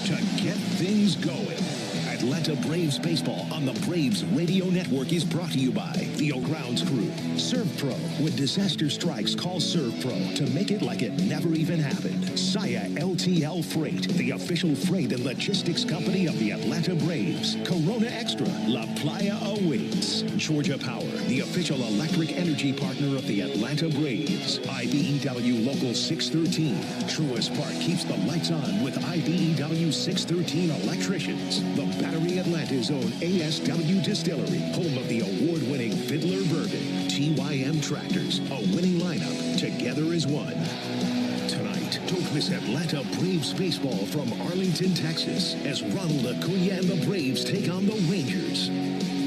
to get things going. Atlanta Braves baseball on the Braves Radio Network is brought to you by the O'Grounds Crew. Serve Pro. When disaster strikes, call Serve Pro to make it like it never even happened. Saya LTL Freight, the official freight and logistics company of the Atlanta Braves. Corona Extra, La Playa awaits. Georgia Power, the official electric energy partner of the Atlanta Braves. IBEW Local 613. Truist Park keeps the lights on with IBEW 613 electricians. The Battery Atlanta's own ASW Distillery, home of the award-winning Fiddler Bourbon. TYM Tractors, a winning lineup, together as one. Tonight, don't miss Atlanta Braves baseball from Arlington, Texas, as Ronald Acuna and the Braves take on the Rangers.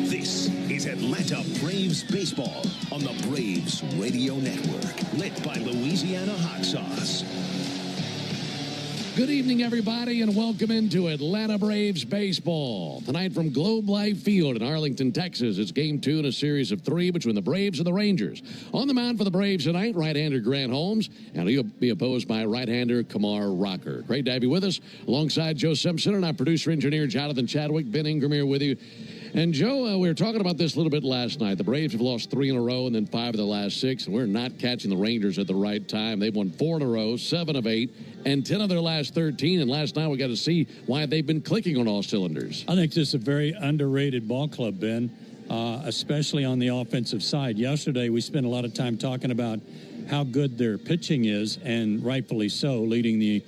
This is Atlanta Braves baseball on the Braves Radio Network, lit by Louisiana Hot Sauce. Good evening, everybody, and welcome into Atlanta Braves baseball. Tonight from Globe Life Field in Arlington, Texas, it's Game 2 in a series of 3 between the Braves and the Rangers. On the mound for the Braves tonight, right-hander Grant Holmes, and he'll be opposed by right-hander Kamar Rocker. Great to have you with us, alongside Joe Simpson and our producer-engineer Jonathan Chadwick. Ben Ingram here with you. And, Joe, we were talking about this a little bit last night. The Braves have lost 3 in a row and then 5 of the last 6, and we're not catching the Rangers at the right time. They've won 4 in a row, 7 of 8, and 10 of their last 13. And last night we got to see why they've been clicking on all cylinders. I think this is a very underrated ball club, Ben, especially on the offensive side. Yesterday we spent a lot of time talking about how good their pitching is, and rightfully so, leading the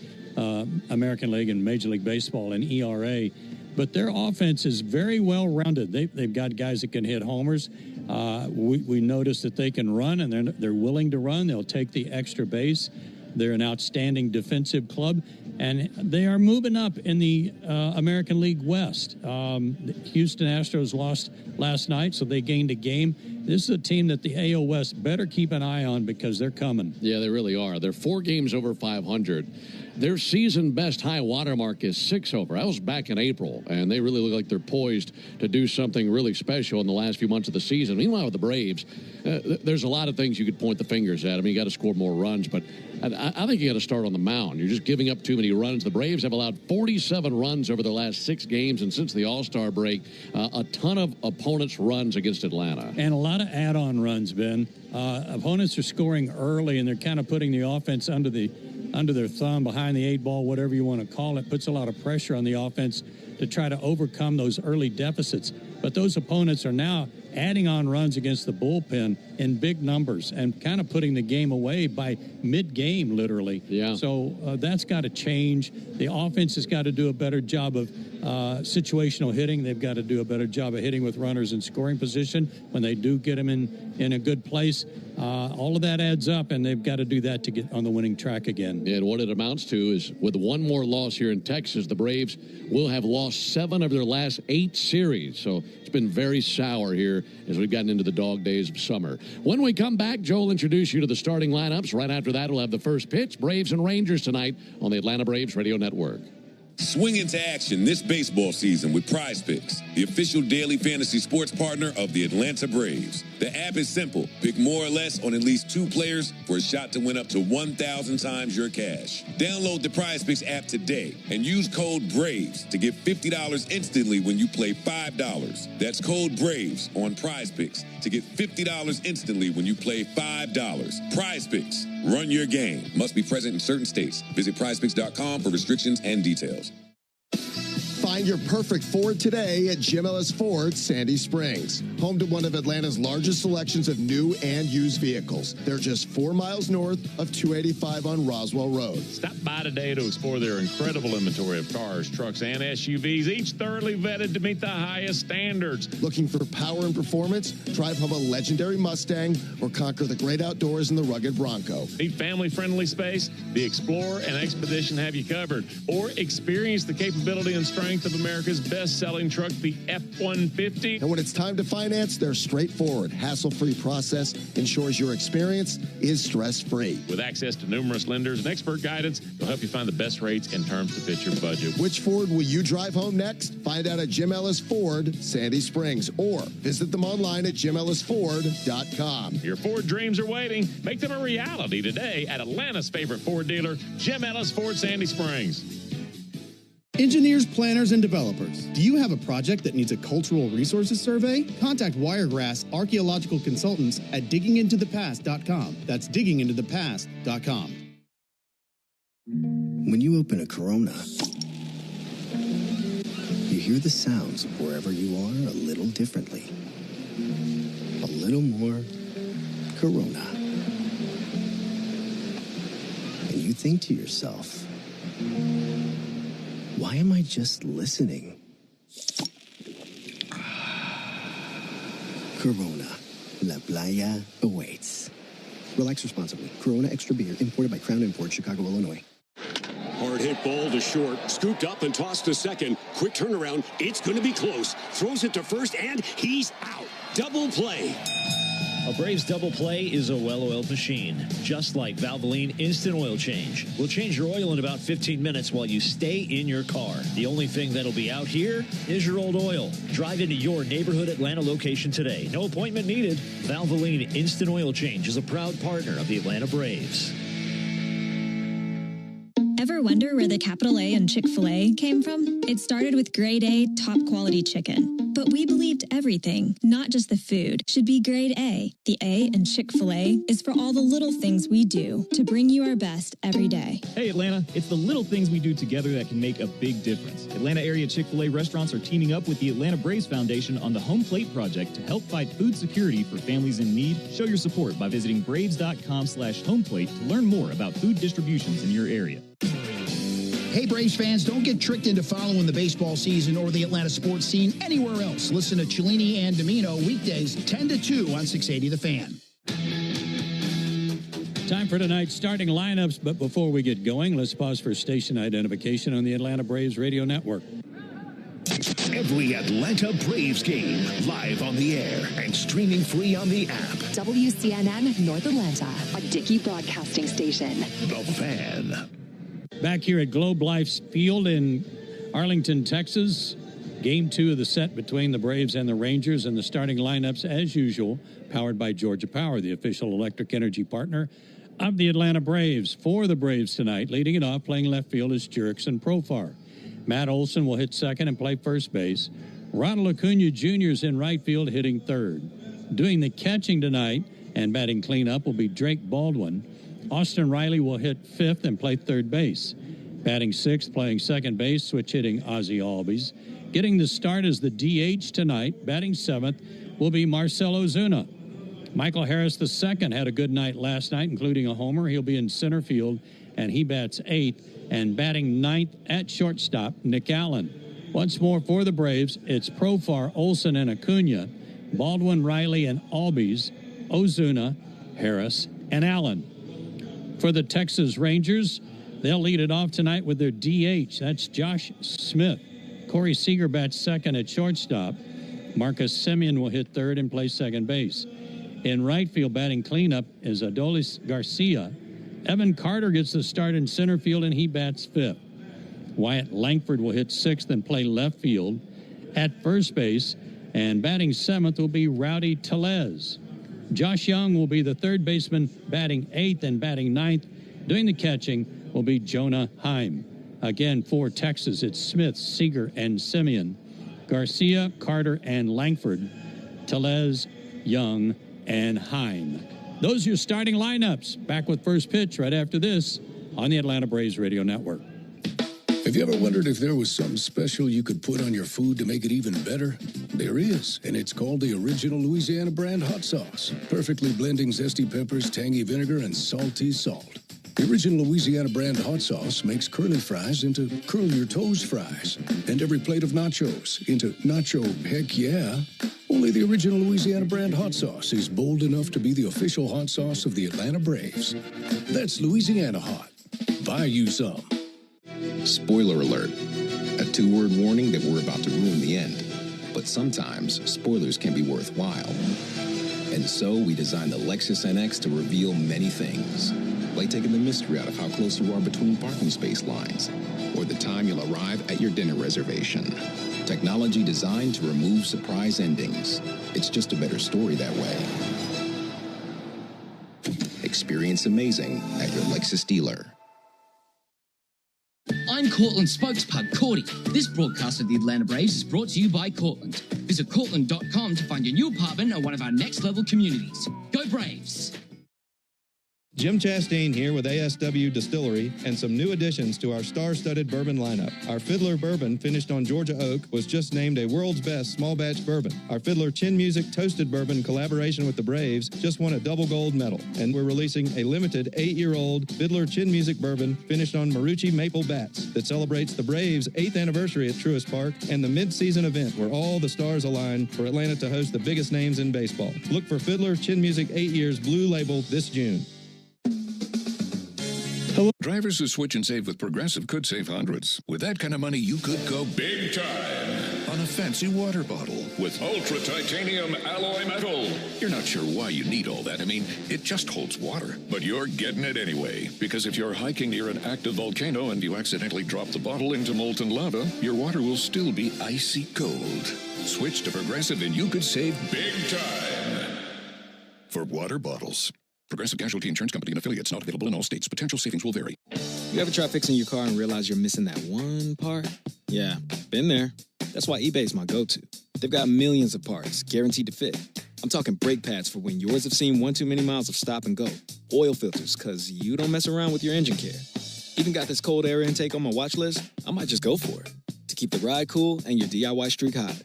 American League and Major League Baseball in ERA. But their offense is very well-rounded. They've got guys that can hit homers. We noticed that they can run, and they're willing to run. They'll take the extra base. They're an outstanding defensive club, and they are moving up in the American League West. Houston Astros lost last night, so they gained a game. This is a team that the AL West better keep an eye on because they're coming. Yeah, they really are. They're 4 games over 500. Their season best high water mark is 6 over. That was back in April, and they really look like they're poised to do something really special in the last few months of the season. Meanwhile, with the Braves, there's a lot of things you could point the fingers at. I mean, you got to score more runs, but I think you got to start on the mound. You're just giving up too many runs. The Braves have allowed 47 runs over the last 6 games, and since the All-Star break, a ton of opponents' runs against Atlanta. And a lot of add-on runs, Ben. Opponents are scoring early, and they're kind of putting the offense under their thumb, behind the 8 ball, whatever you want to call it. Puts a lot of pressure on the offense to try to overcome those early deficits. But those opponents are now adding on runs against the bullpen in big numbers and kind of putting the game away by mid-game, literally. Yeah. So that's got to change. The offense has got to do a better job of situational hitting. They've got to do a better job of hitting with runners in scoring position when they do get them in a good place. All of that adds up, and they've got to do that to get on the winning track again. And what it amounts to is, with one more loss here in Texas, the Braves will have lost 7 of their last 8 series. So it's been very sour here as we've gotten into the dog days of summer. When we come back, Joe will introduce you to the starting lineups. Right after that, we'll have the first pitch, Braves and Rangers tonight on the Atlanta Braves Radio Network. Swing into action this baseball season with Prize Picks, the official daily fantasy sports partner of the Atlanta Braves. The app is simple. Pick more or less on at least 2 players for a shot to win up to 1,000 times your cash. Download the Prize Picks app today and use code BRAVES to get $50 instantly when you play $5. That's code BRAVES on Prize Picks to get $50 instantly when you play $5. Prize Picks. Run your game. Must be present in certain states. Visit prizepicks.com for restrictions and details. Find your perfect Ford today at Jim Ellis Ford, Sandy Springs. Home to one of Atlanta's largest selections of new and used vehicles. They're just 4 miles north of 285 on Roswell Road. Stop by today to explore their incredible inventory of cars, trucks, and SUVs, each thoroughly vetted to meet the highest standards. Looking for power and performance? Drive home a legendary Mustang or conquer the great outdoors in the rugged Bronco. Need family-friendly space? The Explorer and Expedition have you covered. Or experience the capability and strength of America's best-selling truck, the F-150. And when it's time to finance, their straightforward, hassle-free process ensures your experience is stress-free. With access to numerous lenders and expert guidance, they'll help you find the best rates and terms to fit your budget. Which Ford will you drive home next? Find out at Jim Ellis Ford, Sandy Springs, or visit them online at jimellisford.com. Your Ford dreams are waiting. Make them a reality today at Atlanta's favorite Ford dealer, Jim Ellis Ford, Sandy Springs. Engineers, planners, and developers, do you have a project that needs a cultural resources survey? Contact Wiregrass Archaeological Consultants at diggingintothepast.com. That's diggingintothepast.com. When you open a Corona, you hear the sounds of wherever you are a little differently. A little more Corona. And you think to yourself, why am I just listening? Corona. La Playa awaits. Relax responsibly. Corona Extra Beer, imported by Crown Imports, Chicago, Illinois. Hard hit ball to short, scooped up and tossed to second. Quick turnaround, it's going to be close. Throws it to first, and he's out. Double play. A Braves double play is a well-oiled machine, just like Valvoline Instant Oil Change. We'll change your oil in about 15 minutes while you stay in your car. The only thing that'll be out here is your old oil. Drive into your neighborhood Atlanta location today. No appointment needed. Valvoline Instant Oil Change is a proud partner of the Atlanta Braves. Ever wonder where the capital A in Chick-fil-A came from? It started with grade A, top quality chicken. But we believed everything, not just the food, should be grade A. The A in Chick-fil-A is for all the little things we do to bring you our best every day. Hey Atlanta, it's the little things we do together that can make a big difference. Atlanta area Chick-fil-A restaurants are teaming up with the Atlanta Braves Foundation on the Home Plate Project to help fight food security for families in need. Show your support by visiting braves.com/homeplate to learn more about food distributions in your area. Hey, Braves fans, don't get tricked into following the baseball season or the Atlanta sports scene anywhere else. Listen to Cellini and Domino weekdays 10 to 2 on 680 The Fan. Time for tonight's starting lineups, but before we get going, let's pause for station identification on the Atlanta Braves radio network. Every Atlanta Braves game, live on the air and streaming free on the app. WCNN North Atlanta, a Dickey broadcasting station. The Fan. Back here at Globe Life Field in Arlington, Texas. Game 2 of the set between the Braves and the Rangers, and the starting lineups, as usual, powered by Georgia Power, the official electric energy partner of the Atlanta Braves. For the Braves tonight, leading it off, playing left field is Jurickson Profar. Matt Olson will hit second and play first base. Ronald Acuna Jr. is in right field, hitting third. Doing the catching tonight and batting cleanup will be Drake Baldwin. Austin Riley will hit fifth and play third base. Batting sixth, playing second base, switch hitting Ozzie Albies. Getting the start as the DH tonight, batting seventh, will be Marcell Ozuna. Michael Harris II had a good night last night, including a homer. He'll be in center field, and he bats eighth. And batting ninth at shortstop, Nick Allen. Once more for the Braves, it's Profar, Olson, and Acuna, Baldwin, Riley, and Albies, Ozuna, Harris, and Allen. For the Texas Rangers, they'll lead it off tonight with their DH. That's Josh Smith. Corey Seager bats second at shortstop. Marcus Semien will hit third and play second base. In right field, batting cleanup is Adolis Garcia. Evan Carter gets the start in center field, and he bats fifth. Wyatt Langford will hit sixth and play left field. At first base, and batting seventh will be Rowdy Tellez. Josh Young will be the third baseman, batting eighth, and batting ninth. Doing the catching will be Jonah Heim. Again, for Texas, it's Smith, Seager, and Semien. Garcia, Carter, and Langford. Tellez, Young, and Heim. Those are your starting lineups. Back with first pitch right after this on the Atlanta Braves Radio Network. Have you ever wondered if there was something special you could put on your food to make it even better? There is, and it's called the Original Louisiana Brand Hot Sauce. Perfectly blending zesty peppers, tangy vinegar, and salty salt. The Original Louisiana Brand Hot Sauce makes curly fries into curl your toes fries, and every plate of nachos into nacho heck yeah. Only the Original Louisiana Brand Hot Sauce is bold enough to be the official hot sauce of the Atlanta Braves. That's Louisiana Hot. Buy you some. Spoiler alert. A 2-word warning that we're about to ruin the end. But sometimes, spoilers can be worthwhile. And so, we designed the Lexus NX to reveal many things. Like taking the mystery out of how close you are between parking space lines. Or the time you'll arrive at your dinner reservation. Technology designed to remove surprise endings. It's just a better story that way. Experience amazing at your Lexus dealer. I'm Cortland spokespug, Cordy. This broadcast of the Atlanta Braves is brought to you by Cortland. Visit Cortland.com to find your new apartment or one of our next-level communities. Go Braves! Jim Chastain here with ASW Distillery and some new additions to our star-studded bourbon lineup. Our Fiddler Bourbon, finished on Georgia Oak, was just named a world's best small batch bourbon. Our Fiddler Chin Music Toasted Bourbon collaboration with the Braves just won a double gold medal. And we're releasing a limited 8-year-old Fiddler Chin Music Bourbon finished on Marucci Maple Bats that celebrates the Braves' 8th anniversary at Truist Park and the mid-season event where all the stars align for Atlanta to host the biggest names in baseball. Look for Fiddler Chin Music 8 Years Blue Label this June. Drivers who switch and save with Progressive could save hundreds. With that kind of money, you could go big time on a fancy water bottle with ultra titanium alloy metal. You're not sure why you need all that. I mean, it just holds water. But you're getting it anyway. Because if you're hiking near an active volcano and you accidentally drop the bottle into molten lava, your water will still be icy cold. Switch to Progressive and you could save big time for water bottles. Progressive Casualty Insurance Company and affiliates, not available in all states. Potential savings will vary. You ever try fixing your car and realize you're missing that one part? Yeah, been there. That's why eBay's my go-to. They've got millions of parts, guaranteed to fit. I'm talking brake pads for when yours have seen one too many miles of stop and go. Oil filters, because you don't mess around with your engine care. Even got this cold air intake on my watch list. I might just go for it. To keep the ride cool and your DIY streak high.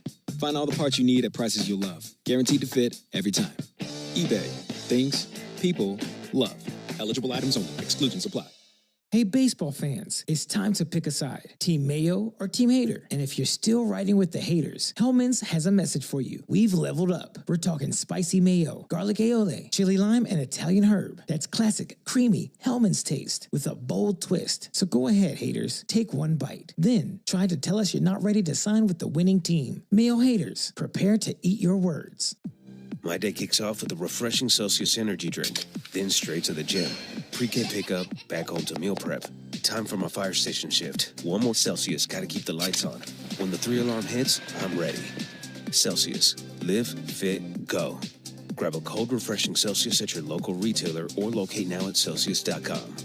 Find all the parts you need at prices you'll love. Guaranteed to fit every time. eBay. Things people love. Eligible items only. Exclusions apply. Hey, baseball fans, it's time to pick a side. Team Mayo or Team Hater. And if you're still riding with the haters, Hellman's has a message for you. We've leveled up. We're talking spicy mayo, garlic aioli, chili lime, and Italian herb. That's classic, creamy Hellman's taste with a bold twist. So go ahead, haters. Take one bite. Then try to tell us you're not ready to sign with the winning team. Mayo haters, prepare to eat your words. My day kicks off with a refreshing Celsius energy drink, then straight to the gym. Pre-K pickup, back home to meal prep. Time for my fire station shift. One more Celsius, gotta keep the lights on. When the 3-alarm hits, I'm ready. Celsius. Live, fit, go. Grab a cold, refreshing Celsius at your local retailer or locate now at Celsius.com.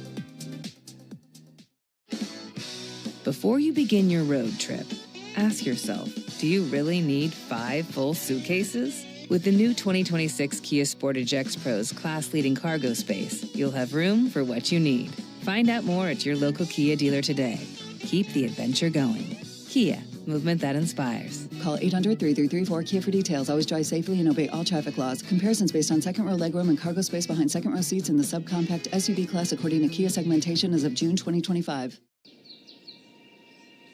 Before you begin your road trip, ask yourself, do you really need 5 full suitcases? With the new 2026 Kia Sportage X Pro's class-leading cargo space, you'll have room for what you need. Find out more at your local Kia dealer today. Keep the adventure going. Kia, movement that inspires. Call 800-3334-KIA for details. Always drive safely and obey all traffic laws. Comparisons based on second row legroom and cargo space behind second row seats in the subcompact SUV class according to Kia segmentation as of June 2025.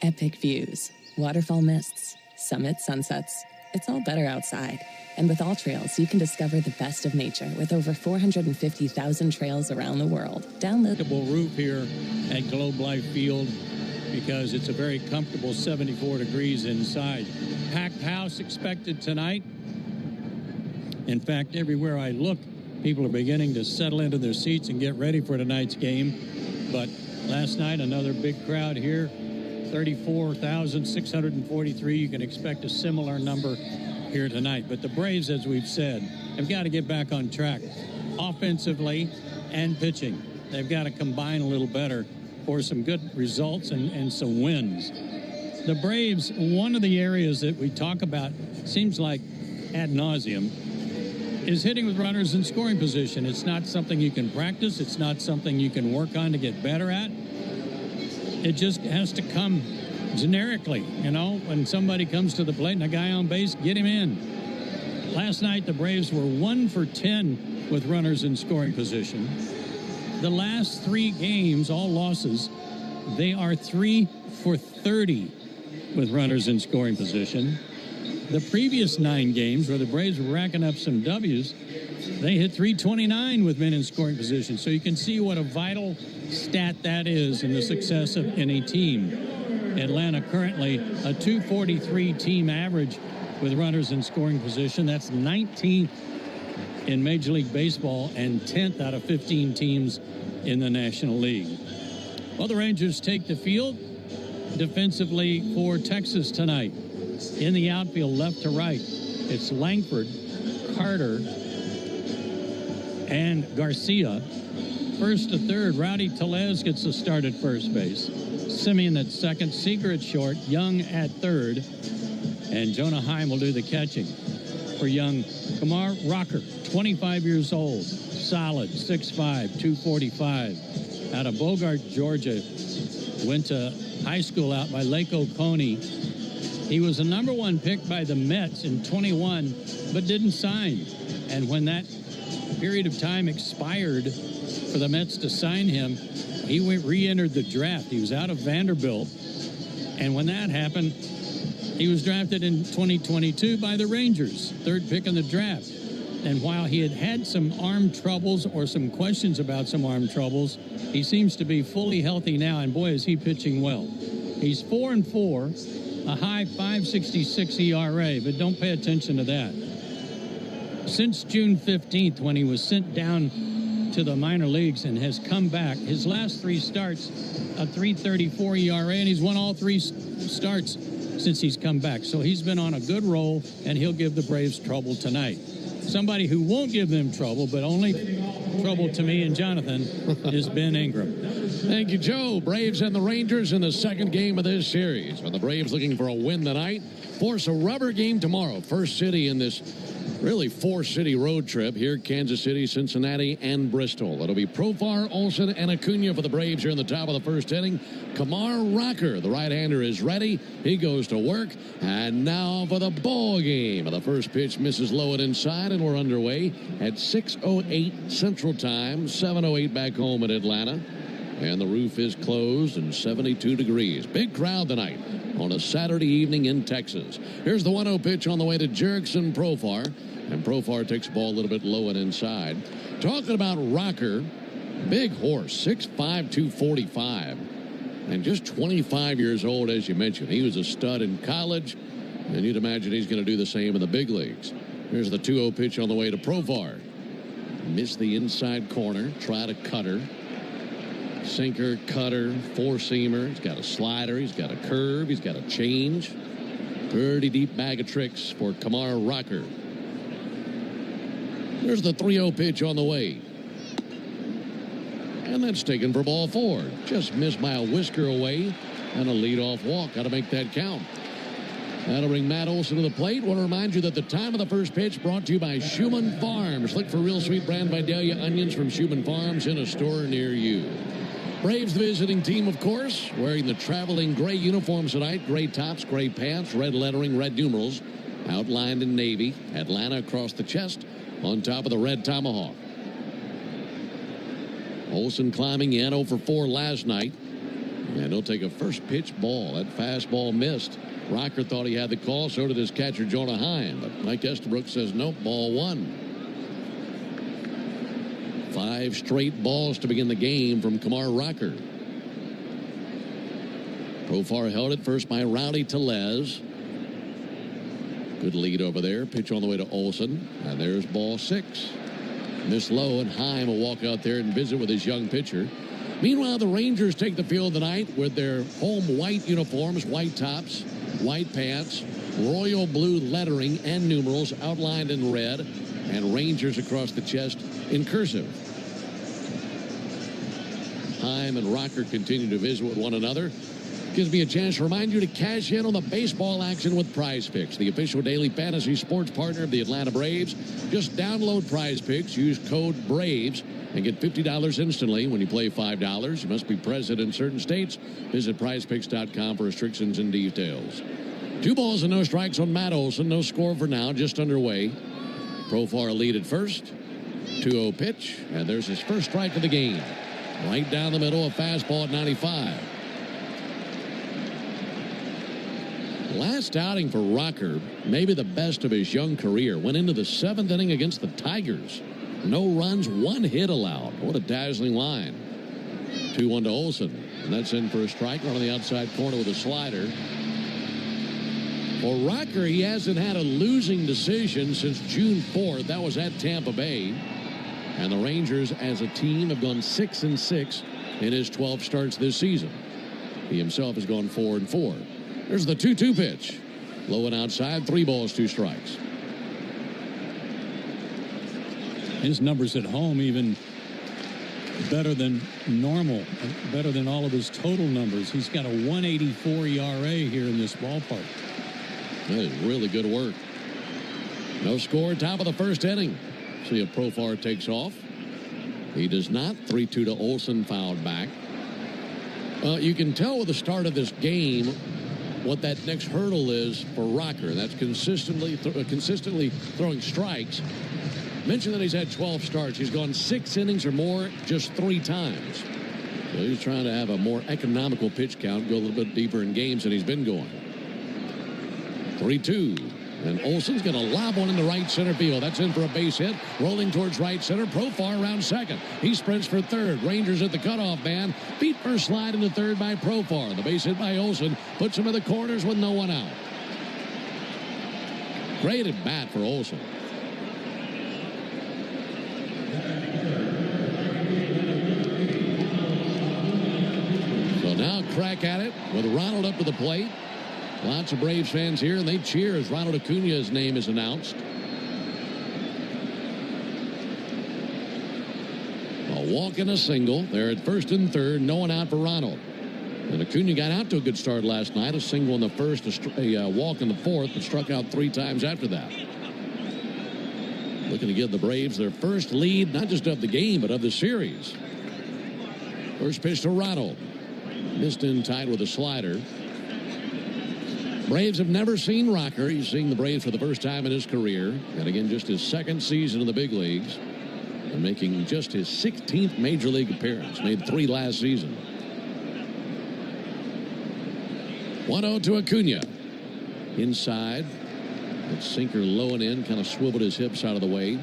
Epic views, waterfall mists, summit sunsets. It's all better outside. And with All Trails, you can discover the best of nature with over 450,000 trails around the world. Download the roof here at Globe Life Field because it's a very comfortable 74 degrees inside. Packed house expected tonight. In fact, everywhere I look, people are beginning to settle into their seats and get ready for tonight's game. But last night, another big crowd here, 34,643. You can expect a similar number here tonight. But the Braves, as we've said, have got to get back on track offensively and pitching. They've got to combine a little better for some good results and some wins. The Braves, one of the areas that we talk about, seems like ad nauseum, is hitting with runners in scoring position. It's not something you can practice. It's not something you can work on to get better at. It just has to come generically, you know, when somebody comes to the plate and a guy on base, get him in. Last night, the Braves were 1 for 10 with runners in scoring position. The last 3 games, all losses, they are 3 for 30 with runners in scoring position. The previous 9 games, where the Braves were racking up some W's, they hit 329 with men in scoring position. So you can see what a vital stat that is in the success of any team. Atlanta currently a 243 team average with runners in scoring position. That's 19th in Major League Baseball and 10th out of 15 teams in the National League. Well, the Rangers take the field defensively for Texas tonight. In the outfield, left to right, it's Langford, Carter, and Garcia. First to third, Rowdy Tellez gets the start at first base. Simeon at second, Seeger at short, Young at third, and Jonah Heim will do the catching. For Young, Kamar Rocker, 25 years old, solid, 6'5", 245, out of Bogart, Georgia. Went to high school out by Lake Oconee. He was the number one pick by the Mets in 21, but didn't sign. And when that period of time expired for the Mets to sign him, he re-entered the draft. He was out of Vanderbilt. And when that happened, he was drafted in 2022 by the Rangers, third pick in the draft. And while he had had some arm troubles or some questions about some arm troubles, he seems to be fully healthy now. And boy, is he pitching well. He's 4-4, a high 5.66 ERA, but don't pay attention to that. Since June 15th, when he was sent down to the minor leagues and has come back, his last three starts, a 3.34 ERA, and he's won all three starts since he's come back. So he's been on a good roll, and he'll give the Braves trouble tonight. Somebody who won't give them trouble, but only trouble to me and Jonathan, is Ben Ingram. Thank you, Joe. Braves and the Rangers in the second game of this series. Are the Braves looking for a win tonight? Force a rubber game tomorrow. First city in this really four-city road trip here: Kansas City, Cincinnati, and Bristol. It'll be Profar, Olsen, and Acuna for the Braves here in the top of the first inning. Kamar Rocker, the right-hander, is ready. He goes to work. And now for the ball game. The first pitch misses low and inside, and we're underway at 6:08 Central Time, 7:08 back home in Atlanta. And the roof is closed and 72 degrees. Big crowd tonight on a Saturday evening in Texas. Here's the 1-0 pitch on the way to Jerickson Profar. And Profar takes the ball a little bit low and inside. Talking about Rocker, big horse, 6'5", 245. And just 25 years old, as you mentioned. He was a stud in college, and you'd imagine he's going to do the same in the big leagues. Here's the 2-0 pitch on the way to Profar. Missed the inside corner, tried a cutter. Sinker, cutter, four-seamer. He's got a slider. He's got a curve. He's got a change. Pretty deep bag of tricks for Kamar Rocker. There's the 3-0 pitch on the way. And that's taken for ball four. Just missed by a whisker away. And a leadoff walk. Got to make that count. That'll bring Matt Olson to the plate. Want to remind you that the time of the first pitch brought to you by Schumann Farms. Look for real sweet brand Vidalia onions from Schumann Farms in a store near you. Braves, the visiting team, of course, wearing the traveling gray uniforms tonight. Gray tops, gray pants, red lettering, red numerals, outlined in navy. Atlanta across the chest on top of the red tomahawk. Olsen climbing in 0 for 4 last night. And he'll take a first pitch ball. That fastball missed. Rocker thought he had the call. So did his catcher, Jonah Heim. But Mike Estabrook says, nope, ball one. 5 straight balls to begin the game from Kamar Rocker. Profar held it first by Rowdy Tellez. Good lead over there. Pitch on the way to Olsen. And there's ball 6. Missed low, and Heim will walk out there and visit with his young pitcher. Meanwhile, the Rangers take the field tonight with their home white uniforms, white tops, white pants, royal blue lettering and numerals outlined in red, and Rangers across the chest in cursive. Heim and Rocker continue to visit with one another. Gives me a chance to remind you to cash in on the baseball action with Prize Picks, the official daily fantasy sports partner of the Atlanta Braves. Just download Prize Picks, use code BRAVES, and get $50 instantly when you play $5. You must be present in certain states. Visit prizepicks.com for restrictions and details. 2 balls and no strikes on Matt Olson. No score for now, just underway. Profar lead at first. 2-0 pitch, and there's his first strike of the game. Right down the middle, a fastball at 95. Last outing for Rocker, maybe the best of his young career. Went into the 7th inning against the Tigers. No runs, 1 hit allowed. What a dazzling line. 2-1 to Olsen. And that's in for a strike. Right on the outside corner with a slider. For Rocker, he hasn't had a losing decision since June 4th. That was at Tampa Bay. And the Rangers, as a team, have gone 6-6 in his 12 starts this season. He himself has gone 4-4. There's the 2-2 pitch. Low and outside, 3 balls, 2 strikes. His numbers at home even better than normal, better than all of his total numbers. He's got a 1.84 ERA here in this ballpark. That is really good work. No score, top of the first inning. See if Profar takes off. He does not. 3-2 to Olson, fouled back. You can tell with the start of this game what that next hurdle is for Rocker. That's consistently throwing strikes. Mentioned that he's had 12 starts. He's gone 6 innings or more just 3 times. So he's trying to have a more economical pitch count, go a little bit deeper in games than he's been going. 3-2. And Olson's going to lob one in the right center field. That's in for a base hit. Rolling towards right center. Profar around second. He sprints for third. Rangers at the cutoff man. Feet first slide into third by Profar. The base hit by Olson puts him in the corners with no one out. Great at bat for Olson. So now crack at it with Ronald up to the plate. Lots of Braves fans here, and they cheer as Ronald Acuña's name is announced. A walk and a single. They're at first and third. No one out for Ronald. And Acuña got out to a good start last night. A single in the first, a walk in the fourth, but struck out 3 times after that. Looking to give the Braves their first lead, not just of the game, but of the series. First pitch to Ronald. Missed in tight with a slider. Braves have never seen Rocker. He's seeing the Braves for the first time in his career. And again, just his second season in the big leagues. And making just his 16th Major League appearance. Made 3 last season. 1-0 to Acuña. Inside. That sinker low and in. Kind of swiveled his hips out of the way.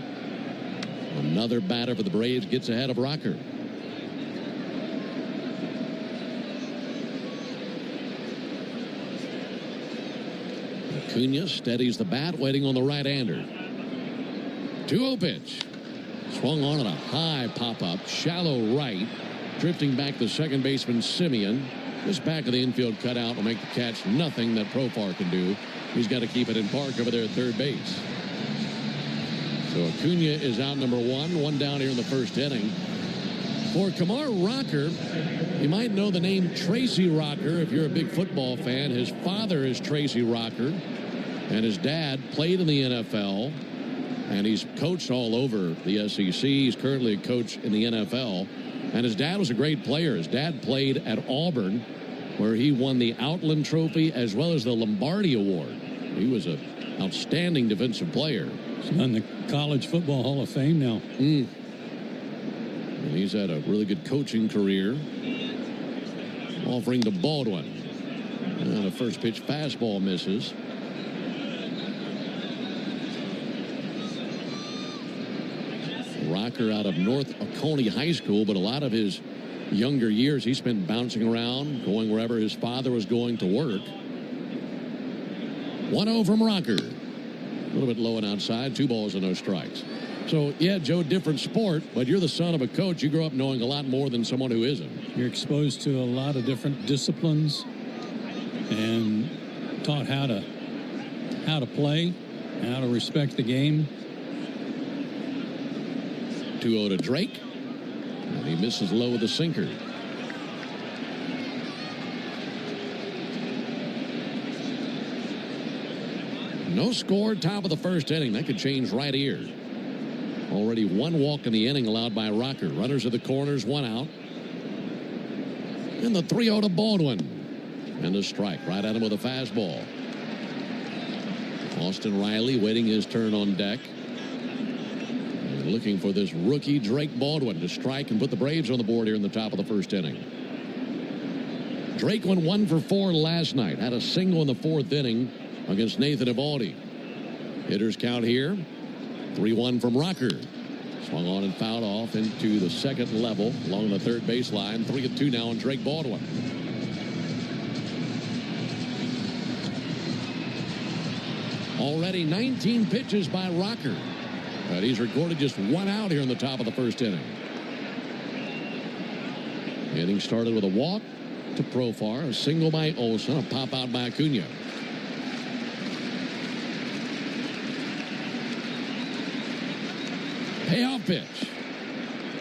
Another batter for the Braves gets ahead of Rocker. Acuña steadies the bat, waiting on the right-hander. 2-0 pitch. Swung on a high pop-up, shallow right. Drifting back to second baseman Simeon. This back of the infield cutout will make the catch. Nothing that Profar can do. He's got to keep it in park over there at third base. So Acuña is out number 1. 1 down here in the first inning. For Kumar Rocker, you might know the name Tracy Rocker if you're a big football fan. His father is Tracy Rocker. And his dad played in the NFL, and he's coached all over the SEC. He's currently a coach in the NFL, and his dad was a great player. His dad played at Auburn, where he won the Outland Trophy as well as the Lombardi Award. He was an outstanding defensive player. He's on the College Football Hall of Fame now. And he's had a really good coaching career. Offering to Baldwin. And a first pitch fastball misses. Rocker out of North Oconee High School, but a lot of his younger years he spent bouncing around, going wherever his father was going to work. 1-0 from Rocker. A little bit low and outside, 2 balls and no strikes. So, yeah, Joe, different sport, but you're the son of a coach. You grow up knowing a lot more than someone who isn't. You're exposed to a lot of different disciplines and taught how to play, how to respect the game. 2-0 to Drake. And he misses low with a sinker. No score, top of the first inning. That could change right here. Already 1 walk in the inning allowed by Rocker. Runners at the corners, 1 out. And the 3-0 to Baldwin. And a strike right at him with a fastball. Austin Riley waiting his turn on deck. Looking for this rookie Drake Baldwin to strike and put the Braves on the board here in the top of the first inning. Drake went 1 for 4 last night. Had a single in the 4th inning against Nathan Eovaldi. Hitters count here. 3-1 from Rocker. Swung on and fouled off into the second level along the third baseline. 3-2 now on Drake Baldwin. Already 19 pitches by Rocker. But he's recorded just 1 out here in the top of the first inning. Inning started with a walk to Profar, a single by Olson, a pop out by Acuña. Payoff pitch.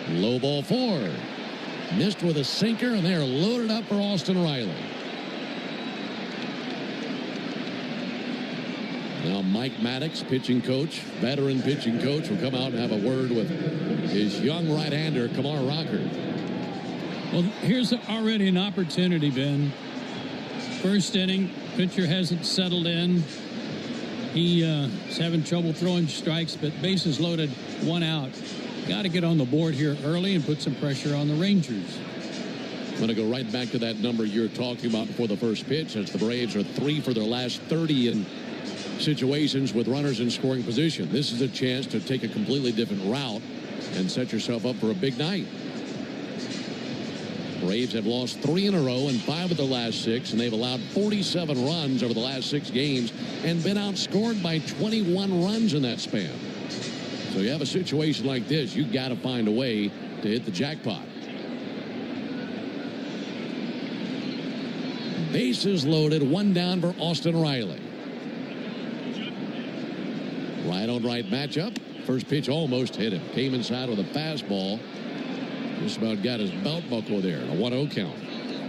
Low ball 4. Missed with a sinker, and they're loaded up for Austin Riley. Now Mike Maddox, pitching coach, veteran pitching coach, will come out and have a word with his young right-hander, Kamar Rocker. Well, here's already an opportunity, Ben. First inning, pitcher hasn't settled in. He is having trouble throwing strikes, but bases loaded, 1 out. Got to get on the board here early and put some pressure on the Rangers. I'm going to go right back to that number you're talking about before the first pitch, as the Braves are 3 for their last 30 in situations with runners in scoring position. This is a chance to take a completely different route and set yourself up for a big night. Braves have lost 3 in a row and 5 of the last 6, and they've allowed 47 runs over the last 6 games and been outscored by 21 runs in that span. So you have a situation like this, you got to find a way to hit the jackpot. Bases loaded, 1 down for Austin Riley. Right on right matchup. First pitch almost hit him. Came inside with a fastball. Just about got his belt buckle there. A 1-0 count.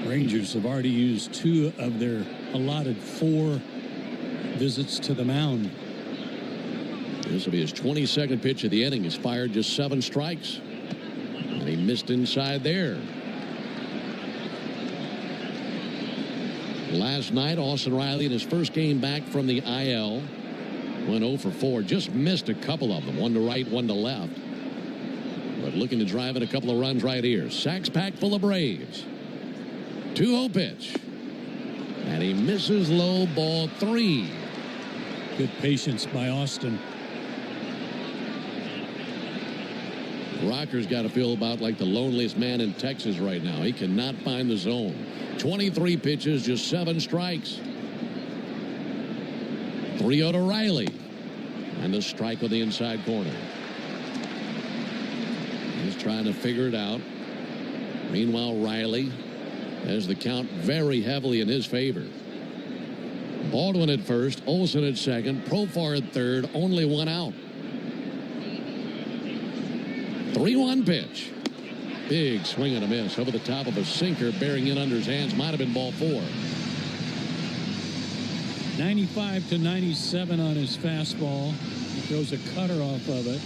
Rangers have already used 2 of their allotted 4 visits to the mound. This will be his 22nd pitch of the inning. He's fired just 7 strikes. And he missed inside there. Last night, Austin Riley in his first game back from the IL went 0 for 4. Just missed a couple of them. 1 to right, 1 to left. But looking to drive in a couple of runs right here. Sacks packed full of Braves. 2-0 pitch. And he misses low, ball 3. Good patience by Austin. Rocker's got to feel about like the loneliest man in Texas right now. He cannot find the zone. 23 pitches, just 7 strikes. 3-0 to Riley. And the strike on the inside corner. He's trying to figure it out. Meanwhile, Riley has the count very heavily in his favor. Baldwin at first, Olsen at second, Profar at third, only 1 out. 3-1 pitch. Big swing and a miss over the top of a sinker, bearing in under his hands. Might have been ball 4. 95 to 97 on his fastball. Throws a cutter off of it.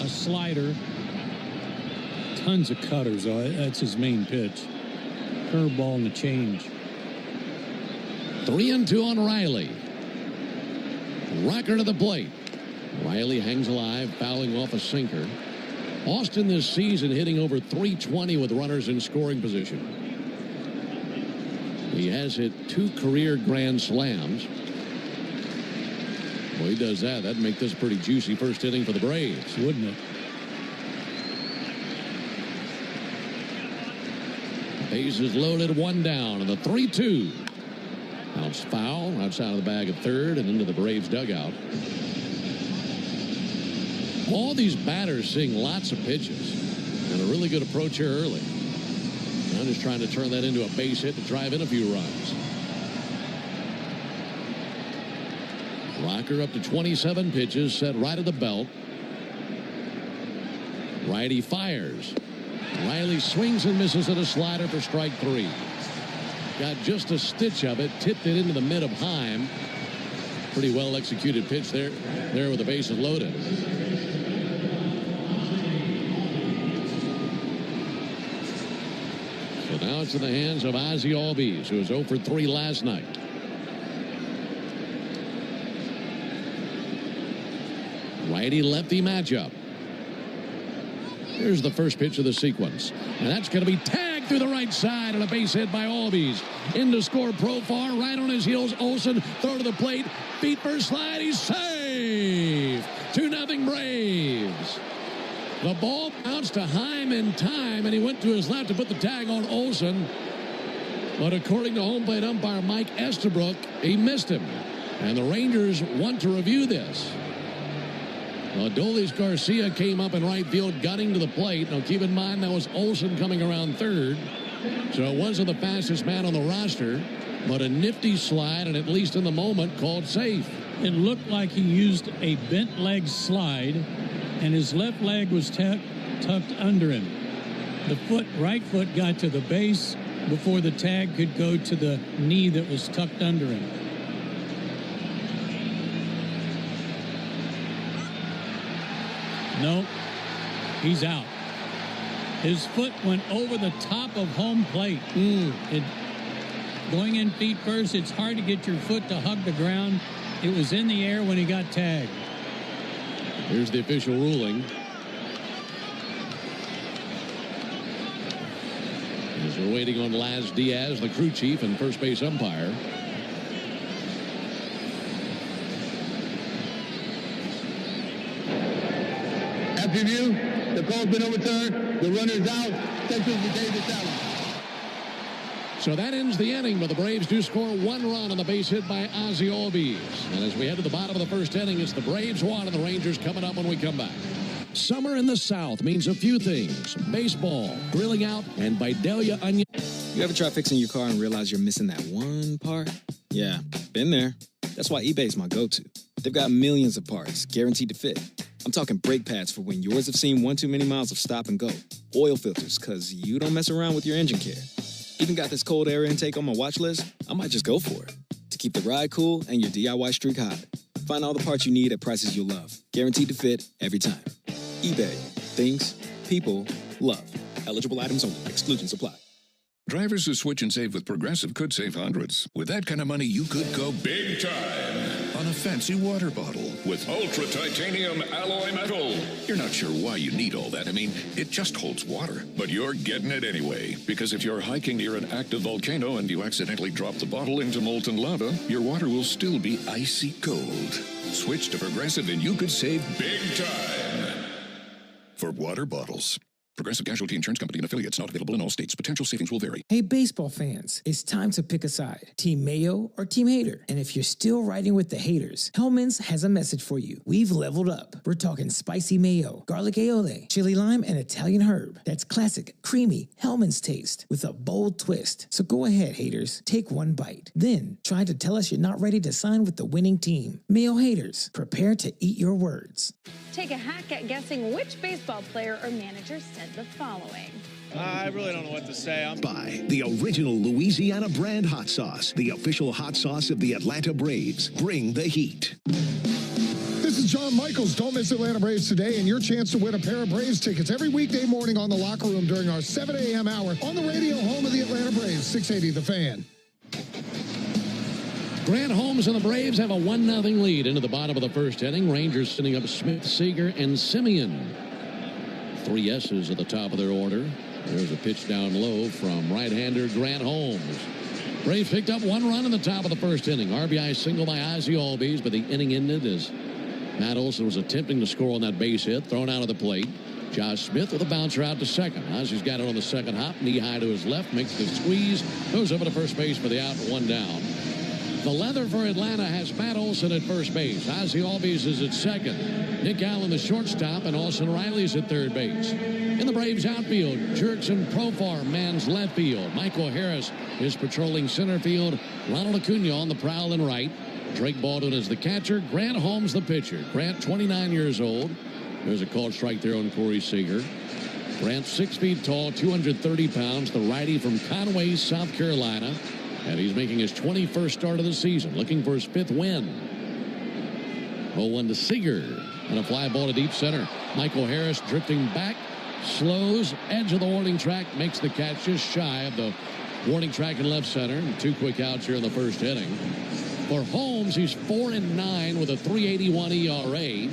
A slider. Tons of cutters. That's his main pitch. Curveball and the change. 3-2 on Riley. Rocker to the plate. Riley hangs alive, fouling off a sinker. Austin this season hitting over .320 with runners in scoring position. He has hit 2 career grand slams. Well, he does that. That'd make this a pretty juicy first inning for the Braves, wouldn't it? Bases loaded, 1 down, and the 3-2. Bounced foul outside of the bag at third and into the Braves dugout. All these batters seeing lots of pitches and a really good approach here early. I'm just trying to turn that into a base hit to drive in a few runs. Rocker up to 27 pitches, set right at the belt. Righty fires. Riley swings and misses at a slider for strike 3. Got just a stitch of it, tipped it into the mid of Heim. Pretty well executed pitch there with the bases loaded. So now it's in the hands of Ozzie Albies, who was 0 for 3 last night. Righty-lefty matchup. Here's the first pitch of the sequence. And that's going to be tagged through the right side and a base hit by Albies. In to score Profar. Right on his heels. Olsen. Throw to the plate. Feet first slide. He's safe. 2-0 Braves. The ball bounced to Heim in time, and he went to his left to put the tag on Olsen. But according to home plate umpire Mike Estabrook, he missed him. And the Rangers want to review this. Adolis Garcia came up in right field, gutting to the plate. Now keep in mind that was Olsen coming around third. So it wasn't the fastest man on the roster, but a nifty slide, and at least in the moment called safe. It looked like he used a bent leg slide, and his left leg was tucked under him. The right foot got to the base before the tag could go to the knee that was tucked under him. No, he's out. His foot went over the top of home plate. Going in feet first, it's hard to get your foot to hug the ground. It was in the air when he got tagged. Here's the official ruling. As we're waiting on Laz Diaz, the crew chief and first base umpire. After review, the call's been overturned. The runner's out. Central to Davis Allen. So that ends the inning, but the Braves do score one run on the base hit by Ozzie Albies. And as we head to the bottom of the first inning, it's the Braves 1 and the Rangers coming up when we come back. Summer in the South means a few things. Baseball, grilling out, and Vidalia onion. You ever try fixing your car and realize you're missing that one part? Yeah, been there. That's why eBay's my go-to. They've got millions of parts, guaranteed to fit. I'm talking brake pads for when yours have seen one too many miles of stop and go. Oil filters, because you don't mess around with your engine care. Even got this cold air intake on my watch list. I might just go for it. To keep the ride cool and your DIY streak hot. Find all the parts you need at prices you'll love. Guaranteed to fit every time. eBay. Things. People. Love. Eligible items only. Exclusions apply. Drivers who switch and save with Progressive could save hundreds. With that kind of money, you could go big time on a fancy water bottle with ultra titanium alloy metal. You're not sure why you need all that. I mean, it just holds water. But you're getting it anyway. Because if you're hiking near an active volcano and you accidentally drop the bottle into molten lava, your water will still be icy cold. Switch to Progressive and you could save big time. For water bottles. Progressive Casualty Insurance Company and affiliates, not available in all states. Potential savings will vary. Hey, baseball fans, it's time to pick a side. Team Mayo or Team Hater. And if you're still riding with the haters, Hellman's has a message for you. We've leveled up. We're talking spicy mayo, garlic aioli, chili lime, and Italian herb. That's classic, creamy Hellman's taste with a bold twist. So go ahead, haters. Take one bite. Then try to tell us you're not ready to sign with the winning team. Mayo haters, prepare to eat your words. Take a hack at guessing which baseball player or manager said the following. I really don't know what to say. By the original Louisiana brand hot sauce, the official hot sauce of the Atlanta Braves. Bring the heat. This is John Michaels. Don't miss Atlanta Braves today and your chance to win a pair of Braves tickets every weekday morning on the Locker Room during our 7 a.m. hour on the radio home of the Atlanta Braves, 680 The Fan. Grant Holmes and the Braves have a 1-0 lead into the bottom of the first inning. Rangers sending up Smith, Seager, and Simeon. 3 S's at the top of their order. There's a pitch down low from right-hander Grant Holmes. Braves picked up 1 run in the top of the first inning. RBI single by Ozzie Albies, but the inning ended as Matt Olson was attempting to score on that base hit, thrown out of the plate. Josh Smith with a bouncer out to second. Ozzie's got it on the second hop, knee high to his left, makes the squeeze, goes over to first base for the out, 1 down. The leather for Atlanta has Matt Olson at first base. Ozzie Albies is at second. Nick Allen, the shortstop, and Austin Riley's at third base. In the Braves outfield, Jurickson Profar mans left field. Michael Harris is patrolling center field. Ronald Acuna on the prowl and right. Drake Baldwin is the catcher. Grant Holmes the pitcher. Grant, 29 years old. There's a called strike there on Corey Seager. Grant, 6 feet tall, 230 pounds. The righty from Conway, South Carolina. And he's making his 21st start of the season, looking for his 5th win. 0-1 to Seager. And a fly ball to deep center. Michael Harris drifting back, slows, edge of the warning track, makes the catch just shy of the warning track in left center. And 2 quick outs here in the first inning. For Holmes, he's 4-9 with a 3.81 ERA.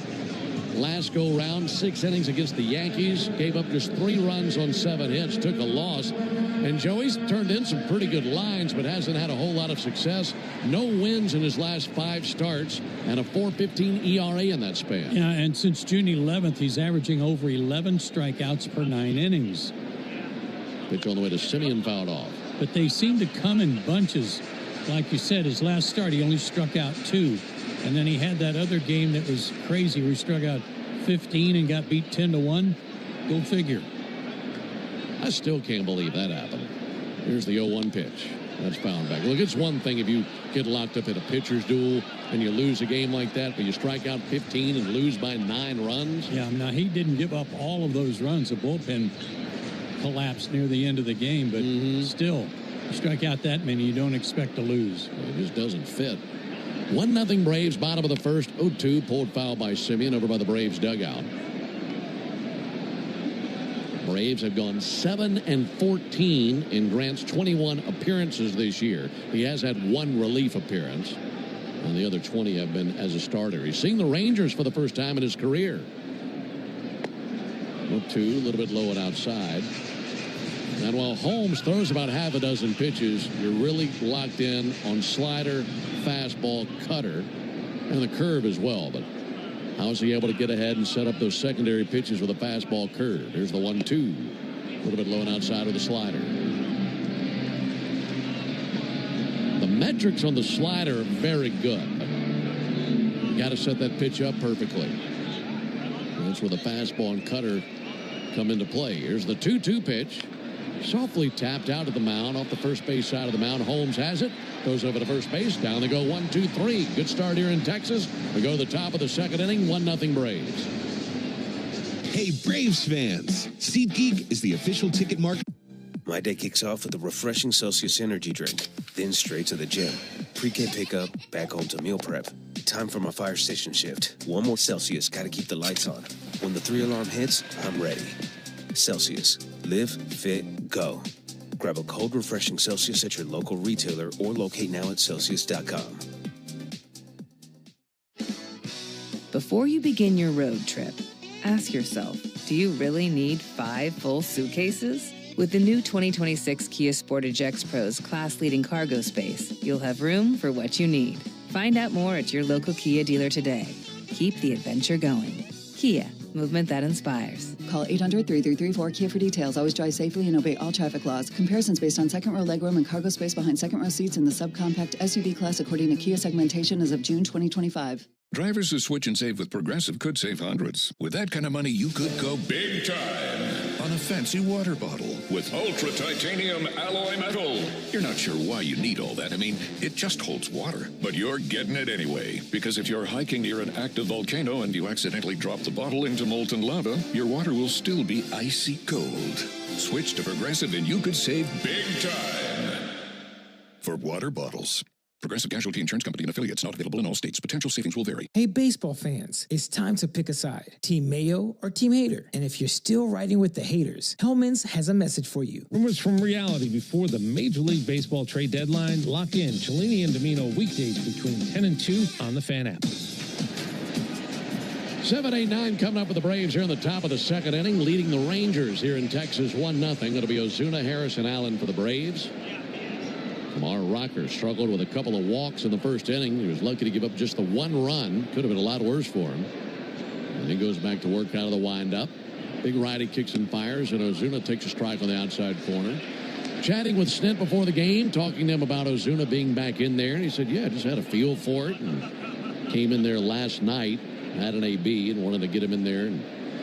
Last go round, 6 innings against the Yankees. Gave up just 3 runs on 7 hits, took a loss. And Joey's turned in some pretty good lines, but hasn't had a whole lot of success. No wins in his last 5 starts, and a 4.15 ERA in that span. Yeah, and since June 11th, he's averaging over 11 strikeouts per 9 innings. Pitch on the way to Simeon, fouled off. But they seem to come in bunches. Like you said, his last start, he only struck out 2. And then he had that other game that was crazy where he struck out 15 and got beat 10-1. Go figure. I still can't believe that happened. Here's the 0-1 pitch. That's fouled back. Look, it's one thing if you get locked up at a pitcher's duel and you lose a game like that, but you strike out 15 and lose by 9 runs. Yeah, now he didn't give up all of those runs. The bullpen collapsed near the end of the game, but still, you strike out that many, you don't expect to lose. It just doesn't fit. 1-0 Braves, bottom of the first. 0-2, pulled foul by Simeon over by the Braves dugout. Braves have gone 7-14 in Grant's 21 appearances this year. He has had 1 relief appearance, and the other 20 have been as a starter. He's seen the Rangers for the first time in his career. 0-2, a little bit low and outside. And while Holmes throws about half a dozen pitches, you're really locked in on slider, fastball, cutter, and the curve as well. But how is he able to get ahead and set up those secondary pitches with a fastball curve? Here's the 1-2. A little bit low and outside with the slider. The metrics on the slider are very good. You got to set that pitch up perfectly. And that's where the fastball and cutter come into play. Here's the 2-2 pitch. Softly tapped out of the mound off the first base side of the mound. Holmes has it. Goes over to first base. Down they go 1-2-3. Good start here in Texas. We go to the top of the second inning. 1-0 Braves. Hey, Braves fans. SeatGeek is the official ticket market. My day kicks off with a refreshing Celsius energy drink. Then straight to the gym. Pre-K pickup, back home to meal prep. Time for my fire station shift. One more Celsius, gotta keep the lights on. When the 3-alarm hits, I'm ready. Celsius. Live, fit, go. Grab a cold, refreshing Celsius at your local retailer or locate now at Celsius.com. Before you begin your road trip, ask yourself, do you really need 5 full suitcases? With the new 2026 Kia Sportage X Pro's class-leading cargo space, you'll have room for what you need. Find out more at your local Kia dealer today. Keep the adventure going. Kia, movement that inspires. Call 800-3334-KIA for details. Always drive safely and obey all traffic laws. Comparisons based on second row legroom and cargo space behind second row seats in the subcompact SUV class according to Kia segmentation as of June 2025. Drivers who switch and save with Progressive could save hundreds. With that kind of money, you could go big time on a fancy water bottle with ultra titanium alloy metal. You're not sure why you need all that. I mean, it just holds water. But you're getting it anyway, because if you're hiking near an active volcano and you accidentally drop the bottle into molten lava, your water will still be icy cold. Switch to Progressive and you could save big time for water bottles. Progressive Casualty Insurance Company and affiliates, not available in all states. Potential savings will vary. Hey, baseball fans, it's time to pick a side. Team Mayo or Team Hater. And if you're still riding with the haters, Hellman's has a message for you. Rumors from reality before the Major League Baseball trade deadline. Lock in Cellini and Domino weekdays between 10 and 2 on the Fan app. 7-8-9 coming up with the Braves here in the top of the second inning, leading the Rangers here in Texas 1-0. It'll be Ozuna, Harris, and Allen for the Braves. Lamar Rocker struggled with a couple of walks in the first inning. He was lucky to give up just the 1 run. Could have been a lot worse for him. And he goes back to work out of the windup. Big righty kicks and fires, and Ozuna takes a strike on the outside corner. Chatting with Snit before the game, talking to him about Ozuna being back in there. And he said, yeah, just had a feel for it. And came in there last night, had an AB, and wanted to get him in there and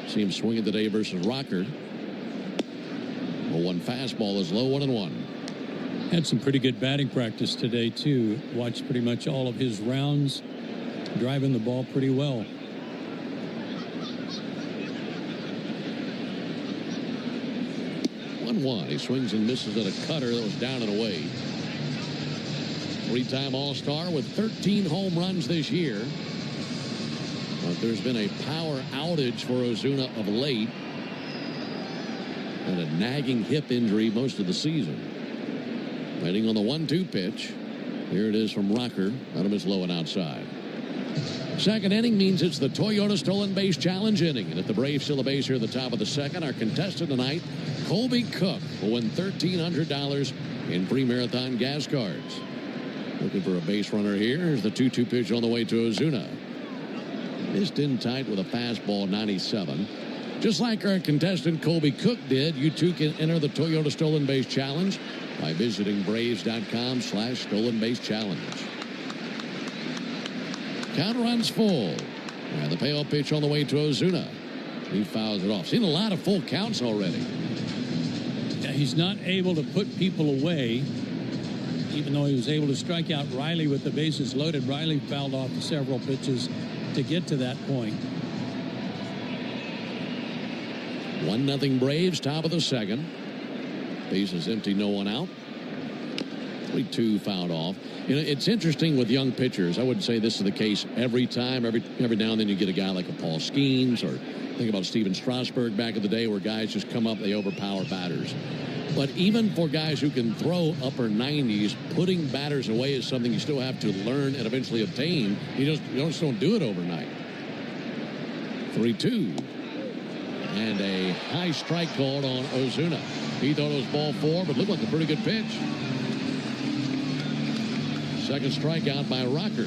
see him swing it today versus Rocker. Well, 1 fastball is low, 1-1. Had some pretty good batting practice today, too. Watched pretty much all of his rounds, driving the ball pretty well. He swings and misses at a cutter that was down and away. 3-time All-Star with 13 home runs this year. But there's been a power outage for Ozuna of late. And a nagging hip injury most of the season. Waiting on the 1-2 pitch. Here it is from Rocker. Adam is low and outside. Second inning means it's the Toyota Stolen Base Challenge inning. And if the Braves steal a base here at the top of the second, our contestant tonight, Colby Cook, will win $1,300 in free marathon gas cards. Looking for a base runner here. Here's the 2-2 pitch on the way to Ozuna. Missed in tight with a fastball, 97. Just like our contestant Colby Cook did, you too can enter the Toyota Stolen Base Challenge by visiting Braves.com/Stolen Base Challenge. Count runs full. And the payoff pitch on the way to Ozuna. He fouls it off. Seen a lot of full counts already. Yeah, he's not able to put people away. even though he was able to strike out Riley with the bases loaded, Riley fouled off several pitches to get to that point. 1-0 Braves, top of the second. Bases empty, no one out. 3-2 fouled off. You know, it's interesting with young pitchers. I wouldn't say this is the case every time. Every now and then you get a guy like a Paul Skeens, or think about Steven Strasburg back in the day, where guys just come up, they overpower batters. But even for guys who can throw upper 90s, putting batters away is something you still have to learn and eventually obtain. You just don't do it overnight. 3-2. And a high strike called on Ozuna. He thought it was ball 4, but looked like a pretty good pitch. Second strikeout by Rocker.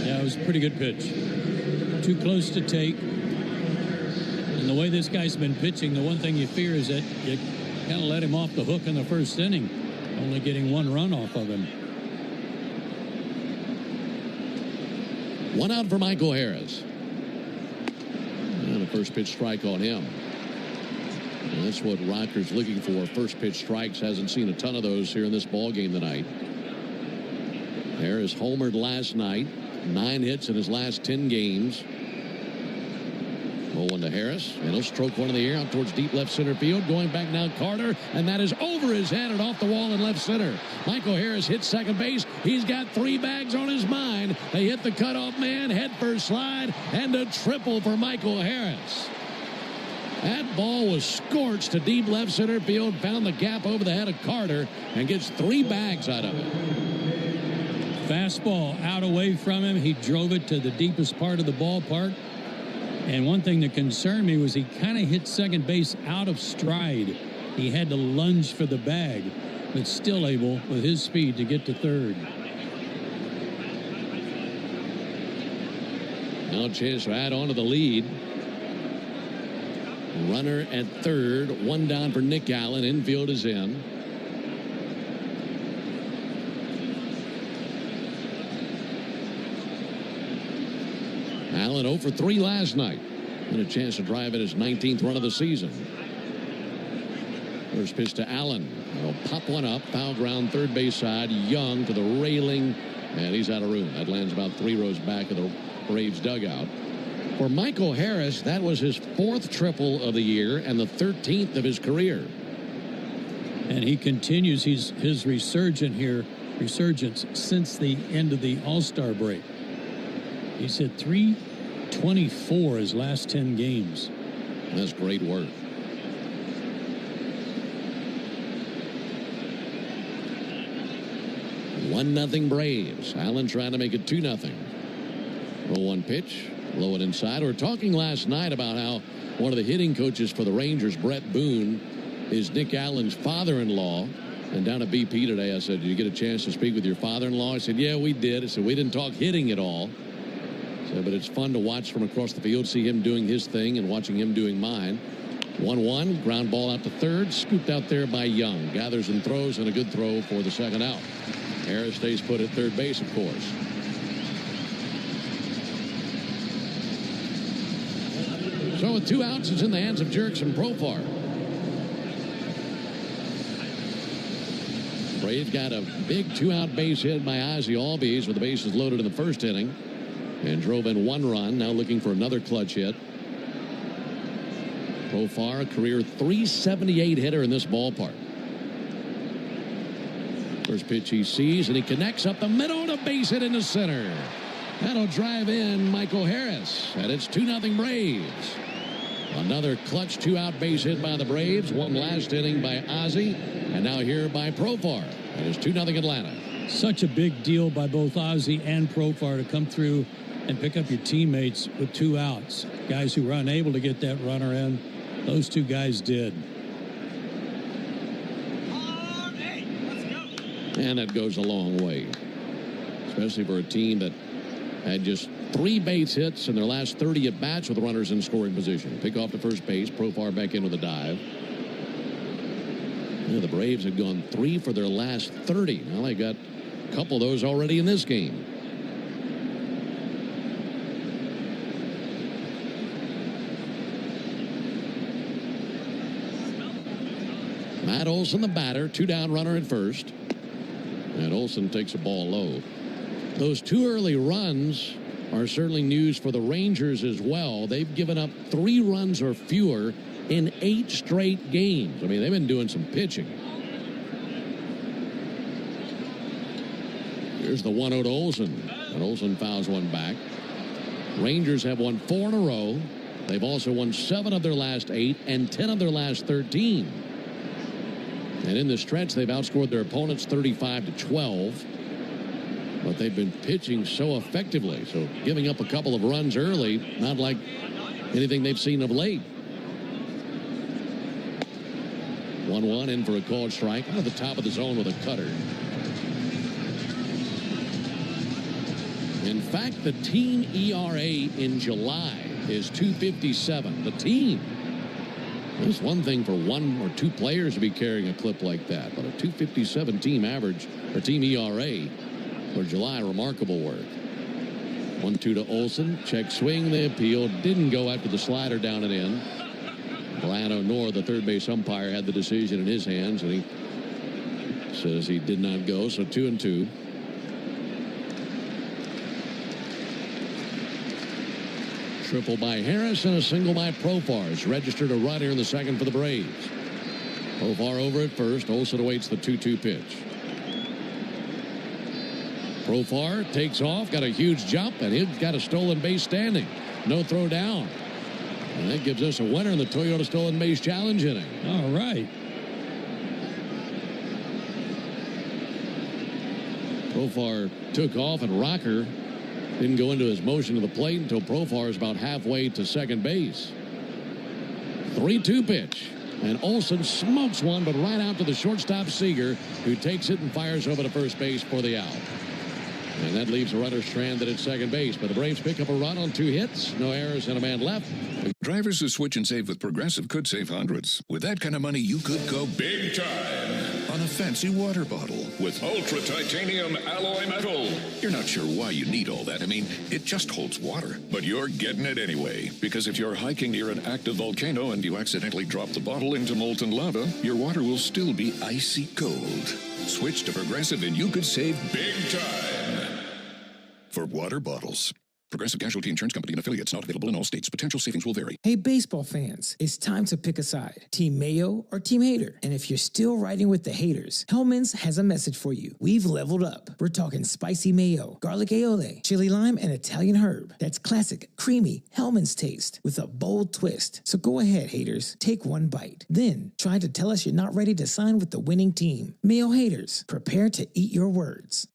Yeah, it was a pretty good pitch. Too close to take. And the way this guy's been pitching, the one thing you fear is that you kind of let him off the hook in the first inning, only getting 1 run off of him. 1 out for Michael Harris. And a first pitch strike on him. And that's what Rocker's looking for. First pitch strikes. Hasn't seen a ton of those here in this ball game tonight. Harris homered last night. 9 hits in his last 10 games. 0-1 to Harris, and he'll stroke one in the air out towards deep left center field. Going back now, Carter, and that is over his head and off the wall in left center. Michael Harris hits second base. He's got 3 bags on his mind. They hit the cutoff man, head first slide, and a triple for Michael Harris. That ball was scorched to deep left center field, found the gap over the head of Carter, and gets 3 bags out of it. Fastball out away from him. He drove it to the deepest part of the ballpark. And one thing that concerned me was he kind of hit second base out of stride. He had to lunge for the bag, but still able, with his speed, to get to third. Now a chance to add on to the lead. Runner at third, 1 down for Nick Allen. Infield is in. Allen 0 for 3 last night. And a chance to drive at his 19th run of the season. First pitch to Allen. He'll pop one up. Foul ground, third base side. Young to the railing. And he's out of room. That lands about 3 rows back of the Braves dugout. For Michael Harris, that was his 4th triple of the year and the 13th of his career. And he continues his resurgence since the end of the All-Star break. He's hit .324 his last 10 games. That's great work. One nothing Braves. Allen trying to make it 2-0. 0-1 pitch. Low and inside. We were talking last night about how one of the hitting coaches for the Rangers, Brett Boone, is Nick Allen's father-in-law. And down at BP today, I said, did you get a chance to speak with your father-in-law? I said, yeah, we did. I said, we didn't talk hitting at all. But it's fun to watch from across the field, see him doing his thing and watching him doing mine. 1-1, ground ball out to third, scooped out there by Young. Gathers and throws, and a good throw for the second out. Harris stays put at third base, of course. So with 2 outs, it's in the hands of Jerks and Profar. Braves got a big 2-out base hit by Ozzie Albies with the bases loaded in the first inning. And drove in 1 run. Now looking for another clutch hit. Profar, a career .378 hitter in this ballpark. First pitch he sees, and he connects up the middle and a base hit into center. That'll drive in Michael Harris. And it's 2-0 Braves. Another clutch 2-out base hit by the Braves. One last inning by Ozzie. And now here by Profar. And it's 2-0 Atlanta. Such a big deal by both Ozzie and Profar to come through and pick up your teammates with 2 outs. Guys who were unable to get that runner in, those 2 guys did. And that goes a long way, especially for a team that had just 3 base hits in their last 30 at-bats with runners in scoring position. Pick off to first base, Profar back in with a dive. Yeah, the Braves had gone 3 for their last 30. Now they got a couple of those already in this game. Matt Olson, the batter, 2-down runner at first. And Olson takes a ball low. Those 2 early runs are certainly news for the Rangers as well. They've given up 3 runs or fewer in 8 straight games. I mean, they've been doing some pitching. Here's the 1-0 to Olson. And Olson fouls one back. Rangers have won 4 in a row. They've also won 7 of their last 8 and 10 of their last 13. And in the stretch, they've outscored their opponents 35-12. But they've been pitching so effectively. So giving up a couple of runs early, not like anything they've seen of late. 1-1 in for a called strike. Out of the top of the zone with a cutter. In fact, the team ERA in July is 2.57. The team. It's one thing for 1 or 2 players to be carrying a clip like that, but a 2.57 team average or team ERA for July, remarkable work. 1-2 to Olson. Check swing. The appeal didn't go after the slider down and in. Glenn O'Neill, the third base umpire, had the decision in his hands, and he says he did not go. So 2-2. Triple by Harris and a single by Profar. It's registered a run here in the second for the Braves. Profar over at first. Olson awaits the 2-2 pitch. Profar takes off, got a huge jump, and he's got a stolen base standing. No throw down. And that gives us a winner in the Toyota Stolen Base Challenge inning. All right. Profar took off, and Rocker didn't go into his motion to the plate until Profar is about halfway to second base. 3-2 pitch. And Olson smokes one, but right out to the shortstop Seager, who takes it and fires over to first base for the out. And that leaves a runner stranded at second base. But the Braves pick up a run on 2 hits. No errors and a man left. Drivers who switch and save with Progressive could save hundreds. With that kind of money, you could go big time on a fancy water bottle with ultra titanium alloy metal. You're not sure why you need all that. I mean, it just holds water. But you're getting it anyway. Because if you're hiking near an active volcano and you accidentally drop the bottle into molten lava, your water will still be icy cold. Switch to Progressive and you could save big time. For water bottles. Progressive Casualty Insurance Company and affiliates, not available in all states. Potential savings will vary. Hey, baseball fans, it's time to pick a side. Team Mayo or Team Hater. And if you're still riding with the haters, Hellman's has a message for you. We've leveled up. We're talking spicy mayo, garlic aioli, chili lime, and Italian herb. That's classic, creamy Hellman's taste with a bold twist. So go ahead, haters. Take one bite. Then try to tell us you're not ready to sign with the winning team. Mayo haters, prepare to eat your words.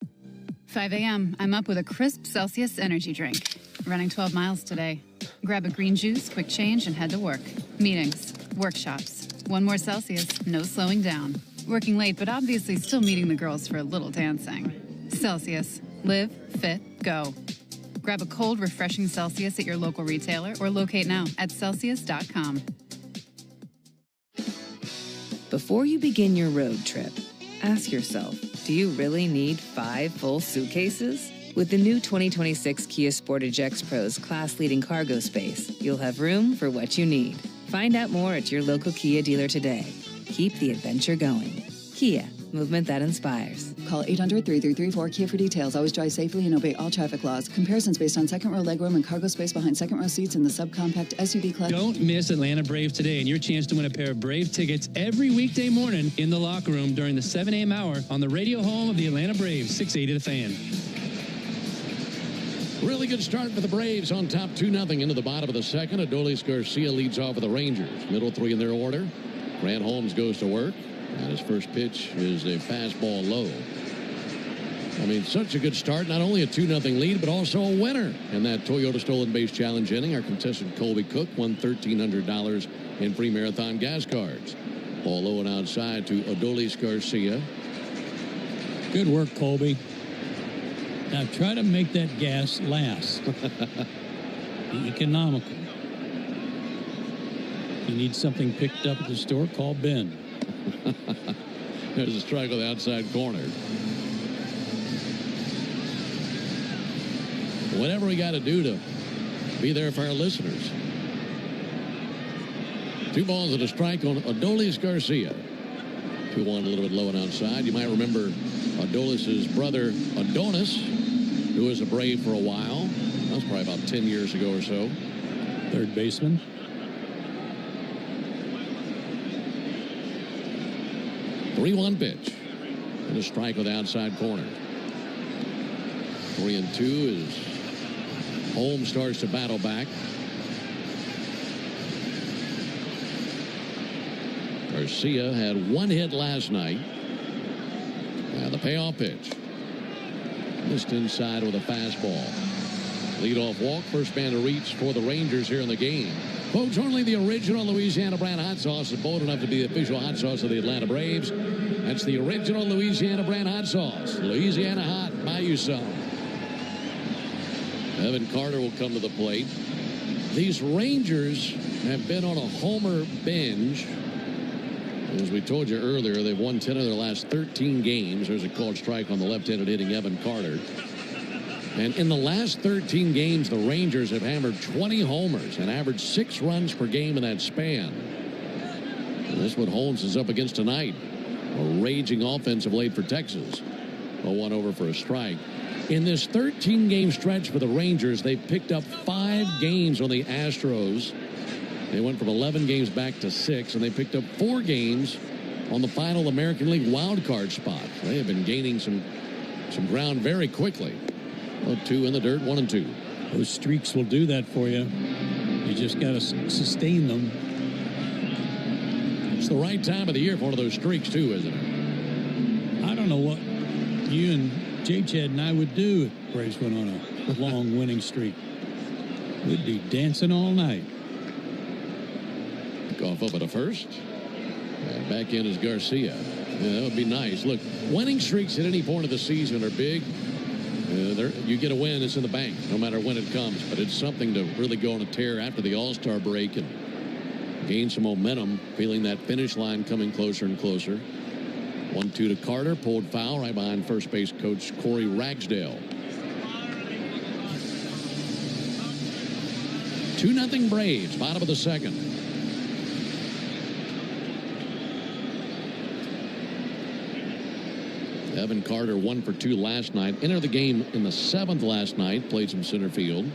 5 a.m. I'm up with a crisp Celsius energy drink. Running 12 miles today. Grab a green juice, quick change, and head to work. Meetings, workshops. 1 more Celsius, no slowing down. Working late, but obviously still meeting the girls for a little dancing. Celsius. Live, fit, go. Grab a cold, refreshing Celsius at your local retailer or locate now at Celsius.com. Before you begin your road trip, ask yourself, do you really need 5 full suitcases? With the new 2026 Kia Sportage X Pro's class-leading cargo space, you'll have room for what you need. Find out more at your local Kia dealer today. Keep the adventure going. Kia, movement that inspires. Call 800-3334-KIA for details. Always drive safely and obey all traffic laws. Comparisons based on second row legroom and cargo space behind second row seats in the subcompact SUV class. Don't miss Atlanta Braves today and your chance to win a pair of Brave tickets every weekday morning in the locker room during the 7 a.m. hour on the radio home of the Atlanta Braves, 680 The Fan. Really good start for the Braves on top 2-0 into the bottom of the second. Adolis Garcia leads off for the Rangers. Middle 3 in their order. Grant Holmes goes to work. And his first pitch is a fastball low. I mean, such a good start. Not only a 2-0 lead, but also a winner in that Toyota Stolen Base Challenge inning. Our contestant Colby Cook won $1,300 in free marathon gas cards. Ball low and outside to Adolis Garcia. Good work, Colby. Now try to make that gas last. Be economical. If you need something picked up at the store, call Ben. There's a strike on the outside corner. Whatever we got to do to be there for our listeners. 2 balls and a strike on Adolis Garcia. 2-1, a little bit low and outside. You might remember Adolis's brother, Adonis, who was a Brave for a while. That was probably about 10 years ago or so. Third baseman. The 3-1 pitch. And a strike with the outside corner. 3-2 as Holmes starts to battle back. Garcia had 1 hit last night. And the payoff pitch. Missed inside with a fastball. Leadoff walk, first man to reach for the Rangers here in the game. Folks, only the original Louisiana brand hot sauce is bold enough to be the official hot sauce of the Atlanta Braves. That's the original Louisiana brand hot sauce. Louisiana hot, buy you some. Evan Carter will come to the plate. These Rangers have been on a homer binge. As we told you earlier, they've won 10 of their last 13 games. There's a called strike on the left-handed hitting Evan Carter. And in the last 13 games, the Rangers have hammered 20 homers and averaged 6 runs per game in that span. And that's what Holmes is up against tonight. A raging offensive late for Texas. 0-1 over for a strike. In this 13-game stretch for the Rangers, they've picked up 5 games on the Astros. They went from 11 games back to 6, and they picked up 4 games on the final American League wild card spot. They have been gaining some ground very quickly. 2 in the dirt, 1-2. Those streaks will do that for you. You just got to sustain them. It's the right time of the year for one of those streaks, too, isn't it? I don't know what you and J-Chad and I would do if Braves went on a long winning streak. We'd be dancing all night. Off up at a first. And back in is Garcia. Yeah, that would be nice. Look, winning streaks at any point of the season are big. You get a win, it's in the bank, no matter when it comes. But it's something to really go on a tear after the All-Star break and gain some momentum, feeling that finish line coming closer and closer. 1-2 to Carter, pulled foul right behind first base coach Corey Ragsdale. 2-0 Braves, bottom of the second. Evan Carter 1 for 2 last night. Entered the game in the 7th last night. Played some center field.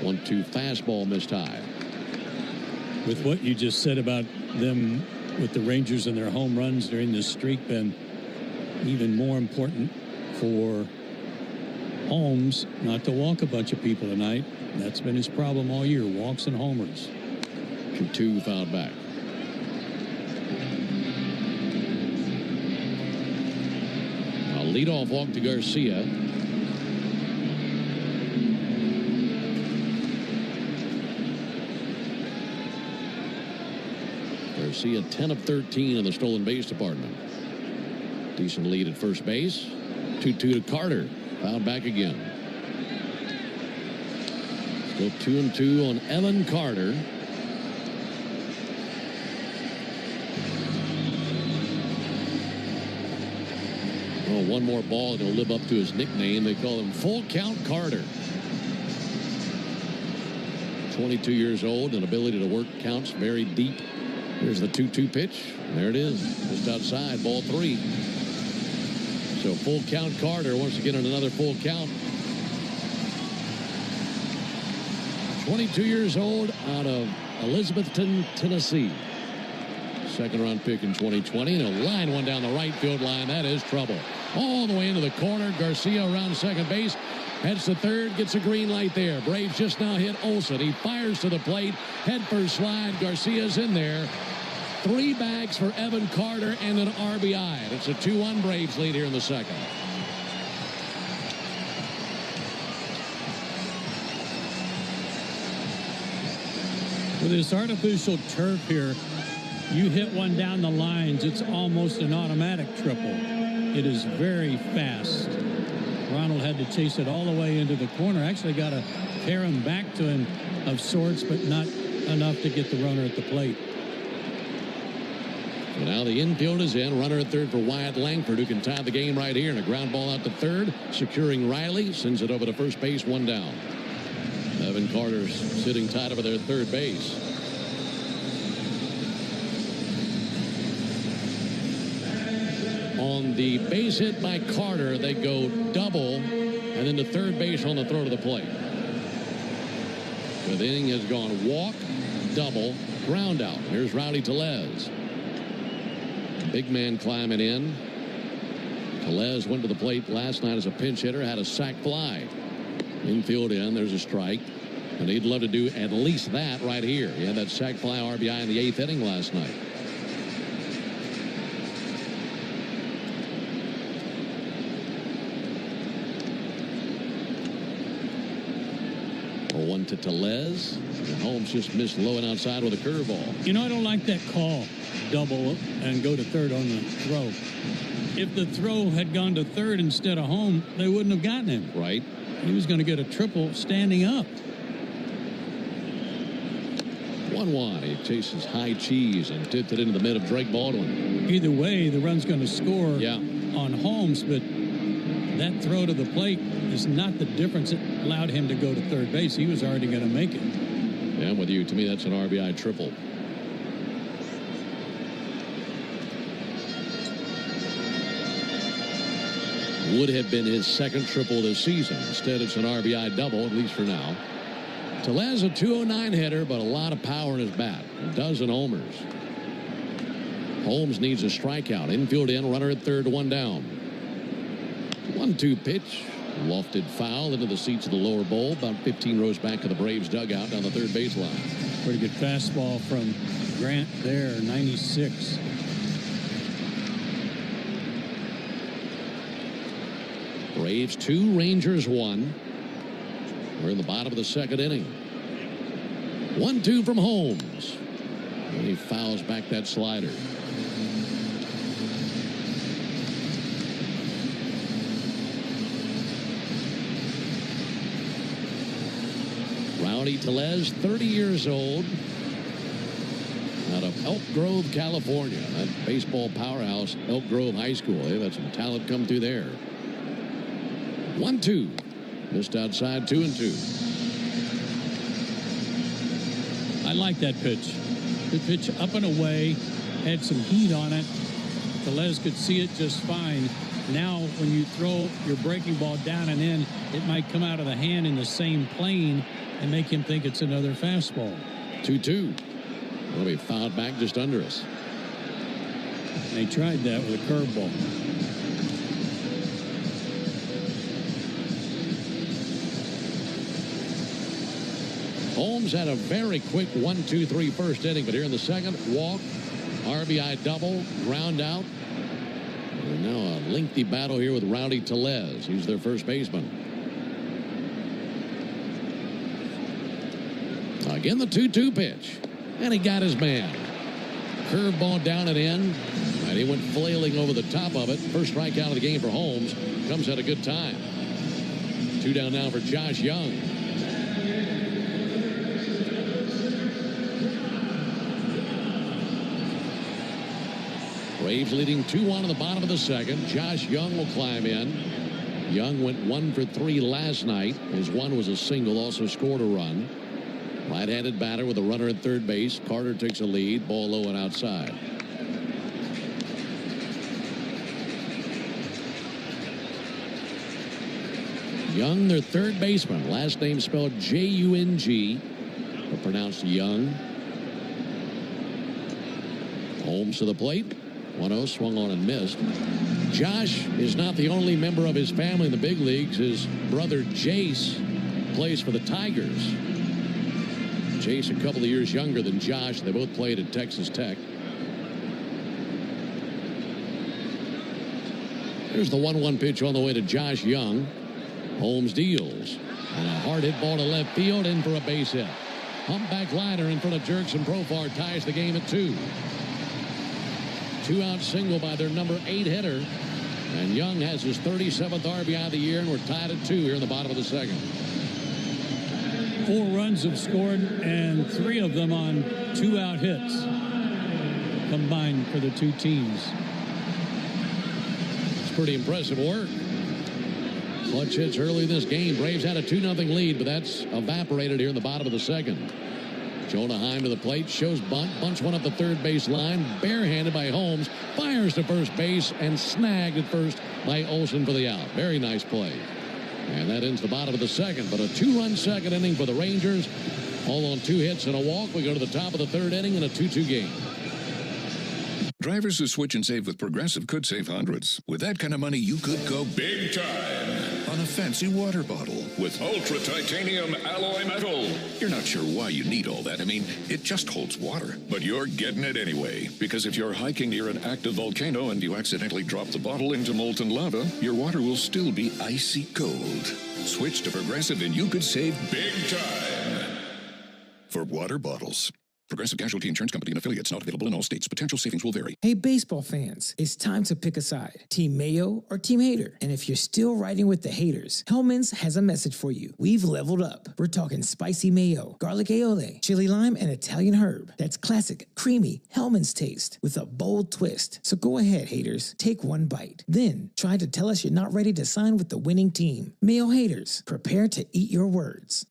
1-2 fastball missed high. With what you just said about them with the Rangers and their home runs during this streak, been even more important for Holmes not to walk a bunch of people tonight. That's been his problem all year, walks and homers. 2 fouled back. Leadoff walk to Garcia. Garcia 10 of 13 in the stolen base department. Decent lead at first base. 2-2 to Carter. Fouled back again. Still 2-2 on Evan Carter. One more ball and he'll live up to his nickname. They call him Full Count Carter. 22 years old and ability to work counts very deep. Here's the 2-2 pitch. There it is. Just outside, ball 3. So Full Count Carter wants to get on another full count. 22 years old out of Elizabethton, Tennessee. Second round pick in 2020. And a line one down the right field line. That is trouble. All the way into the corner. Garcia around second base. Heads to third. Gets a green light there. Braves just now hit Olsen. He fires to the plate. Head first slide. Garcia's in there. 3 bags for Evan Carter and an RBI. It's a 2-1 Braves lead here in the second. With this artificial turf here, you hit one down the lines, it's almost an automatic triple. It is very fast. Ronald had to chase it all the way into the corner. Actually got to tear him back to him of sorts, but not enough to get the runner at the plate. And now the infield is in. Runner at third for Wyatt Langford, who can tie the game right here. And a ground ball out to third, securing Riley. Sends it over to first base, 1 down. Evan Carter's sitting tight over there at third base. On the base hit by Carter, they go double, and then to third base on the throw to the plate. The inning has gone walk, double, ground out. Here's Rowdy Tellez. Big man climbing in. Tellez went to the plate last night as a pinch hitter, had a sac fly. Infield in, there's a strike. And he'd love to do at least that right here. He had that sac fly RBI in the 8th inning last night. One to Tellez. And Holmes just missed low and outside with a curveball. You know, I don't like that call, double and go to third on the throw. If the throw had gone to third instead of home, they wouldn't have gotten him. Right. He was going to get a triple standing up. 1-1. He chases high cheese and tipped it into the mid of Drake Baldwin. Either way, the run's going to score yeah. on Holmes, but that throw to the plate is not the difference that allowed him to go to third base. He was already going to make it. Yeah, I'm with you. To me, that's an RBI triple. Would have been his second triple this season. Instead, it's an RBI double, at least for now. Tellez, a 209 hitter, but a lot of power in his bat. A dozen homers. Holmes needs a strikeout. Infield in, runner at third, 1 down. 1-2 pitch. Lofted foul into the seats of the lower bowl. About 15 rows back of the Braves dugout down the third baseline. Pretty good fastball from Grant there, 96. Braves 2, Rangers 1. We're in the bottom of the second inning. 1-2 from Holmes. And he fouls back that slider. Rowdy Tellez, 30 years old, out of Elk Grove, California. That baseball powerhouse, Elk Grove High School. They've had some talent come through there. 1-2. Missed outside, 2-2. I like that pitch. Good pitch up and away. Had some heat on it. Tellez could see it just fine. Now, when you throw your breaking ball down and in, it might come out of the hand in the same plane and make him think it's another fastball. 2-2. Will be fouled back just under us. They tried that with a curveball. Holmes had a very quick 1-2-3 first inning, but here in the second, walk, RBI double, ground out. And now a lengthy battle here with Rowdy Tellez. He's their first baseman. Again, the 2-2 pitch. And he got his man. Curveball down and in. And he went flailing over the top of it. First strikeout of the game for Holmes. Comes at a good time. 2 down now for Josh Young. Braves leading 2-1 in the bottom of the second. Josh Young will climb in. Young went 1 for 3 last night. His one was a single, also scored a run. Right-handed batter with a runner at third base. Carter takes a lead. Ball low and outside. Young, their third baseman. Last name spelled J-U-N-G, but pronounced Young. Holmes to the plate. 1-0, swung on and missed. Josh is not the only member of his family in the big leagues. His brother Jace plays for the Tigers. Jace a couple of years younger than Josh. They both played at Texas Tech. Here's the 1-1 pitch on the way to Josh Young. Holmes deals. And a hard hit ball to left field, in for a base hit. Humpback liner in front of Jerks and Profar ties the game at 2. 2-out single by their number 8 hitter. And Young has his 37th RBI of the year, and we're tied at 2 here in the bottom of the second. 4 runs have scored, and 3 of them on 2-out hits combined for the 2 teams. It's pretty impressive work. Clutch hits early in this game. Braves had a 2-0 lead, but that's evaporated here in the bottom of the second. Jonah Heim to the plate, shows bunt, bunts one up the third base line, barehanded by Holmes, fires to first base, and snagged at first by Olsen for the out. Very nice play. And that ends the bottom of the second, but a 2-run second inning for the Rangers. All on 2 hits and a walk. We go to the top of the third inning in a 2-2 game. Drivers who switch and save with Progressive could save hundreds. With that kind of money, you could go big time on a fancy water bottle with ultra titanium alloy metal. You're not sure why you need all that. I mean, it just holds water. But you're getting it anyway. Because if you're hiking near an active volcano and you accidentally drop the bottle into molten lava, your water will still be icy cold. Switch to Progressive and you could save big time. For water bottles. Progressive Casualty Insurance Company and affiliates, not available in all states. Potential savings will vary. Hey, baseball fans, it's time to pick a side. Team Mayo or Team Hater. And if you're still riding with the haters, Hellman's has a message for you. We've leveled up. We're talking spicy mayo, garlic aioli, chili lime, and Italian herb. That's classic, creamy Hellman's taste with a bold twist. So go ahead, haters. Take one bite. Then try to tell us you're not ready to sign with the winning team. Mayo haters, prepare to eat your words.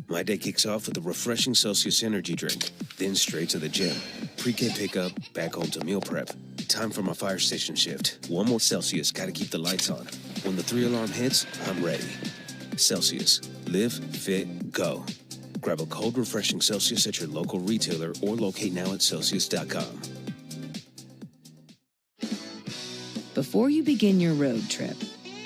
My day kicks off with a refreshing Celsius energy drink, then straight to the gym. Pre-K pickup, back home to meal prep. Time for my fire station shift. One more Celsius, gotta keep the lights on. When the 3-alarm hits, I'm ready. Celsius. Live, fit, go. Grab a cold, refreshing Celsius at your local retailer or locate now at Celsius.com. Before you begin your road trip,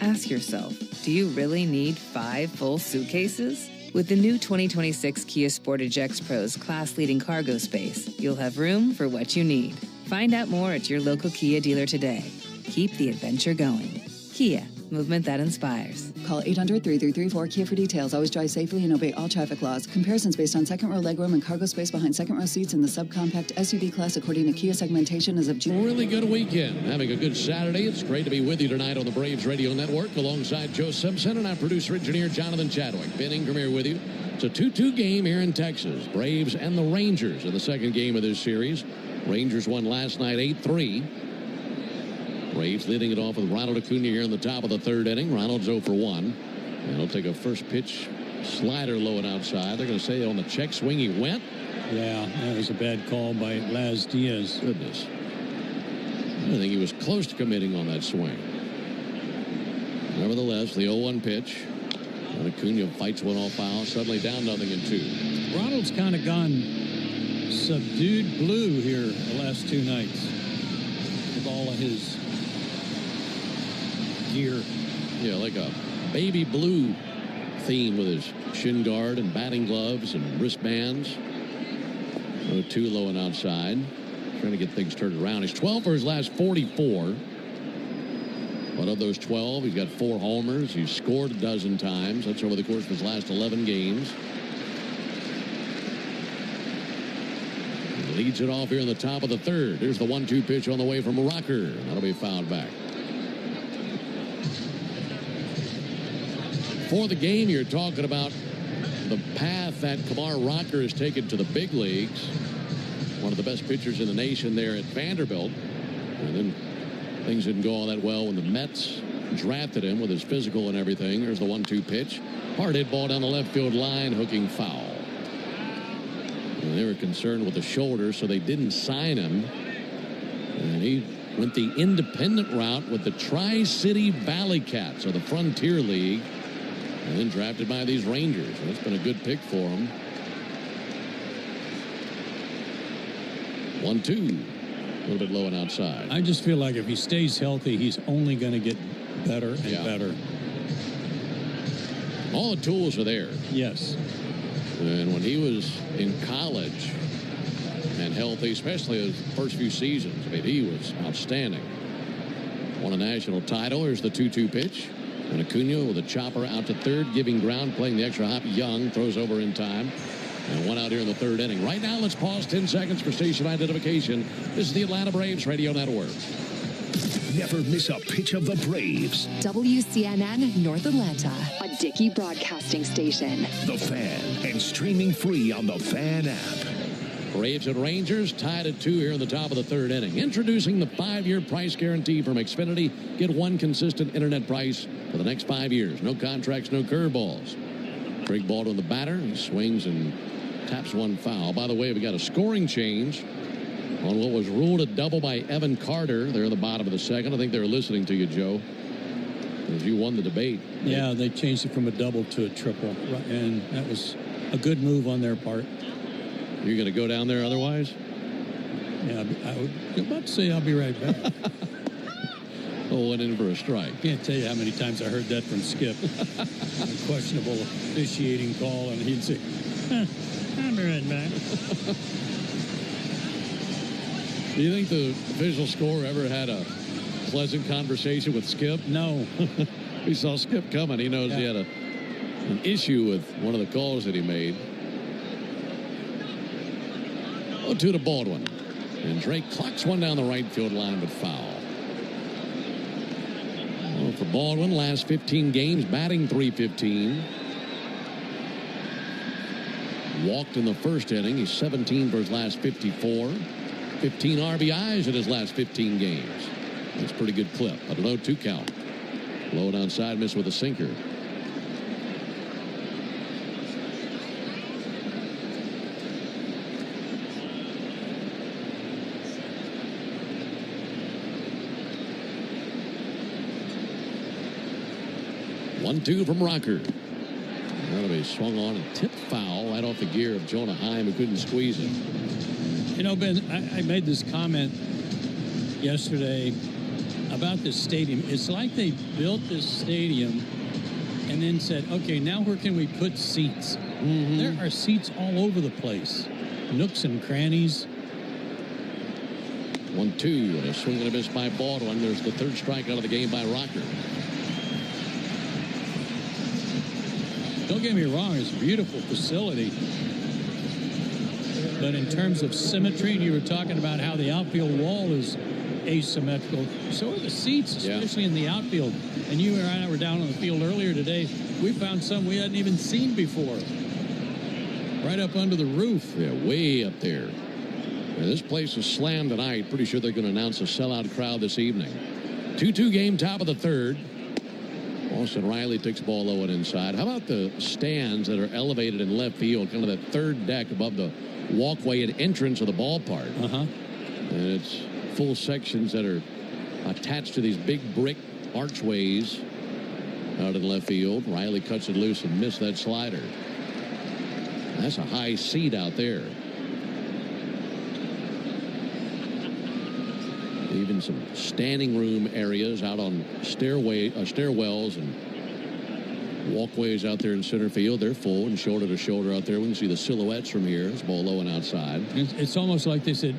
ask yourself, do you really need 5 full suitcases? With the new 2026 Kia Sportage X Pro's class-leading cargo space, you'll have room for what you need. Find out more at your local Kia dealer today. Keep the adventure going. Kia, movement that inspires. Call 800-3334-KIA for details. Always drive safely and obey all traffic laws. Comparisons based on second row legroom and cargo space behind second row seats in the subcompact SUV class according to Kia segmentation as of June. Really good weekend. Having a good Saturday. It's great to be with you tonight on the Braves Radio Network alongside Joe Simpson and our producer-engineer Jonathan Chadwick. Ben Ingram here with you. It's a 2-2 game here in Texas. Braves and the Rangers in the second game of this series. Rangers won last night 8-3. Braves leading it off with Ronald Acuna here in the top of the third inning. Ronald's 0 for 1. And he'll take a first pitch slider low and outside. They're going to say on the check swing he went. Yeah, that was a bad call by Laz Diaz. Goodness. I think he was close to committing on that swing. Nevertheless, the 0-1 pitch. And Acuna fights one off foul. Suddenly down 0-2. Ronald's kind of gone subdued blue here the last 2 nights with all of his gear. Yeah, like a baby blue theme with his shin guard and batting gloves and wristbands. 0-2 low and outside. Trying to get things turned around. He's 12 for his last 44. But of those 12, he's got 4 homers. He's scored a dozen times. That's over the course of his last 11 games. He leads it off here in the top of the third. Here's the 1-2 pitch on the way from Rocker. That'll be fouled back. For the game, you're talking about the path that Kumar Rocker has taken to the big leagues. One of the best pitchers in the nation there at Vanderbilt. And then things didn't go all that well when the Mets drafted him with his physical and everything. There's the 1-2 pitch. Hard hit ball down the left field line, hooking foul. And they were concerned with the shoulder, so they didn't sign him. And he went the independent route with the Tri-City Valley Cats of the Frontier League. And then drafted by these Rangers. That's been a good pick for him. 1-2. A little bit low and outside. I just feel like if he stays healthy, he's only going to get better and better. All the tools are there. Yes. And when he was in college and healthy, especially his first few seasons, I mean, he was outstanding. Won a national title. Here's the 2-2 pitch. And Acuna with a chopper out to third, giving ground, playing the extra hop. Young throws over in time. And one out here in the third inning. Right now, let's pause 10 seconds for station identification. This is the Atlanta Braves Radio Network. Never miss a pitch of the Braves. WCNN North Atlanta, a Dickey broadcasting station. The Fan, and streaming free on the Fan app. Braves and Rangers tied at 2 here in the top of the third inning. Introducing the 5-year price guarantee from Xfinity. Get one consistent internet price for the next 5 years. No contracts, no curveballs. Craig Baldwin, the batter. He swings and Taps one foul. By the way, we got a scoring change on what was ruled a double by Evan Carter. They're in the bottom of the second. I think they were listening to you, Joe, as you won the debate. Yeah, they changed it from a double to a triple, and that was a good move on their part. You're going to go down there otherwise? Yeah, I was about to say I'll be right back. Went in for a strike. Can't tell you how many times I heard that from Skip. A questionable officiating call, and he'd say, I'll be right back. Do you think the official scorer ever had a pleasant conversation with Skip? No. We saw Skip coming. He knows he had an issue with one of the calls that he made. 0-2 to Baldwin. And Drake clocks one down the right field line, but foul. Well, for Baldwin, last 15 games, batting .315. Walked in the first inning. He's 17 for his last 54. 15 RBIs in his last 15 games. That's a pretty good clip. A 0-2 count. Low and outside, miss with a sinker. One-two from Rocker. That'll be swung on and tipped foul right off the gear of Jonah Heim, who couldn't squeeze it. You know, Ben, I made this comment yesterday about this stadium. It's like they built this stadium and then said, okay, now where can we put seats? Mm-hmm. There are seats all over the place. Nooks and crannies. 1-2, and a swing and a miss by Baldwin. There's the third strikeout of the game by Rocker. Don't get me wrong, it's a beautiful facility. But in terms of symmetry, and you were talking about how the outfield wall is asymmetrical, so are the seats, especially in the outfield. And you and I were down on the field earlier today. We found some we hadn't even seen before. Right up under the roof. Yeah, way up there. Now, this place is slammed tonight. Pretty sure they're going to announce a sellout crowd this evening. 2-2 game, top of the third. Austin Riley takes the ball low and inside. How about the stands that are elevated in left field, kind of that third deck above the walkway and entrance of the ballpark? And it's full sections that are attached to these big brick archways out in left field. Riley cuts it loose and missed that slider. That's a high seat out there. Even some standing room areas out on stairwells and walkways out there in center field. They're full and shoulder to shoulder out there. We can see the silhouettes from here. It's ball low and outside. It's almost like they said,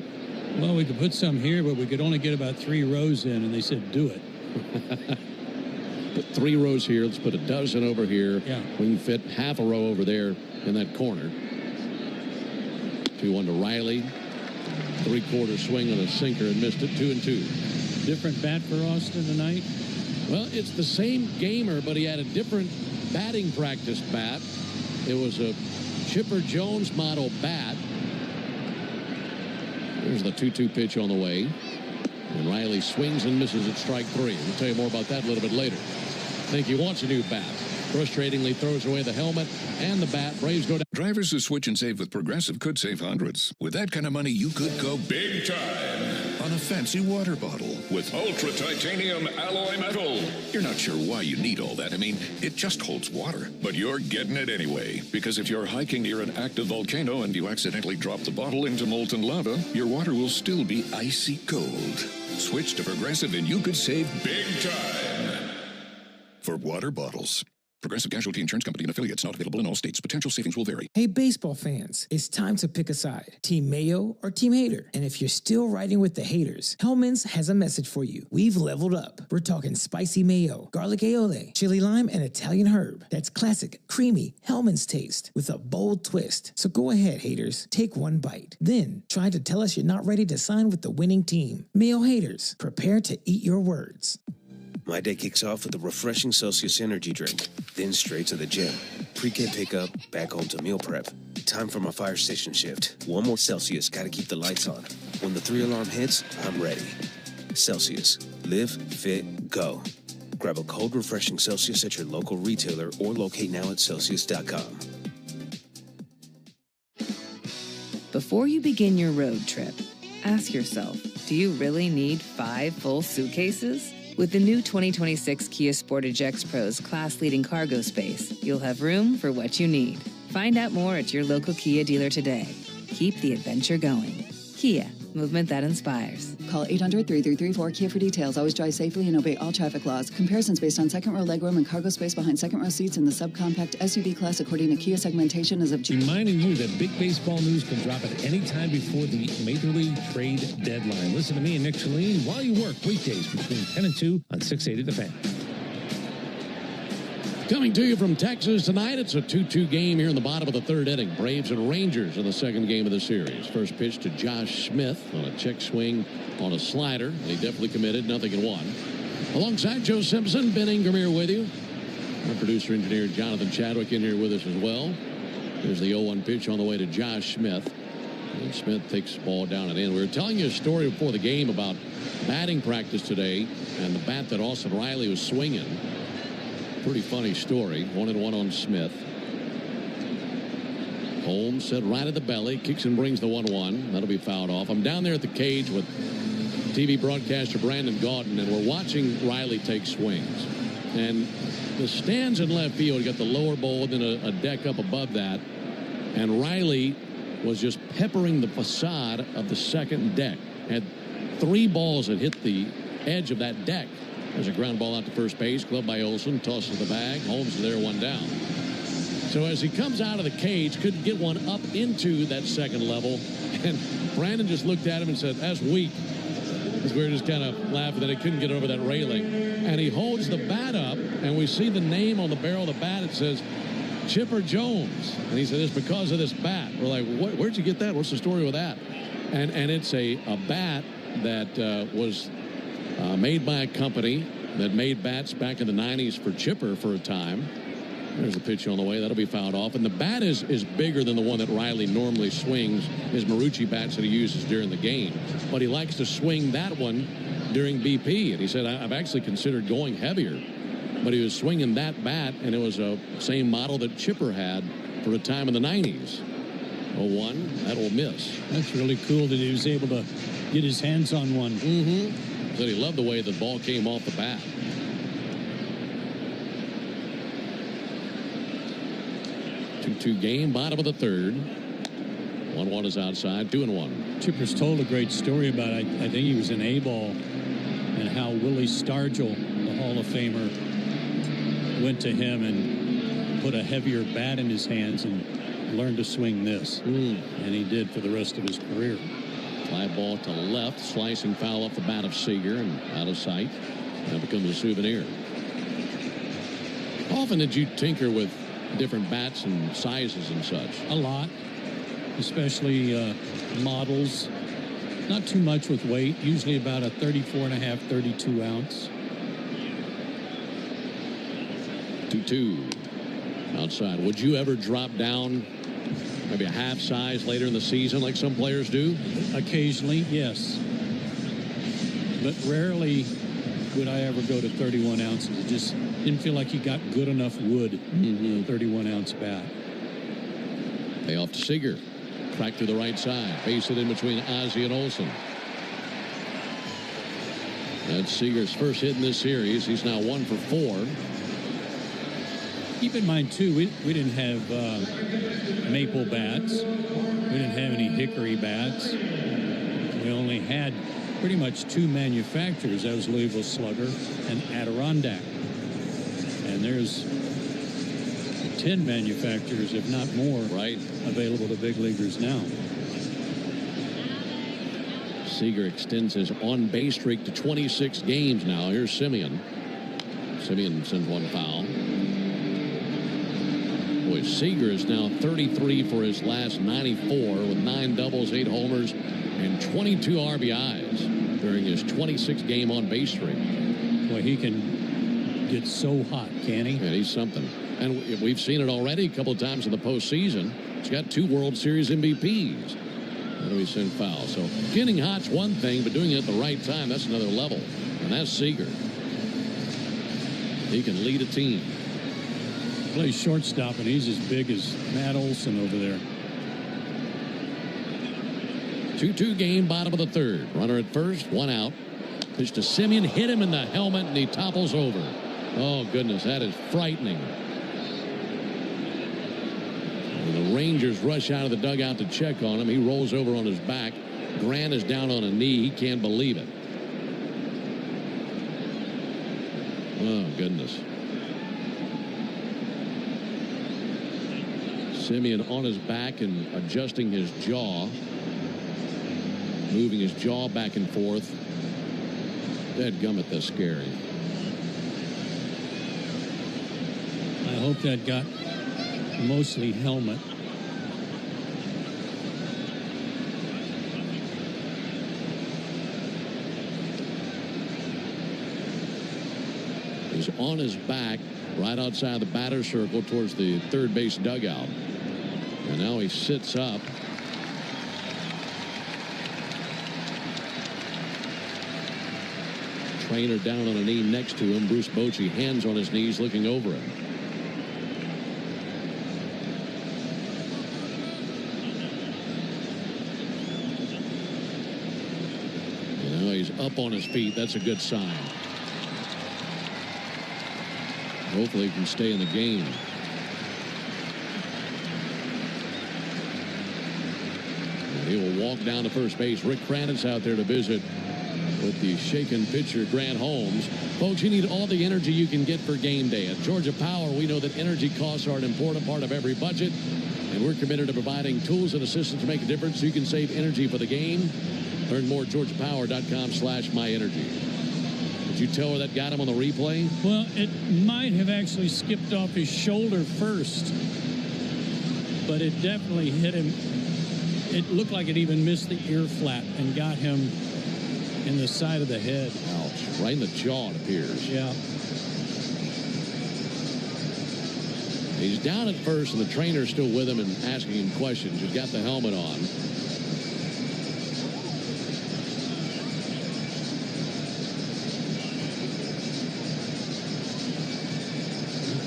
well, we could put some here, but we could only get about 3 rows in, and they said, do it. Put 3 rows here. Let's put a dozen over here. Yeah. We can fit half a row over there in that corner. 2-1 to Riley. 3/4 swing on a sinker and missed it. 2-2. Different bat for Austin tonight? Well, it's the same gamer, but he had a different batting practice bat. It was a Chipper Jones model bat. There's the 2-2 pitch on the way. And Riley swings and misses at strike 3. We'll tell you more about that a little bit later. I think he wants a new bat. Frustratingly throws away the helmet and the bat. Braves go down. Drivers who switch and save with Progressive could save hundreds. With that kind of money, you could go big time on a fancy water bottle with ultra titanium alloy metal. You're not sure why you need all that. I mean, it just holds water. But you're getting it anyway. Because if you're hiking near an active volcano and you accidentally drop the bottle into molten lava, your water will still be icy cold. Switch to Progressive and you could save big time for water bottles. Progressive Casualty Insurance Company and affiliates, not available in all states. Potential savings will vary. Hey, baseball fans, it's time to pick a side. Team Mayo or Team Hater. And if you're still riding with the haters, Hellman's has a message for you. We've leveled up. We're talking spicy mayo, garlic aioli, chili lime, and Italian herb. That's classic, creamy Hellman's taste with a bold twist. So go ahead, haters. Take one bite. Then try to tell us you're not ready to sign with the winning team. Mayo haters, prepare to eat your words. My day kicks off with a refreshing Celsius energy drink, then straight to the gym. Pre-K pickup, back home to meal prep. Time for my fire station shift. One more Celsius, gotta keep the lights on. When the 3-alarm hits, I'm ready. Celsius. Live, fit, go. Grab a cold, refreshing Celsius at your local retailer or locate now at Celsius.com. Before you begin your road trip, ask yourself, do you really need 5 full suitcases? With the new 2026 Kia Sportage X Pro's class-leading cargo space, you'll have room for what you need. Find out more at your local Kia dealer today. Keep the adventure going. Kia, movement that inspires. Call 800-3334-KIA for details. Always drive safely and obey all traffic laws. Comparisons based on second row legroom and cargo space behind second row seats in the subcompact SUV class according to Kia segmentation as of June. Reminding you that big baseball news can drop at any time before the Major League trade deadline. Listen to me and Nick Chalene while you work weekdays between 10 and 2 on 680 The Fan. Coming to you from Texas tonight, it's a 2-2 game here in the bottom of the third inning. Braves and Rangers in the second game of the series. First pitch to Josh Smith on a check swing on a slider. And he definitely committed, 0-1. Alongside Joe Simpson, Ben Ingram here with you. Our producer engineer Jonathan Chadwick in here with us as well. Here's the 0-1 pitch on the way to Josh Smith. And Smith takes the ball down and in. We were telling you a story before the game about batting practice today and the bat that Austin Riley was swinging. Pretty funny story. 1-1 on Smith. Holmes set right at the belly. Kicks and brings the 1-1. That'll be fouled off. I'm down there at the cage with TV broadcaster Brandon Gaudin, and we're watching Riley take swings. And the stands in left field got the lower bowl and then a deck up above that. And Riley was just peppering the facade of the second deck. Had 3 balls that hit the edge of that deck. There's a ground ball out to first base, gloved by Olson, tosses the bag. Holmes is there, 1 down. So as he comes out of the cage, couldn't get one up into that second level. And Brandon just looked at him and said, that's weak. Because we were just kind of laughing that he couldn't get over that railing. And he holds the bat up, and we see the name on the barrel of the bat. It says Chipper Jones. And he said, it's because of this bat. We're like, where'd you get that? What's the story with that? And it's a bat that was made by a company that made bats back in the 90s for Chipper for a time. There's a pitch on the way. That'll be fouled off. And the bat is bigger than the one that Riley normally swings, his Marucci bats that he uses during the game. But he likes to swing that one during BP. And he said, I've actually considered going heavier. But he was swinging that bat, and it was a same model that Chipper had for a time in the 90s. 0-1, that will miss. That's really cool that he was able to get his hands on one. Mm-hmm. Said he loved the way the ball came off the bat. 2-2 game, bottom of the third. 1-1 is outside, 2-1. Chipper's told a great story about it. I think he was in A-ball and how Willie Stargell, the Hall of Famer, went to him and put a heavier bat in his hands and learned to swing this. And he did for the rest of his career. Fly ball to left, slicing foul off the bat of Seager and out of sight. That becomes a souvenir. How often did you tinker with different bats and sizes and such? A lot, especially models. Not too much with weight, usually about a 34.5, 32 ounce. 2-2 outside. Would you ever drop down maybe a half size later in the season like some players do? Occasionally, yes. But rarely would I ever go to 31 ounces. It just didn't feel like he got good enough wood in a 31-ounce bat. Payoff to Seager. Crack through the right side. Base it in between Ozzie and Olson. That's Seager's first hit in this series. He's now 1 for 4. Keep in mind, too, we didn't have maple bats. We didn't have any hickory bats. We only had pretty much 2 manufacturers. That was Louisville Slugger and Adirondack. And there's 10 manufacturers, if not more, available to big leaguers now. Seager extends his on-base streak to 26 games now. Here's Simeon. Simeon sends one foul. Boy, Seager is now 33 for his last 94 with 9 doubles, 8 homers, and 22 RBIs during his 26-game on-base streak. Boy, he can get so hot, can he? Yeah, he's something. And we've seen it already a couple of times in the postseason. He's got 2 World Series MVPs. That'll be sent foul. So getting hot's one thing, but doing it at the right time, that's another level. And that's Seager. He can lead a team. Plays shortstop, and he's as big as Matt Olson over there. 2-2 game, bottom of the third. Runner at first, one out. Pitch to Simeon, hit him in the helmet, and he topples over. Oh, goodness, that is frightening. And the Rangers rush out of the dugout to check on him. He rolls over on his back. Grant is down on a knee. He can't believe it. Oh, goodness. Simeon on his back and adjusting his jaw. Moving his jaw back and forth. Dadgummit, that's scary. I hope that got mostly helmet. He's on his back right outside the batter's circle towards the third base dugout. And now he sits up. Trainer down on a knee next to him. Bruce Bochy, hands on his knees, looking over him. You know, he's up on his feet. That's a good sign. Hopefully he can stay in the game. And he will walk down to first base. Rick Kranitz out there to visit with the shaken pitcher Grant Holmes. Folks, you need all the energy you can get for game day. At Georgia Power, we know that energy costs are an important part of every budget, and we're committed to providing tools and assistance to make a difference so you can save energy for the game. Learn more at georgiapower.com/myenergy. Did you tell her that got him on the replay? Well, it might have actually skipped off his shoulder first, but it definitely hit him. It looked like it even missed the ear flap and got him in the side of the head. Ouch. Right in the jaw, it appears. Yeah. He's down at first, and the trainer's still with him and asking him questions. He's got the helmet on.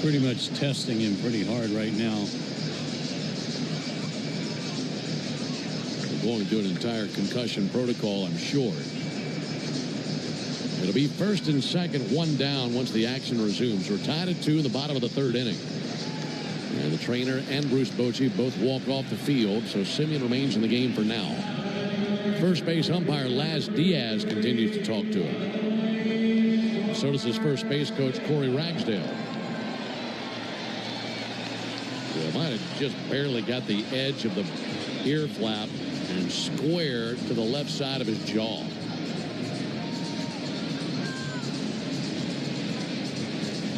Pretty much testing him pretty hard right now. We're going to do an entire concussion protocol, I'm sure. It'll be first and second, one down once the action resumes. We're tied at 2 in the bottom of the third inning. And the trainer and Bruce Bochy both walk off the field, so Simeon remains in the game for now. First base umpire Laz Diaz continues to talk to him. So does his first base coach, Corey Ragsdale. Well, might have just barely got the edge of the ear flap and square to the left side of his jaw.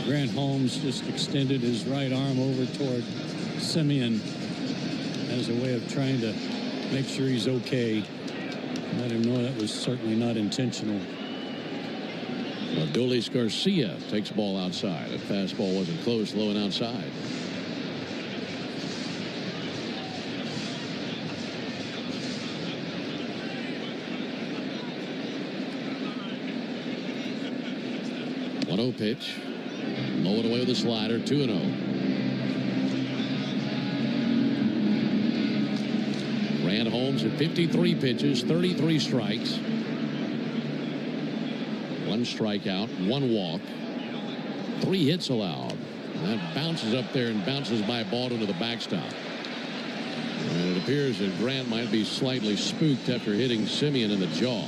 Grant Holmes just extended his right arm over toward Simeon as a way of trying to make sure he's okay. Let him know that was certainly not intentional. Adolis Garcia takes ball outside. That fastball wasn't close, low and outside. One-0 pitch. Low and away with a slider, 2-0. Grant Holmes at 53 pitches, 33 strikes. 1 strikeout, 1 walk. 3 hits allowed. And that bounces up there and bounces by a ball into the backstop. And it appears that Grant might be slightly spooked after hitting Simeon in the jaw.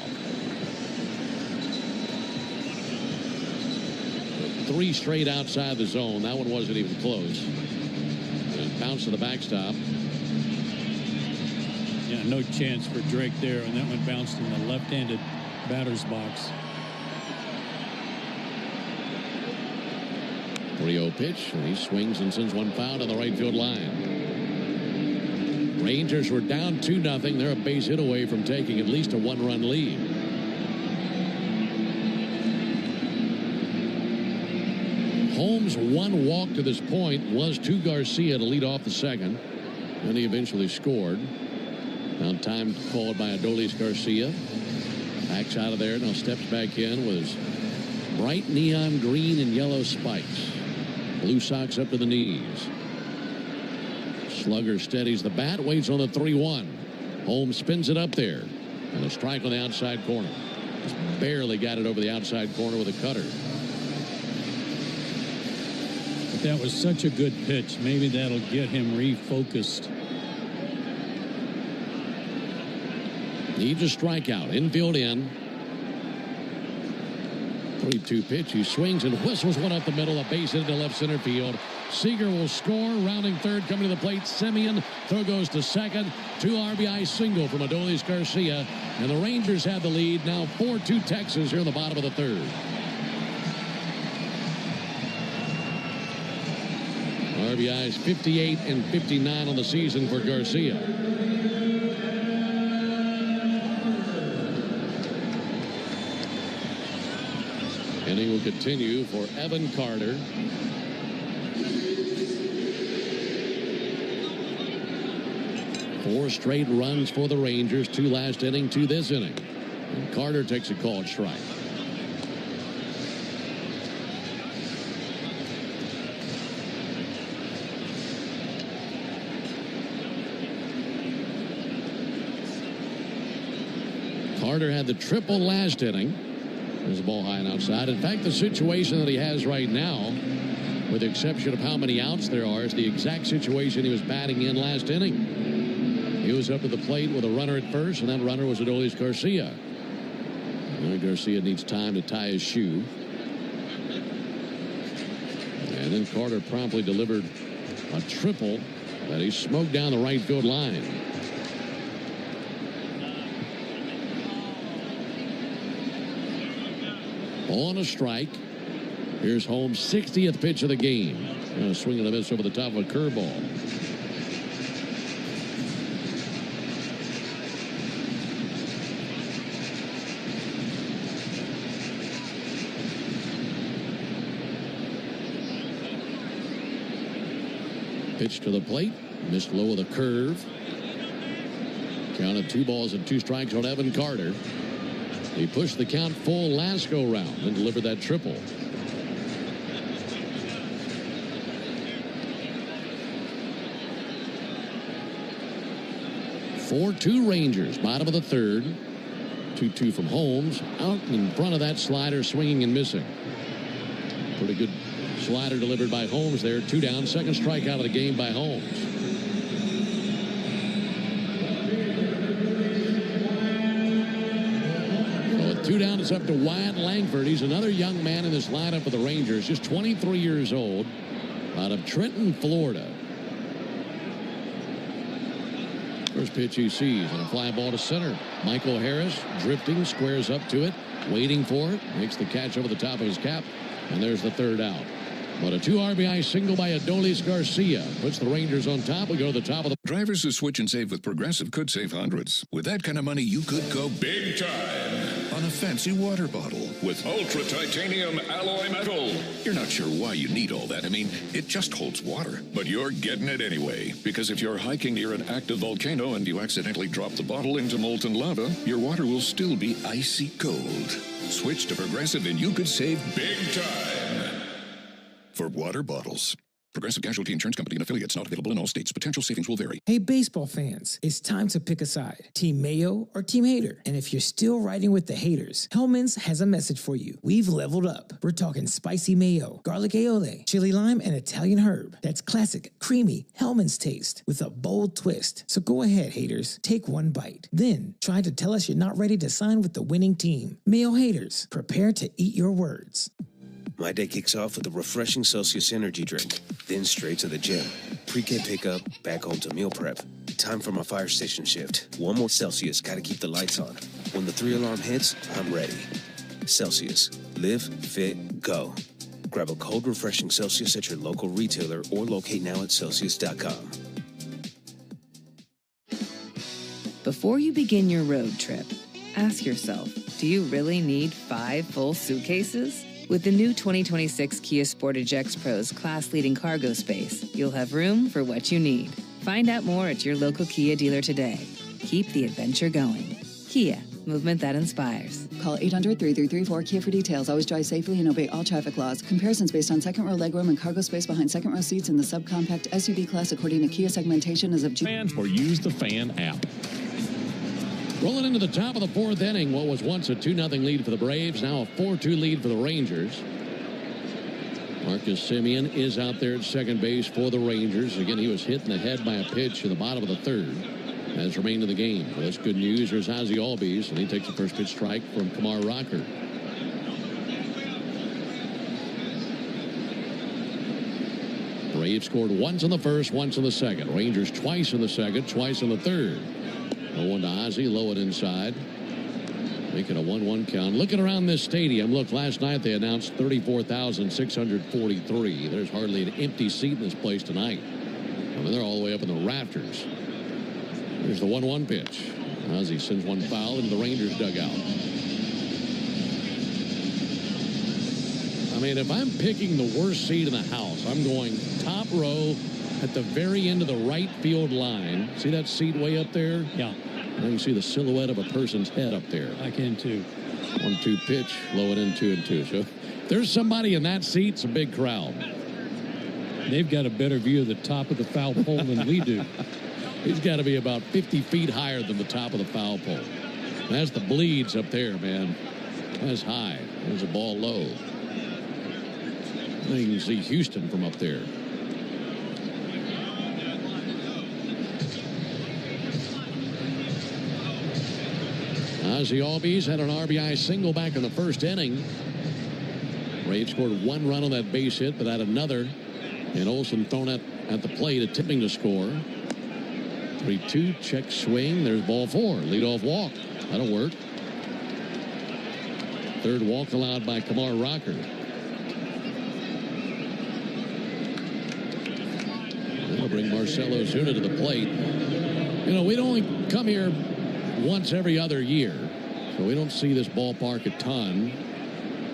3 straight outside the zone. That one wasn't even close. And it bounced to the backstop. Yeah, no chance for Drake there, and that one bounced in the left-handed batter's box. 3-0 pitch, and he swings and sends one foul to the right field line. Rangers were down 2-0. They're a base hit away from taking at least a 1-run lead. Holmes' 1 walk to this point was to Garcia to lead off the second. And he eventually scored. Now time called by Adolis Garcia. Backs out of there, now steps back in with his bright neon green and yellow spikes. Blue socks up to the knees. Slugger steadies the bat, waits on the 3-1. Holmes spins it up there. And a strike on the outside corner. Just barely got it over the outside corner with a cutter. But that was such a good pitch. Maybe that'll get him refocused. Needs a strikeout. Infield in. 3-2 pitch. He swings and whistles one up the middle. A base hit into left center field. Seager will score. Rounding third, coming to the plate. Semien. Throw goes to second. 2 RBI single from Adolis Garcia. And the Rangers have the lead. Now 4-2 Texas here in the bottom of the third. RBIs 58 and 59 on the season for Garcia. Inning will continue for Evan Carter. Four straight runs for the Rangers. 2 last inning, 2 this inning. And Carter takes a called strike. Carter had the triple last inning. There's a ball high and outside. In fact, the situation that he has right now, with the exception of how many outs there are, is the exact situation he was batting in last inning. He was up to the plate with a runner at first, and that runner was Adolis Garcia. Well, Garcia needs time to tie his shoe. And then Carter promptly delivered a triple that he smoked down the right field line. On a strike. Here's Holmes' 60th pitch of the game. And a swing and a miss over the top of a curveball. Pitch to the plate. Missed low with a curve. Counted 2 balls and 2 strikes on Evan Carter. He pushed the count full last go round and delivered that triple. (4-2) Rangers, bottom of the third. 2-2 from Holmes. Out in front of that slider, swinging and missing. Pretty good slider delivered by Holmes there. 2 down. Second strikeout of the game by Holmes. 2 down, it's up to Wyatt Langford. He's another young man in this lineup for the Rangers, just 23 years old, out of Trenton, Florida. First pitch he sees, and a fly ball to center. Michael Harris drifting, squares up to it, waiting for it, makes the catch over the top of his cap, and there's the third out. But a 2 RBI single by Adolis Garcia puts the Rangers on top. We go to the top of the... Drivers who switch and save with Progressive could save hundreds. With that kind of money, you could go big time on a fancy water bottle with ultra titanium alloy metal. You're not sure why you need all that. I mean, it just holds water. But you're getting it anyway. Because if you're hiking near an active volcano and you accidentally drop the bottle into molten lava, your water will still be icy cold. Switch to Progressive and you could save big time. For water bottles. Progressive Casualty Insurance Company and affiliates, not available in all states. Potential savings will vary. Hey, baseball fans, it's time to pick a side. Team Mayo or Team Hater. And if you're still riding with the haters, Hellman's has a message for you. We've leveled up. We're talking spicy mayo, garlic aioli, chili lime, and Italian herb. That's classic, creamy Hellman's taste with a bold twist. So go ahead, haters. Take one bite. Then try to tell us you're not ready to sign with the winning team. Mayo haters, prepare to eat your words. My day kicks off with a refreshing Celsius energy drink, then straight to the gym. Pre-K pickup, back home to meal prep. Time for my fire station shift. One more Celsius, gotta keep the lights on. When the 3-alarm hits, I'm ready. Celsius. Live, fit, go. Grab a cold, refreshing Celsius at your local retailer or locate now at Celsius.com. Before you begin your road trip, ask yourself, do you really need 5 full suitcases? With the new 2026 Kia Sportage X Pro's class-leading cargo space, you'll have room for what you need. Find out more at your local Kia dealer today. Keep the adventure going. Kia, movement that inspires. Call 800-3334-KIA for details. Always drive safely and obey all traffic laws. Comparisons based on second row legroom and cargo space behind second row seats in the subcompact SUV class according to Kia segmentation as of June. Or use the Fan app. Rolling into the top of the fourth inning, what was once a 2-0 lead for the Braves, now a 4-2 lead for the Rangers. Marcus Semien is out there at second base for the Rangers. Again, he was hit in the head by a pitch in the bottom of the third. Has remained in the game. So that's good news. Here's Ozzie Albies, and he takes the first pitch strike from Kumar Rocker. Braves scored once in the first, once in the second. Rangers twice in the second, twice in the third. 0-1 to Ozzie, low it inside. Make it a 1-1 count. Looking around this stadium, look, last night they announced 34,643. There's hardly an empty seat in this place tonight. I mean, they're all the way up in the rafters. Here's the 1-1 pitch. Ozzie sends one foul into the Rangers dugout. I mean, if I'm picking the worst seat in the house, I'm going top row at the very end of the right field line. See that seat way up there? Yeah. I can see the silhouette of a person's head up there. I can too. 1-2 pitch, low it in 2-2. So if there's somebody in that seat, it's a big crowd. They've got a better view of the top of the foul pole than we do. He's got to be about 50 feet higher than the top of the foul pole. That's the bleeds up there, man. That's high. There's a ball low. You can see Houston from up there. Ozzie Albies had an RBI single back in the first inning. Braves scored one run on that base hit, but had another. And Olsen thrown at the plate, attempting to score. 3-2, check swing. There's ball four. Leadoff walk. That'll work. Third walk allowed by Kumar Rocker. That'll bring Marcelo Zuna to the plate. You know, we'd only come here once every other year, so we don't see this ballpark a ton.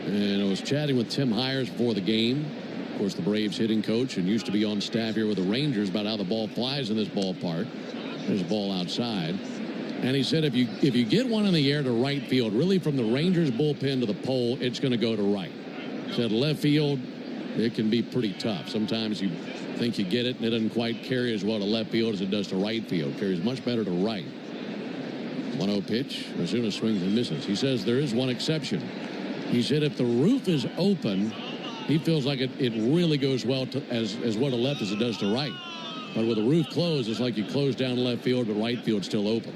And I was chatting with Tim Hires before the game. Of course, the Braves hitting coach and used to be on staff here with the Rangers about how the ball flies in this ballpark. There's a ball outside. And he said if you get one in the air to right field, really from the Rangers bullpen to the pole, it's going to go to right. He said left field, it can be pretty tough. Sometimes you think you get it and it doesn't quite carry as well to left field as it does to right field. Carries much better to right. 1-0 pitch. Ozuna swings and misses. He says there is one exception. He said if the roof is open, he feels like it really goes well as well to left as it does to right. But with the roof closed, it's like you close down left field, but right field's still open.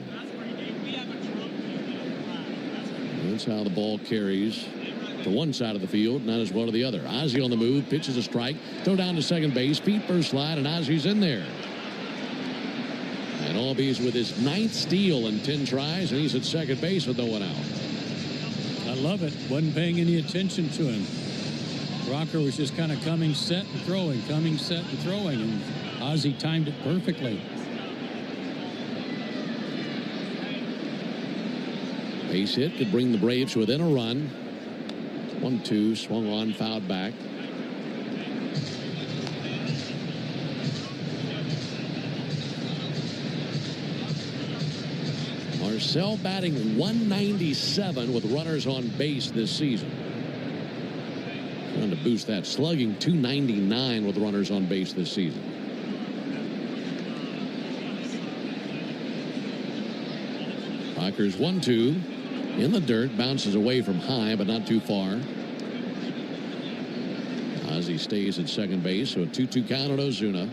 That's how the ball carries to one side of the field, not as well to the other. Ozzie on the move, pitches a strike, throw down to second base, feet first slide, and Ozzie's in there. And Albies with his 9th steal in 10 tries, and he's at second base with no one out. I love it. Wasn't paying any attention to him. Rocker was just kind of coming, set, and throwing, coming, set, and throwing, and Ozzie timed it perfectly. Base hit could bring the Braves within a run. 1-2, swung on, fouled back. Marcel batting 197 with runners on base this season. Trying to boost that. Slugging 299 with runners on base this season. Rocker's 1-2 in the dirt, bounces away from high but not too far. Ozzie stays at second base, so a 2-2 count on Ozuna.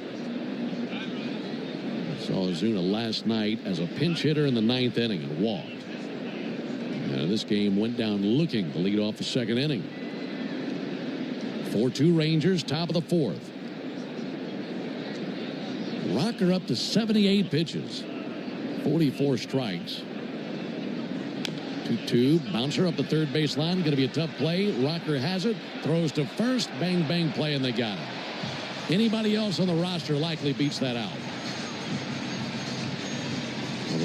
Saw Ozuna last night as a pinch hitter in the 9th inning and walked. And this game went down looking to lead off the second inning. 4-2 Rangers, top of the fourth. Rocker up to 78 pitches, 44 strikes. 2-2, bouncer up the third base line. Going to be a tough play. Rocker has it, throws to first, bang, bang play, and they got him. Anybody else on the roster likely beats that out.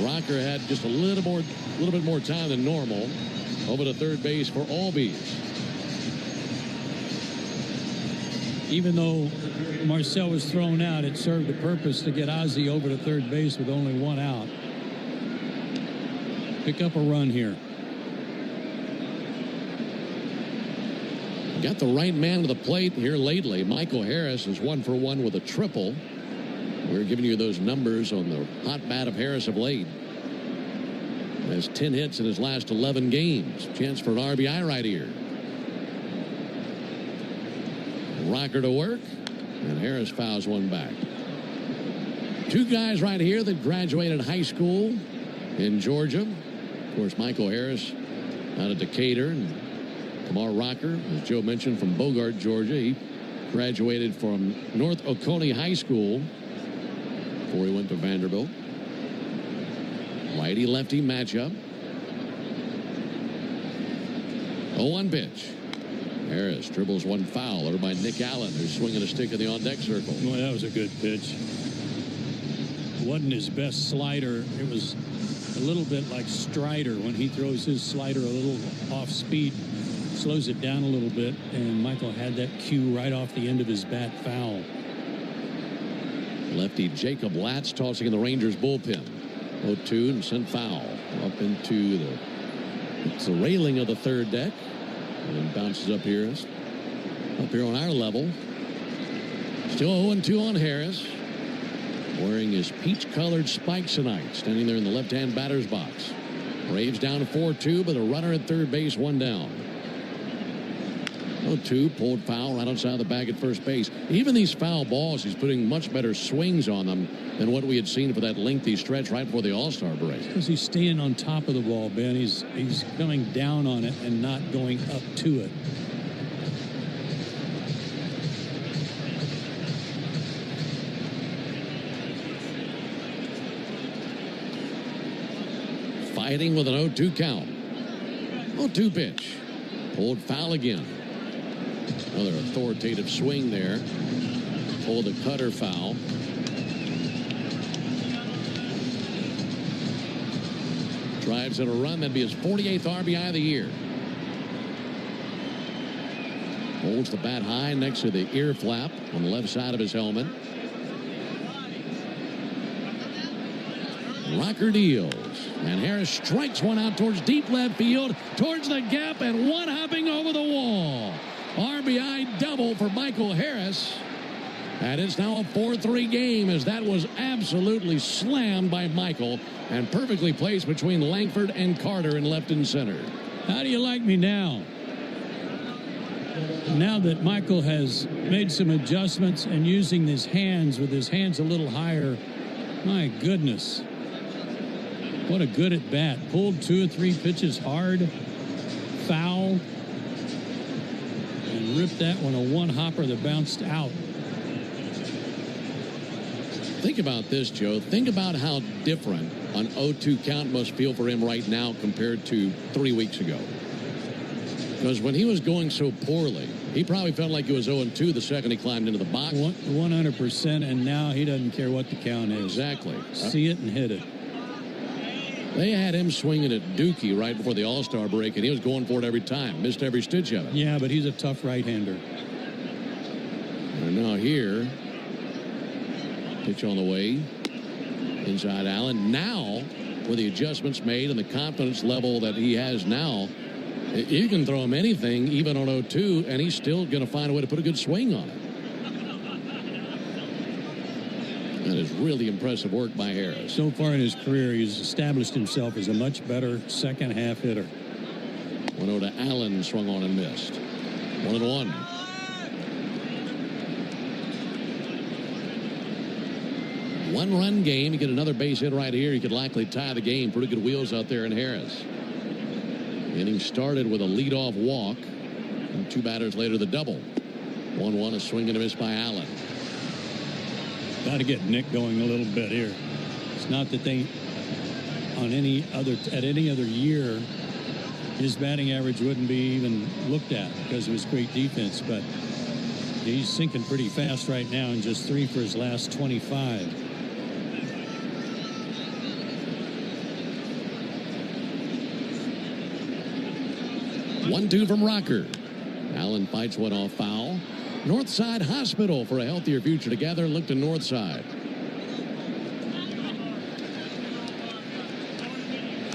Rocker had just a little bit more time than normal over to third base for Albies. Even though Marcel was thrown out, it served the purpose to get Ozzie over to third base with only one out. Pick up a run here. Got the right man to the plate here lately. Michael Harris is 1 for 1 with a triple. We're giving you those numbers on the hot bat of Harris of late. Has 10 hits in his last 11 games. Chance for an RBI right here. Rocker to work, and Harris fouls one back. Two guys right here that graduated high school in Georgia. Of course, Michael Harris out of Decatur, and Tamar Rocker, as Joe mentioned, from Bogart, Georgia. He graduated from North Oconee High School before he went to Vanderbilt. Righty-lefty matchup. 0-1 pitch. Harris dribbles one foul over by Nick Allen, who's swinging a stick in the on-deck circle. Well, that was a good pitch. It wasn't his best slider. It was a little bit like Strider when he throws his slider a little off speed, slows it down a little bit, and Michael had that cue right off the end of his bat foul. Lefty Jacob Latz tossing in the Rangers bullpen. 0-2 and sent foul up into the railing of the third deck. And bounces up here on our level. Still 0-2 on Harris. Wearing his peach-colored spikes tonight. Standing there in the left-hand batter's box. Braves down 4-2, but a runner at third base, one down. 0-2, pulled foul right outside the bag at first base. Even these foul balls, he's putting much better swings on them than what we had seen for that lengthy stretch right before the All-Star break. Because he's staying on top of the ball, Ben. He's coming down on it and not going up to it. Fighting with an 0-2 count. 0-2 pitch. Pulled foul again. Another authoritative swing there. Pulled the cutter foul. Drives in a run. That'd be his 48th RBI of the year. Holds the bat high next to the ear flap on the left side of his helmet. Rocker deals. And Harris strikes one out towards deep left field, towards the gap, and one hopping over the wall. RBI double for Michael Harris. And it's now a 4-3 game as that was absolutely slammed by Michael and perfectly placed between Langford and Carter in left and center. How do you like me now? Now that Michael has made some adjustments and using his hands with his hands a little higher, my goodness. What a good at bat. Pulled 2 or 3 pitches hard, foul, and ripped that one a one-hopper that bounced out. Think about this, Joe. Think about how different an 0-2 count must feel for him right now compared to 3 weeks ago. Because when he was going so poorly, he probably felt like it was 0-2 the second he climbed into the box. 100%, and now he doesn't care what the count is. Exactly. See it and hit it. They had him swinging at Dookie right before the All-Star break, and he was going for it every time. Missed every stitch of it. Yeah, but he's a tough right-hander. And now here, pitch on the way. Inside Allen. Now, with the adjustments made and the confidence level that he has now, you can throw him anything, even on 0-2, and he's still going to find a way to put a good swing on it. That is really impressive work by Harris. So far in his career, he's established himself as a much better second-half hitter. 1-0 to Allen, swung on and missed. 1-1. One-run game. You get another base hit right here. You could likely tie the game. Pretty good wheels out there in Harris. The inning started with a leadoff walk. And 2 batters later, the double. 1-1, a swing and a miss by Allen. Got to get Nick going a little bit here. It's not that they, at any other year, his batting average wouldn't be even looked at because of his great defense, but he's sinking pretty fast right now and just 3 for his last 25. One, 2 from Rocker. Allen fights one off foul. Northside Hospital for a healthier future together. Look to Northside.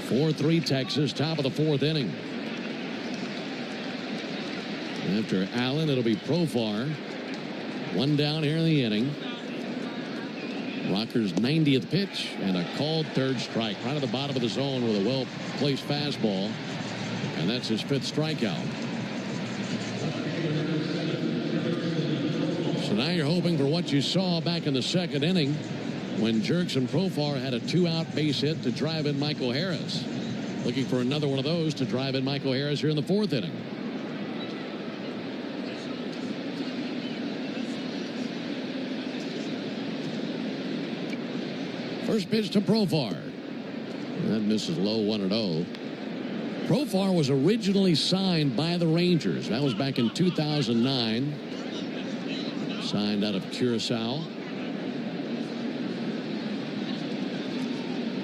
4-3 Texas, top of the 4th inning. After Allen, it'll be Profar. One down here in the inning. Rocker's 90th pitch and a called third strike right at the bottom of the zone with a well-placed fastball. And that's his 5th strikeout. So now you're hoping for what you saw back in the 2nd inning when Jerks and Profar had a 2-out base hit to drive in Michael Harris. Looking for another one of those to drive in Michael Harris here in the 4th inning. First pitch to Profar. That misses low, 1-0. Profar was originally signed by the Rangers. That was back in 2009. Signed out of Curacao.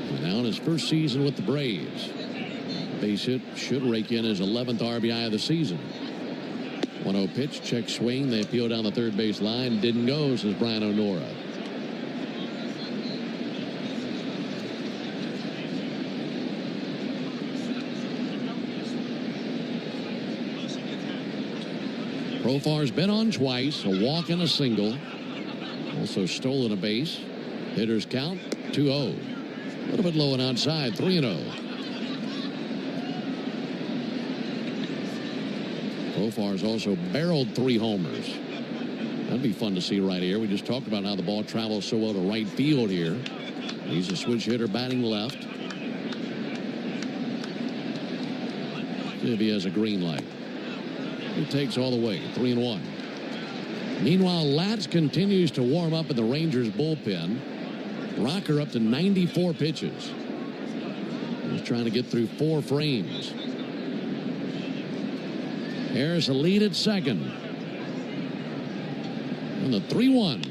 And now in his first season with the Braves. Base hit should rake in his 11th RBI of the season. 1-0 pitch, check swing. They appeal down the third base line. Didn't go, says Brian O'Nora. Profar's been on twice, a walk and a single. Also stolen a base. Hitters count 2-0. A little bit low and outside, 3-0. Profar's also barreled 3 homers. That'd be fun to see right here. We just talked about how the ball travels so well to right field here. He's a switch hitter batting left. See if he has a green light. He takes all the way, 3-1. Meanwhile, Latz continues to warm up in the Rangers bullpen. Rocker up to 94 pitches. He's trying to get through 4 frames. Harris a lead at second. And the 3-1.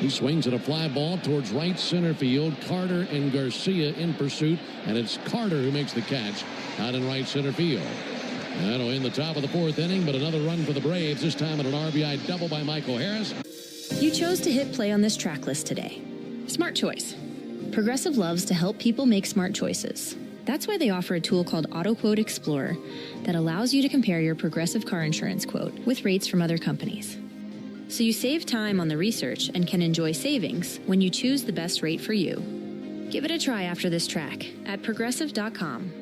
He swings at a fly ball towards right center field. Carter and Garcia in pursuit. And it's Carter who makes the catch out in right center field. That'll end the top of the 4th inning, but another run for the Braves, this time at an RBI double by Michael Harris. You chose to hit play on this track list today. Smart choice. Progressive loves to help people make smart choices. That's why they offer a tool called Auto Quote Explorer that allows you to compare your Progressive car insurance quote with rates from other companies. So you save time on the research and can enjoy savings when you choose the best rate for you. Give it a try after this track at Progressive.com.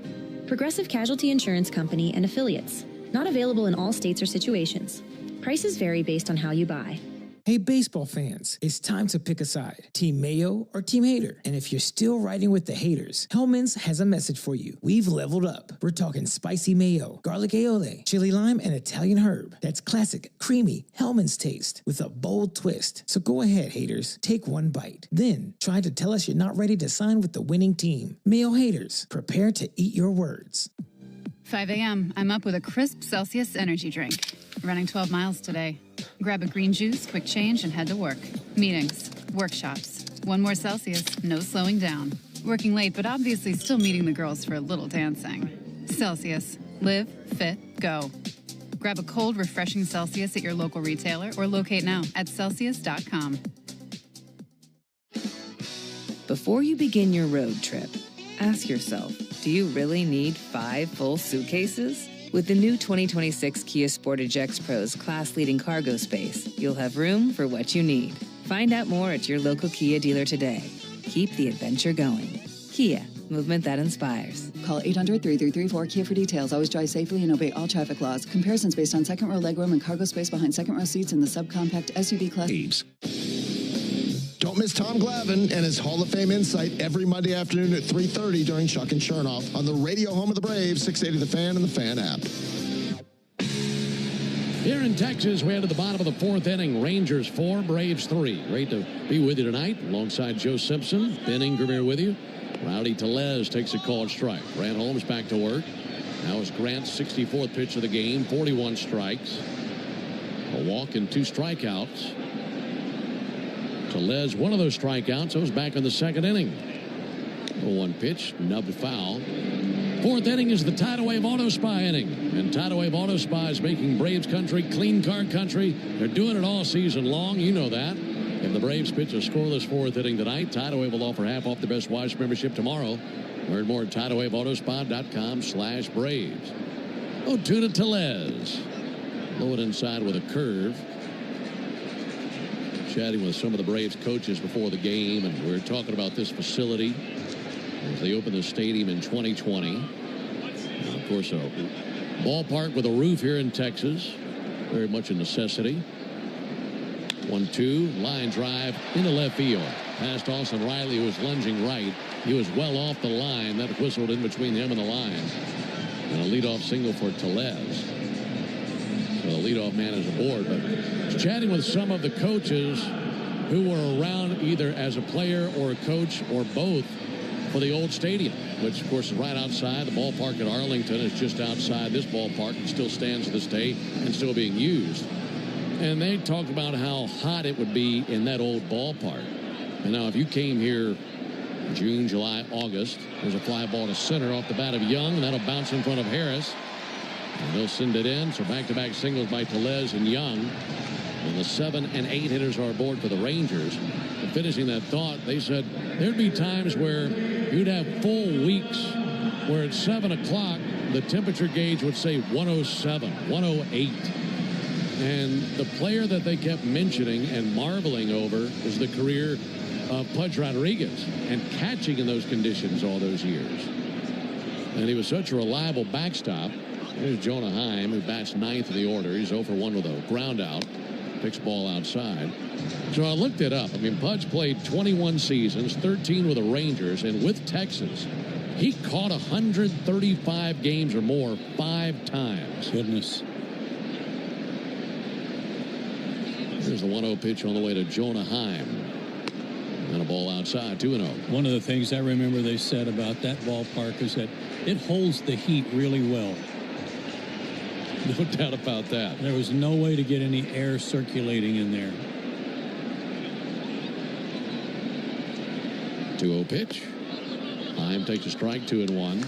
Progressive Casualty Insurance Company and Affiliates. Not available in all states or situations. Prices vary based on how you buy. Hey, baseball fans, it's time to pick a side. Team Mayo or Team Hater. And if you're still riding with the haters, Hellman's has a message for you. We've leveled up. We're talking spicy mayo, garlic aioli, chili lime, and Italian herb. That's classic, creamy Hellman's taste with a bold twist. So go ahead, haters. Take one bite. Then try to tell us you're not ready to sign with the winning team. Mayo haters, prepare to eat your words. 5 a.m. I'm up with a crisp Celsius energy drink. Running 12 miles today. Grab a green juice, quick change, and head to work. Meetings, workshops. One more Celsius, no slowing down. Working late, but obviously still meeting the girls for a little dancing. Celsius. Live, fit, go. Grab a cold, refreshing Celsius at your local retailer or locate now at Celsius.com. Before you begin your road trip, ask yourself, do you really need 5 full suitcases? With the new 2026 Kia Sportage X-Pro's class-leading cargo space, you'll have room for what you need. Find out more at your local Kia dealer today. Keep the adventure going. Kia, movement that inspires. Call 800-3334-KIA for details. Always drive safely and obey all traffic laws. Comparisons based on second row legroom and cargo space behind second row seats in the subcompact SUV class. Don't miss Tom Glavine and his Hall of Fame insight every Monday afternoon at 3:30 during Chuck and Chernoff on the radio home of the Braves, 680 The Fan and the Fan app. Here in Texas, we head to the bottom of the 4th inning. Rangers 4, Braves 3. Great to be with you tonight alongside Joe Simpson. Ben Ingram here with you. Rowdy Tellez takes a called strike. Grant Holmes back to work. Now is Grant's 64th pitch of the game, 41 strikes. A walk and 2 strikeouts. Tellez, one of those strikeouts, was back in the 2nd inning. 0-1 pitch, nubbed foul. 4th inning is the Tidal Wave Auto Spa inning. And Tidal Wave Auto Spa is making Braves country clean car country. They're doing it all season long. You know that. If the Braves pitch a scoreless 4th inning tonight, Tidal Wave will offer half off the Best Wash membership tomorrow. Learn more at TidalWaveAutospa.com/Braves. 0-2 to Tellez. Low it inside with a curve. chatting with some of the Braves coaches before the game, and we were talking about this facility as they open the stadium in 2020. Now, of course, a ballpark with a roof here in Texas, very much a necessity. 1-2, line drive into left field. Past Austin Riley, who was lunging right. He was well off the line. That whistled in between him and the line. And a leadoff single for Tellez. So the leadoff man is aboard. But chatting with some of the coaches who were around either as a player or a coach or both for the old stadium, which, of course, is right outside. The ballpark at Arlington is just outside this ballpark and still stands to this day and still being used. And they talked about how hot it would be in that old ballpark. And now if you came here June, July, August, there's a fly ball to center off the bat of Young, and that'll bounce in front of Harris. And they'll send it in. So back-to-back singles by Tellez and Young. And the 7 and 8 hitters are aboard for the Rangers. And finishing that thought, they said there'd be times where you'd have full weeks where at 7 o'clock, the temperature gauge would say 107, 108. And the player that they kept mentioning and marveling over is the career of Pudge Rodriguez and catching in those conditions all those years. And he was such a reliable backstop. Here's Jonah Heim, who bats 9th in the order. He's 0 for 1 with a ground out. Picks ball outside. So I looked it up. I mean, Pudge played 21 seasons, 13 with the Rangers, and with Texas, he caught 135 games or more 5 times. Goodness. Here's the 1-0 pitch on the way to Jonah Heim. And a ball outside, 2-0. One of the things I remember they said about that ballpark is that it holds the heat really well. No doubt about that. There was no way to get any air circulating in there. 2-0 pitch. Heim takes a strike, 2-1.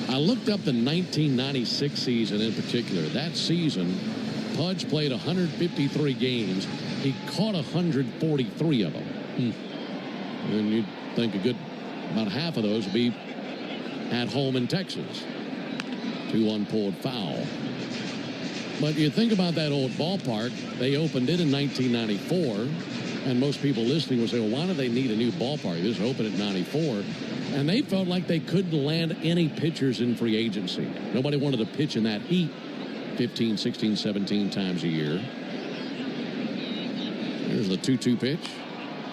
I looked up the 1996 season in particular. That season, Pudge played 153 games. He caught 143 of them. And you'd think a good about half of those would be at home in Texas. 2-1 pulled foul. But you think about that old ballpark. They opened it in 1994. And most people listening will say, well, why do they need a new ballpark? This opened at 94. And they felt like they couldn't land any pitchers in free agency. Nobody wanted to pitch in that heat 15, 16, 17 times a year. Here's the 2-2 pitch.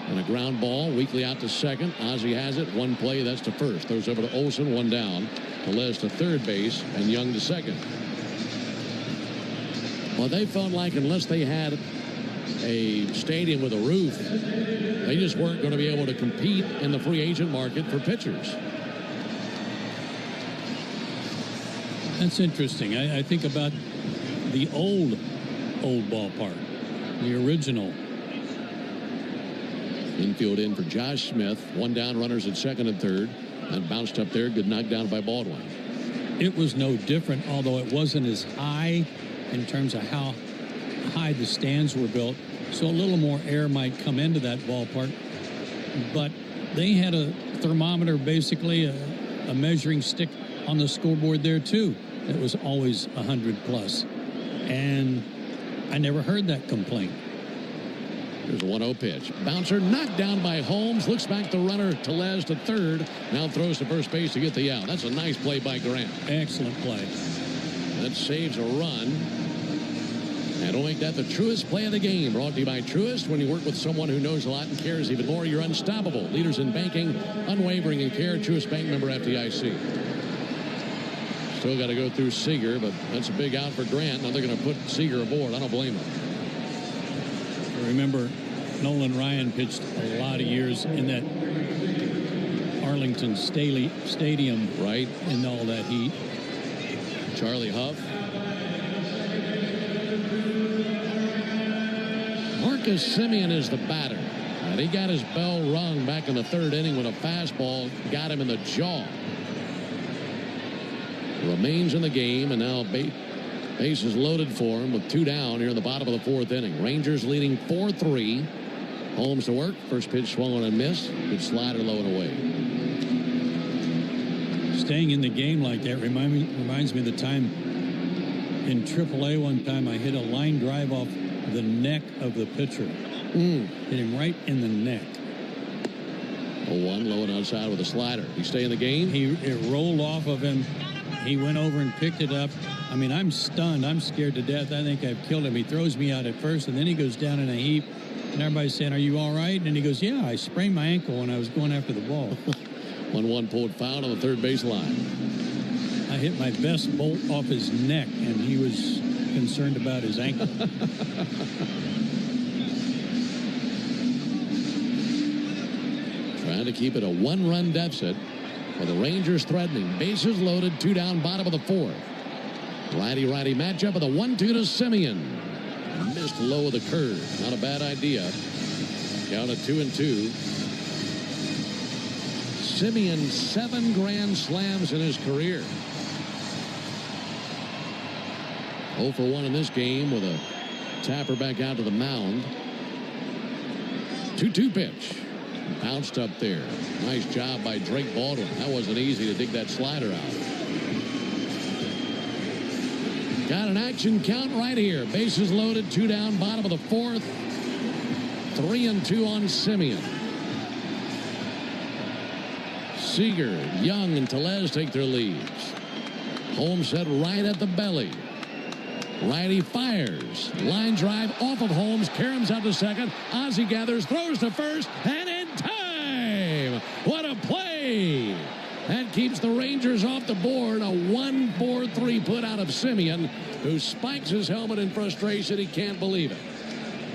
And a ground ball, weakly out to second. Ozzie has it. One play, that's to first. Throws over to Olsen, one down. Tellez to third base, and Young to second. Well, they felt like unless they had a stadium with a roof, they just weren't going to be able to compete in the free agent market for pitchers. That's interesting. I think about the old ballpark, the original. Infield in for Josh Smith. One down, runners at second and third. And bounced up there. Good knockdown by Baldwin. It was no different, although it wasn't as high in terms of how high the stands were built. So a little more air might come into that ballpark. But they had a thermometer, basically a measuring stick on the scoreboard there, too. It was always 100 plus. And I never heard that complaint. Here's a 1-0 pitch. Bouncer knocked down by Holmes. Looks back the runner, Tellez to third. Now throws to first base to get the out. That's a nice play by Grant. Excellent play. That saves a run. And don't make that the Truist play of the game. Brought to you by Truist. When you work with someone who knows a lot and cares even more, you're unstoppable. Leaders in banking, unwavering in care. Truist Bank, member FDIC. Still got to go through Seager, but that's a big out for Grant. Now they're going to put Seager aboard. I don't blame him. I remember Nolan Ryan pitched a lot of years in that Arlington Stadium, right, in all that heat. Charlie Huff. Marcus Semien is the batter. And he got his bell rung back in the third inning when a fastball got him in the jaw. Remains in the game, and now bases loaded for him with 2 down here in the bottom of the 4th inning. Rangers leading 4-3. Holmes to work. First pitch swung on and missed. Good slider low and away. Staying in the game like that reminds me of the time in AAA one time I hit a line drive off the neck of the pitcher. Hit him right in the neck. 0-1, low and outside with a slider. He stay in the game? It rolled off of him. He went over and picked it up. I mean, I'm stunned. I'm scared to death. I think I've killed him. He throws me out at first, and then he goes down in a heap. And everybody's saying, "Are you all right?" And he goes, "Yeah, I sprained my ankle when I was going after the ball." 1-1 pulled foul on the third base line. I hit my best bolt off his neck, and he was concerned about his ankle. Trying to keep it a one-run deficit with the Rangers threatening. Bases loaded, 2 down, bottom of the 4th. Righty-righty matchup with a 1-2 to Semien. Missed low of the curve. Not a bad idea. Count at 2-2. Semien, 7 grand slams in his career. 0 for 1 in this game with a tapper back out to the mound. 2-2 pitch. Bounced up there. Nice job by Drake Baldwin. That wasn't easy to dig that slider out. Got an action count right here. Bases loaded, 2 down, bottom of the 4th. 3-2 on Semien. Seager, Young, and Tellez take their leads. Holmes set right at the belly. Righty fires. Line drive off of Holmes. Karam's out to second. Ozzie gathers, throws to first, and in time! What a play! That keeps the Rangers off the board. A 1-4-3 put out of Semien, who spikes his helmet in frustration. He can't believe it.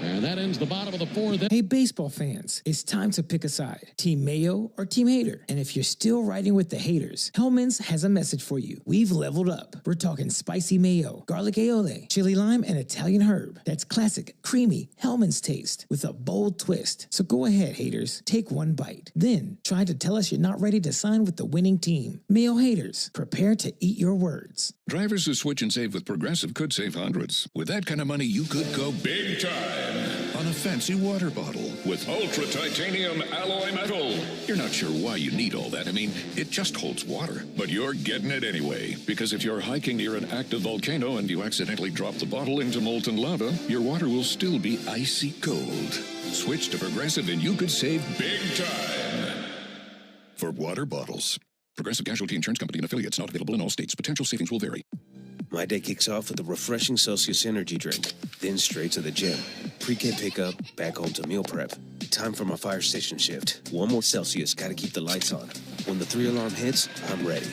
And that ends the bottom of the 4th. Hey, baseball fans, it's time to pick a side. Team Mayo or Team Hater. And if you're still riding with the haters, Hellman's has a message for you. We've leveled up. We're talking spicy mayo, garlic aioli, chili lime, and Italian herb. That's classic, creamy Hellman's taste with a bold twist. So go ahead, haters. Take one bite. Then try to tell us you're not ready to sign with the winning team. Mayo haters, prepare to eat your words. Drivers who switch and save with Progressive could save hundreds. With that kind of money, you could go big time on a fancy water bottle with ultra titanium alloy metal. You're not sure why you need all that. I mean, it just holds water. But you're getting it anyway, because if you're hiking near an active volcano and you accidentally drop the bottle into molten lava, your water will still be icy cold. Switch to Progressive and you could save big time. For water bottles. Progressive Casualty Insurance Company and affiliates, not available in all states. Potential savings will vary. My day kicks off with a refreshing Celsius energy drink, then straight to the gym. Pre-K pickup, back home to meal prep. Time for my fire station shift. One more Celsius, gotta keep the lights on. When the 3-alarm hits, I'm ready.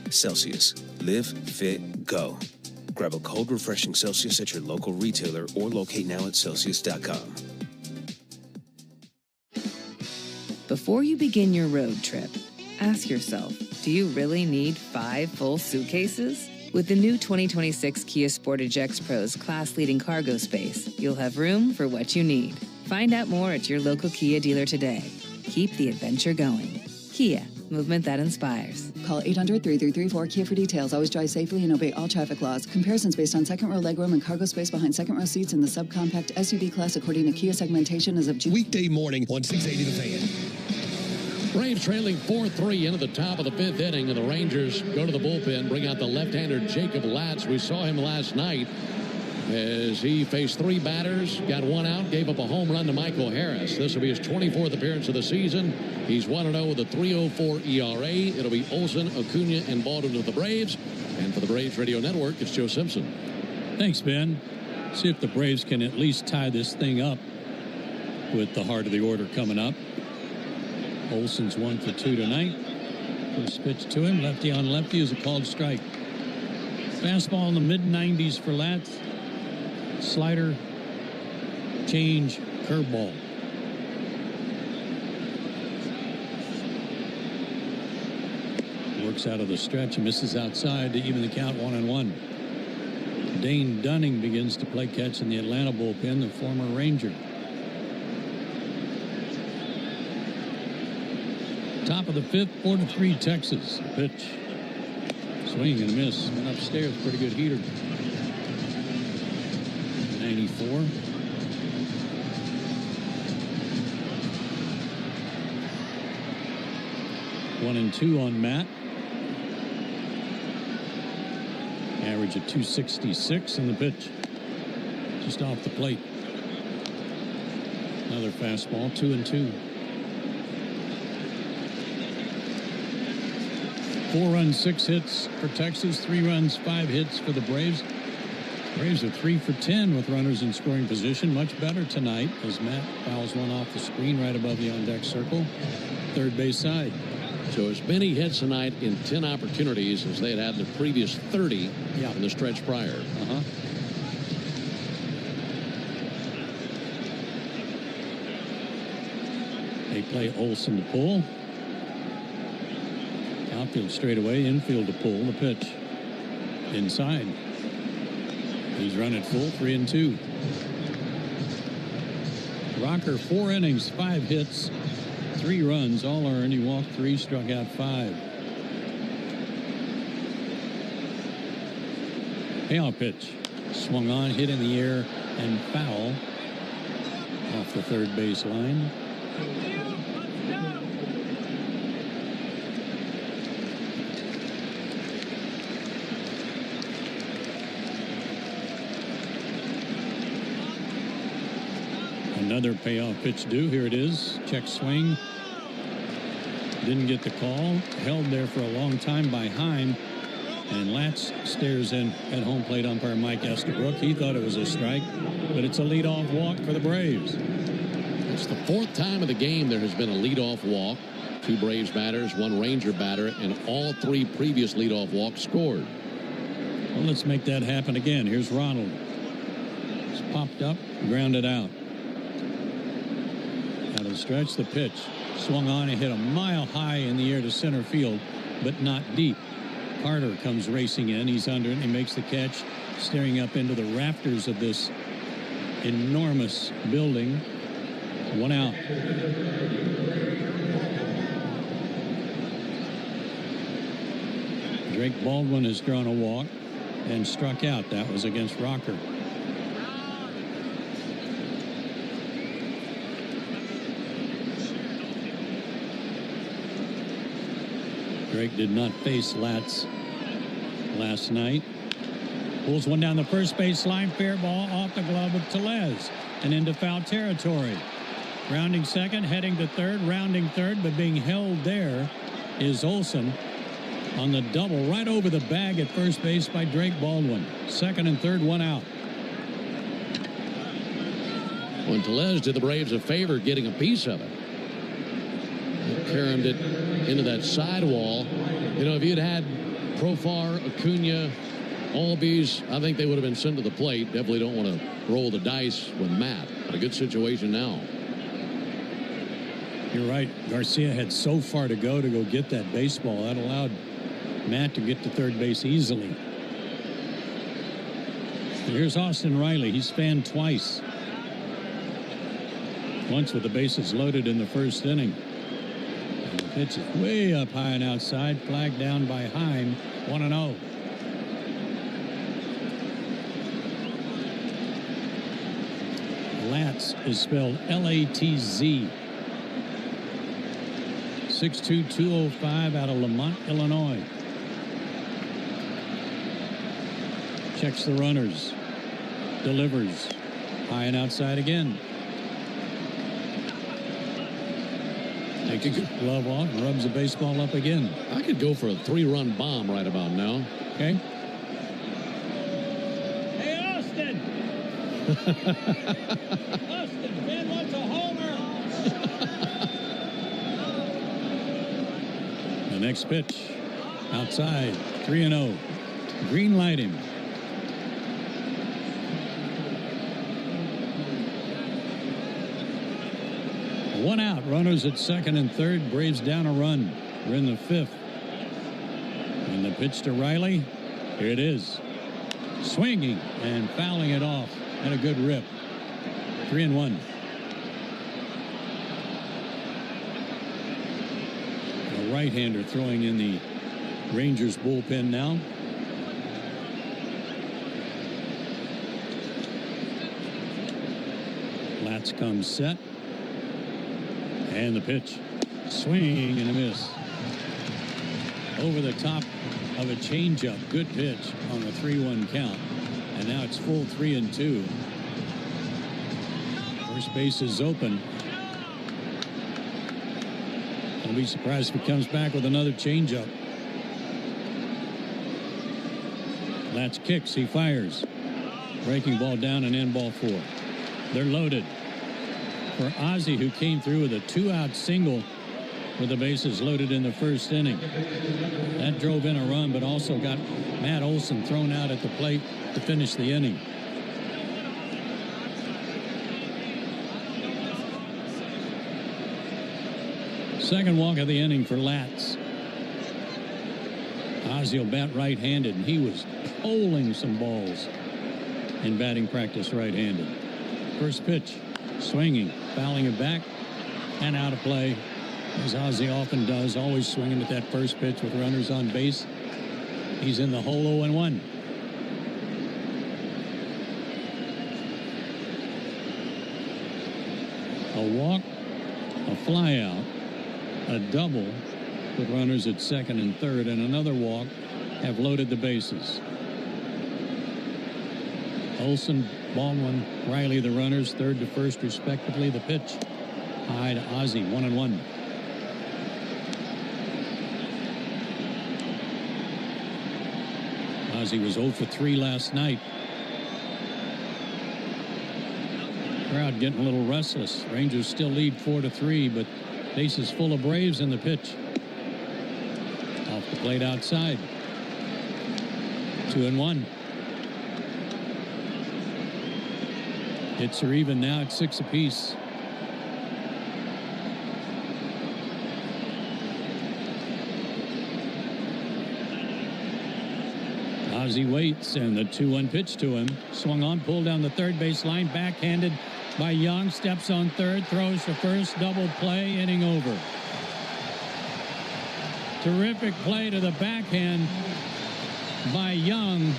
Celsius. Live, fit, go. Grab a cold, refreshing Celsius at your local retailer or locate now at Celsius.com. Before you begin your road trip, ask yourself, do you really need 5 full suitcases? With the new 2026 Kia Sportage X Pro's class-leading cargo space, you'll have room for what you need. Find out more at your local Kia dealer today. Keep the adventure going. Kia, movement that inspires. Call 800-3334-KIA for details. Always drive safely and obey all traffic laws. Comparisons based on second row legroom and cargo space behind second row seats in the subcompact SUV class according to Kia segmentation as of June. Weekday morning on 680 The Fan. Braves trailing 4-3 into the top of the 5th inning, and the Rangers go to the bullpen, bring out the left-hander Jacob Latz. We saw him last night as he faced 3 batters, got 1 out, gave up a home run to Michael Harris. This will be his 24th appearance of the season. He's 1-0 with a 3.04 ERA. It'll be Olsen, Acuna, and Baldwin of the Braves. And for the Braves Radio Network, it's Joe Simpson. Thanks, Ben. See if the Braves can at least tie this thing up with the heart of the order coming up. Olsen's 1 for 2 tonight. First pitch to him, lefty on lefty, is a called strike. Fastball in the mid-90s for Latz. Slider, change, curveball. Works out of the stretch, misses outside to even the count 1-1. Dane Dunning begins to play catch in the Atlanta bullpen, the former Ranger. Top of the 5th, 4-3 Texas. Pitch. Swing and a miss. Went upstairs. Pretty good heater. 94. One and 2 on Matt. Average of 266 in the pitch. Just off the plate. Another fastball, 2-2. 4 runs, 6 hits for Texas, 3 runs, 5 hits for the Braves. Braves are 3 for 10 with runners in scoring position. Much better tonight as Matt fouls one off the screen right above the on-deck circle. Third base side. So as many hits tonight in 10 opportunities as they had the previous 30 in the stretch prior. They play Olsen to pull. Outfield straight away, infield to pull. The pitch inside. He's run it full, 3-2. Rocker, 4 innings, 5 hits, 3 runs, all earned. He walked 3, struck out 5. Payoff pitch. Swung on, hit in the air, and foul off the third base line. Another payoff pitch due. Here it is. Check swing. Didn't get the call. Held there for a long time by Heim. And Latz stares in at home plate umpire Mike Estabrook. He thought it was a strike, but it's a leadoff walk for the Braves. It's the 4th time of the game there has been a leadoff walk. 2 Braves batters, 1 Ranger batter, and all 3 previous leadoff walks scored. Well, let's make that happen again. Here's Ronald. It's popped up, grounded out. Out of the stretch, the pitch. Swung on and hit a mile high in the air to center field, but not deep. Carter comes racing in. He's under it. He makes the catch, staring up into the rafters of this enormous building. 1 out. Drake Baldwin has drawn a walk and struck out. That was against Rocker. Drake did not face Latz last night. Pulls one down the first base line. Fair ball off the glove of Tellez and into foul territory. Rounding second, heading to third, rounding third, but being held there is Olsen on the double right over the bag at first base by Drake Baldwin. Second and third, 1 out. When Tellez did the Braves a favor getting a piece of it. Caromed it into that sidewall. You know, if you'd had Profar, Acuna, Albies, I think they would have been sent to the plate. Definitely don't want to roll the dice with Matt. But a good situation now. You're right. Garcia had so far to go get that baseball. That allowed Matt to get to third base easily. Here's Austin Riley. He's fanned twice. Once with the bases loaded in the first inning. And the pitch is way up high and outside. Flagged down by Heim. 1-0. Latz is spelled L-A-T-Z. 6'2", 205 out of Lamont, Illinois. Checks the runners. Delivers. High and outside again. Takes his glove off and rubs the baseball up again. I could go for a 3-run bomb right about now. Okay. Hey, Austin! Austin, Ben wants a homer! The next pitch. Outside. 3-0. Green light him. One out. Runners at second and third. Braves down a run. We're in the fifth. And the pitch to Riley. Here it is. Swinging and fouling it off. Had a good rip. 3-1. A right-hander throwing in the Rangers bullpen now. Latz comes set. And the pitch. Swing and a miss. Over the top of a changeup. Good pitch on a 3-1 count. And now it's full 3-2. First base is open. Don't be surprised if he comes back with another changeup. That's kicks. He fires. Breaking ball down and in, ball 4. They're loaded. For Ozzie, who came through with a 2-out single with the bases loaded in the first inning. That drove in a run, but also got Matt Olson thrown out at the plate to finish the inning. Second walk of the inning for Latz. Ozzie will bat right-handed, and he was pulling some balls in batting practice right-handed. First pitch, swinging, fouling it back, and out of play, as Ozzie often does, always swinging at that first pitch with runners on base. He's in the hole 0-1. A walk, a fly out, a double with runners at second and third, and another walk have loaded the bases. Olson, Baldwin, Riley, the runners, third to first respectively. The pitch high to Ozzie, 1-1. Ozzie was 0 for 3 last night. Crowd getting a little restless. Rangers still lead 4-3, but bases full of Braves in the pitch. Off the plate outside. 2-1. Hits are even now at 6 apiece. Ozzie waits, and the 2-1 pitch to him. Swung on, pulled down the third base line, backhanded by Young, steps on third, throws to first, double play, inning over. Terrific play to the backhand by Young.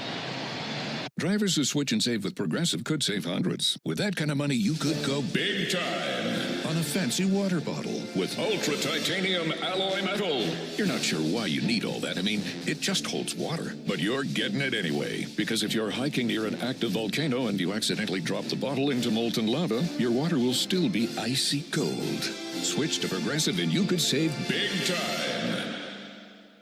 Drivers who switch and save with Progressive could save hundreds. With that kind of money, you could go big time on a fancy water bottle with ultra titanium alloy metal. You're not sure why you need all that. I mean, it just holds water. But you're getting it anyway. Because if you're hiking near an active volcano and you accidentally drop the bottle into molten lava, your water will still be icy cold. Switch to Progressive and you could save big time.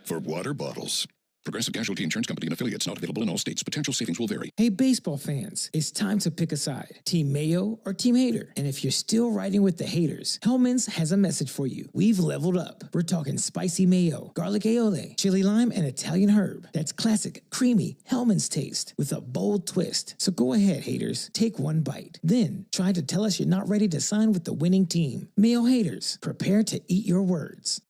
For water bottles. Progressive Casualty Insurance Company and affiliates, not available in all states. Potential savings will vary. Hey, baseball fans, it's time to pick a side. Team Mayo or Team Hater. And if you're still riding with the haters, Hellman's has a message for you. We've leveled up. We're talking spicy mayo, garlic aioli, chili lime, and Italian herb. That's classic, creamy Hellman's taste with a bold twist. So go ahead, haters. Take one bite. Then try to tell us you're not ready to sign with the winning team. Mayo haters, prepare to eat your words.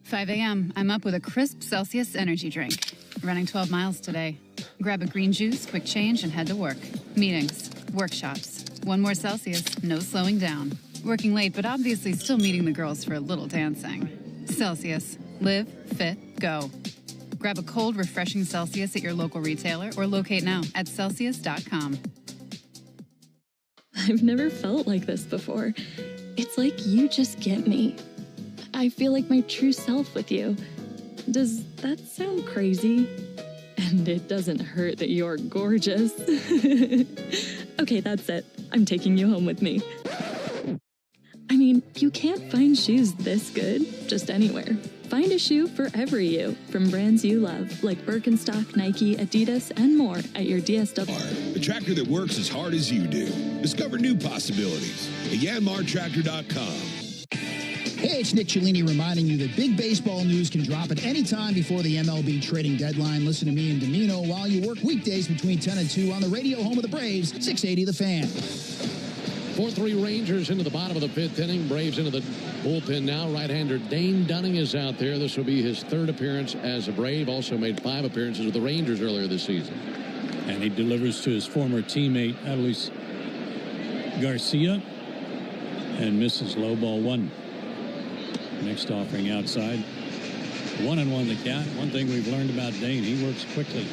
5 a.m. I'm up with a crisp Celsius energy drink. Running 12 miles today. Grab a green juice, quick change, and head to work. Meetings, workshops. One more Celsius, no slowing down. Working late, but obviously still meeting the girls for a little dancing. Celsius. Live, fit, go. Grab a cold, refreshing Celsius at your local retailer or locate now at Celsius.com. I've never felt like this before. It's like you just get me. I feel like my true self with you. Does that sound crazy? And it doesn't hurt that you're gorgeous. Okay, that's it. I'm taking you home with me. I mean, you can't find shoes this good just anywhere. Find a shoe for every you from brands you love, like Birkenstock, Nike, Adidas, and more at your DSW. The tractor that works as hard as you do. Discover new possibilities at yanmartractor.com. Hey, it's Nick Cellini reminding you that big baseball news can drop at any time before the MLB trading deadline. Listen to me and Domino while you work weekdays between 10 and 2 on the radio home of the Braves, 680 The Fan. 4-3 Rangers into the bottom of the 5th inning. Braves into the bullpen now. Right-hander Dane Dunning is out there. This will be his 3rd appearance as a Brave. Also made 5 appearances with the Rangers earlier this season. And he delivers to his former teammate, Adolis Garcia, and misses low ball 1. Next offering outside. 1-1 the count. One thing we've learned about Dane, he works quickly.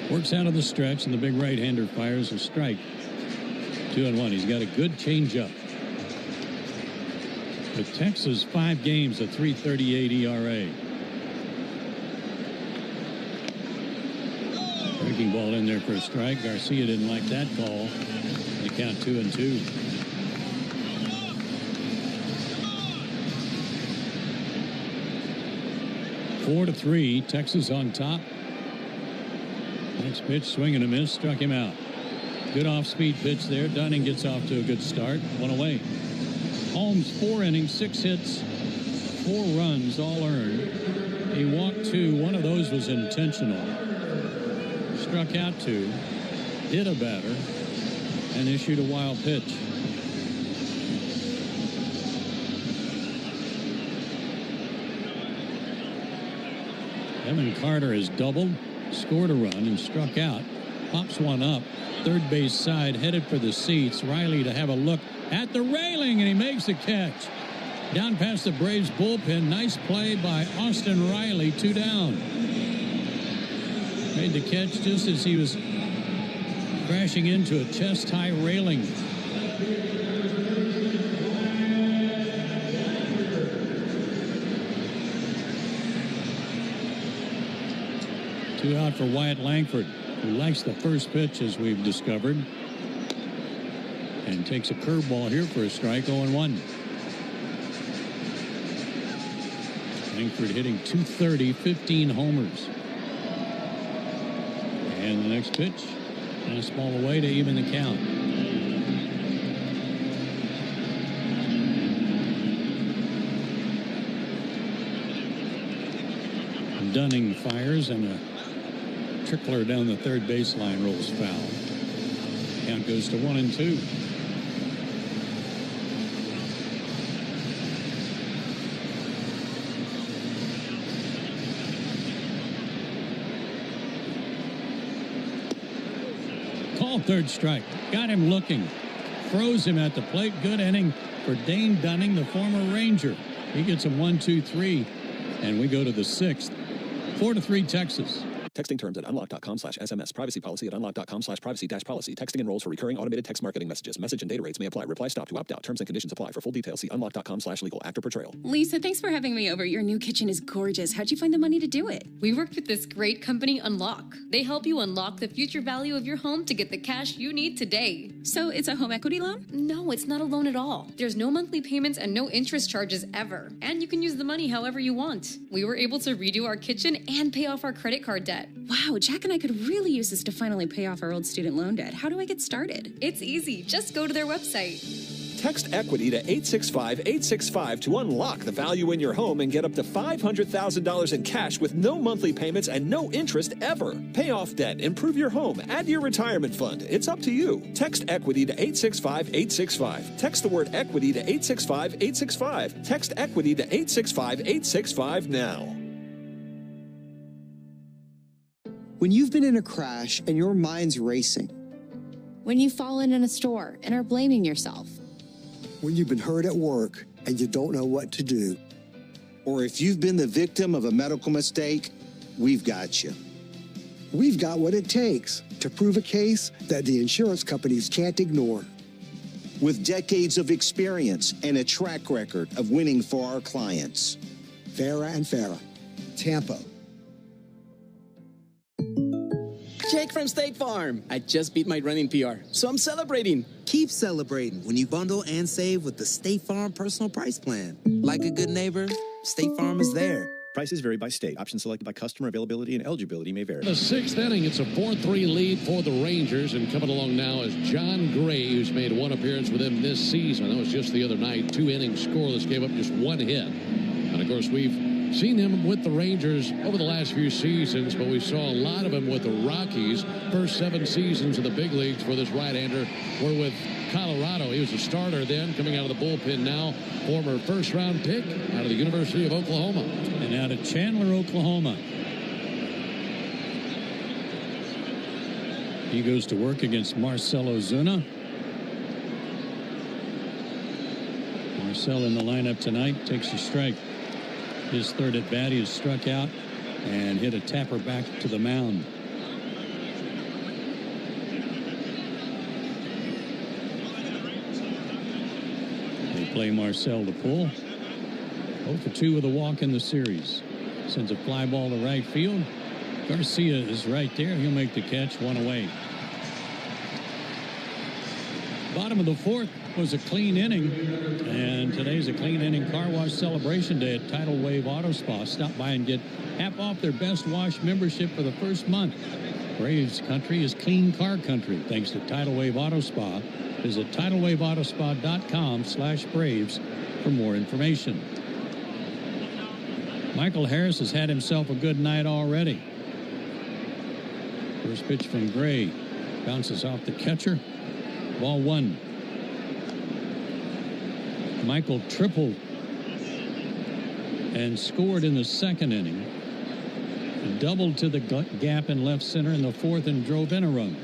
Works out of the stretch, and the big right-hander fires a strike. 2-1. He's got a good changeup. The Texas 5 games, a 3.38 ERA. Breaking ball in there for a strike. Garcia didn't like that call. They count 2-2. Four to 3. Texas on top. Next pitch, swing and a miss, struck him out. Good off-speed pitch there. Dunning gets off to a good start. One away. Holmes, 4 innings, 6 hits, 4 runs, all earned. He walked 2. One of those was intentional. Struck out 2. Hit a batter. And issued a wild pitch. Evan Carter has doubled, scored a run, and struck out. Pops one up. Third base side, headed for the seats. Riley to have a look at the railing, and he makes the catch. Down past the Braves bullpen. Nice play by Austin Riley. 2 down. Made the catch just as he was crashing into a chest-high railing. Two out for Wyatt Langford, who likes the first pitch, as we've discovered, and takes a curveball here for a strike. 0-1. Langford hitting .230, 15 homers. And the next pitch, fastball away to even the count. Dunning fires, and a trickler down the third baseline rolls foul. Count goes to 1-2. Called third strike. Got him looking. Froze him at the plate. Good inning for Dane Dunning, the former Ranger. He gets him 1-2-3, and we go to the 6th. 4-3 Texas. Texting terms at unlock.com/SMS. Privacy policy at unlock.com/privacy-policy. Texting enrolls for recurring automated text marketing messages. Message and data rates may apply. Reply stop to opt out. Terms and conditions apply. For full details, see unlock.com/legal. Actor portrayal. Lisa, thanks for having me over. Your new kitchen is gorgeous. How'd you find the money to do it? We worked with this great company, Unlock. They help you unlock the future value of your home to get the cash you need today. So it's a home equity loan? No, it's not a loan at all. There's no monthly payments and no interest charges ever. And you can use the money however you want. We were able to redo our kitchen and pay off our credit card debt. Wow, Jack and I could really use this to finally pay off our old student loan debt. How do I get started? It's easy. Just go to their website. Text EQUITY to 865-865 to unlock the value in your home and get up to $500,000 in cash with no monthly payments and no interest ever. Pay off debt, improve your home, add to your retirement fund. It's up to you. Text EQUITY to 865-865. Text the word EQUITY to 865-865. Text EQUITY to 865-865 now. When you've been in a crash and your mind's racing. When you've fallen in a store and are blaming yourself. When you've been hurt at work and you don't know what to do. Or if you've been the victim of a medical mistake, we've got you. We've got what it takes to prove a case that the insurance companies can't ignore. With decades of experience and a track record of winning for our clients. Farah and Farah, Tampa. Jake from State Farm. I just beat my running PR, so I'm celebrating. Keep celebrating when you bundle and save with the State Farm Personal Price Plan. Like a good neighbor, State Farm is there. Prices vary by state. Options selected by customer. Availability and eligibility may vary. The 6th inning, it's a 4-3 lead for the Rangers, and coming along now is John Gray, who's made one appearance with them this season. That was just the other night. 2 innings scoreless, gave up just 1 hit. And of course, we've seen him with the Rangers over the last few seasons, but we saw a lot of him with the Rockies. First 7 seasons in the big leagues for this right-hander were with Colorado. He was a starter then, coming out of the bullpen now. Former first-round pick out of the University of Oklahoma. And out of Chandler, Oklahoma. He goes to work against Marcell Ozuna. Marcell in the lineup tonight, takes a strike. His third at bat, he has struck out and hit a tapper back to the mound. They play Marcell to pull. 0 for 2 with a walk in the series. Sends a fly ball to right field. Garcia is right there. He'll make the catch, one away. Bottom of the fourth was a clean inning, and today's a clean inning car wash celebration day at Tidal Wave Auto Spa. Stop by and get half off their Best Wash membership for the first month. Braves country is clean car country thanks to Tidal Wave Auto Spa. Visit TidalWaveAutoSpa.com/Braves for more information. Michael Harris has had himself a good night already. First pitch from Gray. Bounces off the catcher. Ball one. Michael tripled and scored in the second inning. Doubled to the gap in left center in the fourth and drove in a run.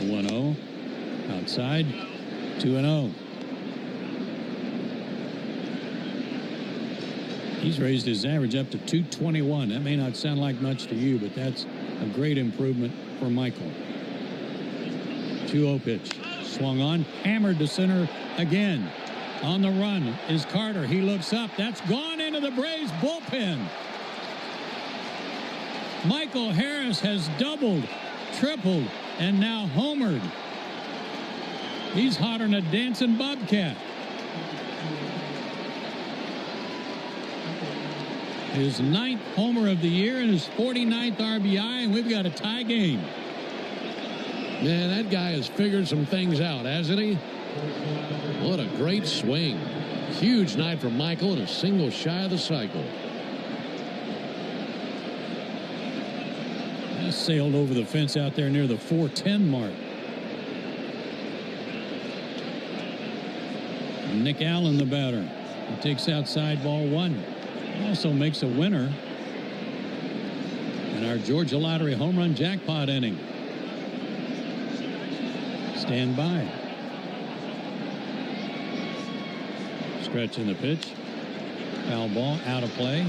1-0. Outside. 2-0. He's raised his average up to 221. That may not sound like much to you, but that's a great improvement for Michael. 2-0 pitch. Swung on. Hammered to center again. On the run is Carter. He looks up. That's gone into the Braves bullpen. Michael Harris has doubled, tripled, and now homered. He's hotter than a dancing bobcat. His 9th homer of the year and his 49th RBI, and we've got a tie game. Man, that guy has figured some things out, hasn't he? What a great swing. Huge night for Michael and a single shy of the cycle. He sailed over the fence out there near the 410 mark. Nick Allen, the batter. He takes outside, ball one. Also makes a winner in our Georgia Lottery home run jackpot inning. Stand by. Stretching the pitch. Foul ball, out of play.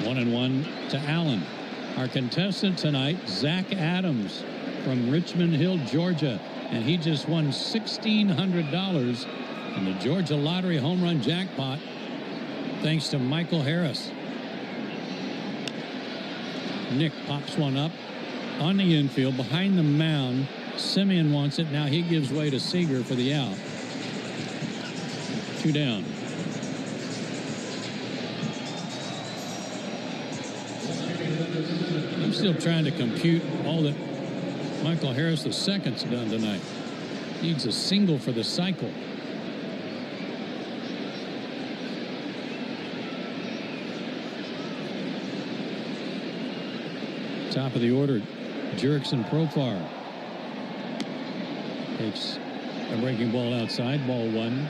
1-1 to Allen. Our contestant tonight, Zach Adams from Richmond Hill, Georgia. And he just won $1,600 in the Georgia Lottery home run jackpot thanks to Michael Harris. Nick pops one up on the infield behind the mound. Simeon wants it. Now he gives way to Seager for the out. 2 down. I'm still trying to compute all that Michael Harris II's done tonight. Needs a single for the cycle. Top of the order, Jurickson Profar. Takes a breaking ball outside, ball one.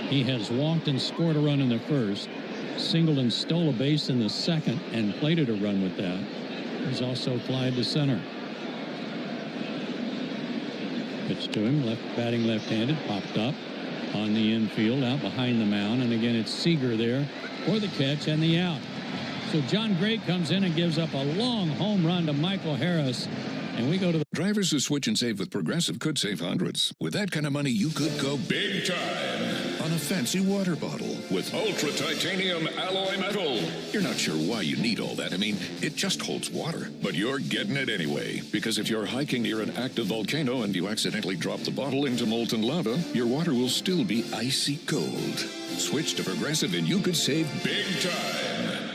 He has walked and scored a run in the first, singled and stole a base in the second, and plated a run with that. He's also flied to center. Pitch to him, batting left-handed, popped up on the infield, out behind the mound, and again it's Seager there for the catch and the out. So John Gray comes in and gives up a long home run to Michael Harris. And we go to the... Drivers who switch and save with Progressive could save hundreds. With that kind of money, you could go big time on a fancy water bottle with ultra titanium alloy metal. You're not sure why you need all that. I mean, it just holds water. But you're getting it anyway. Because if you're hiking near an active volcano and you accidentally drop the bottle into molten lava, your water will still be icy cold. Switch to Progressive and you could save big time.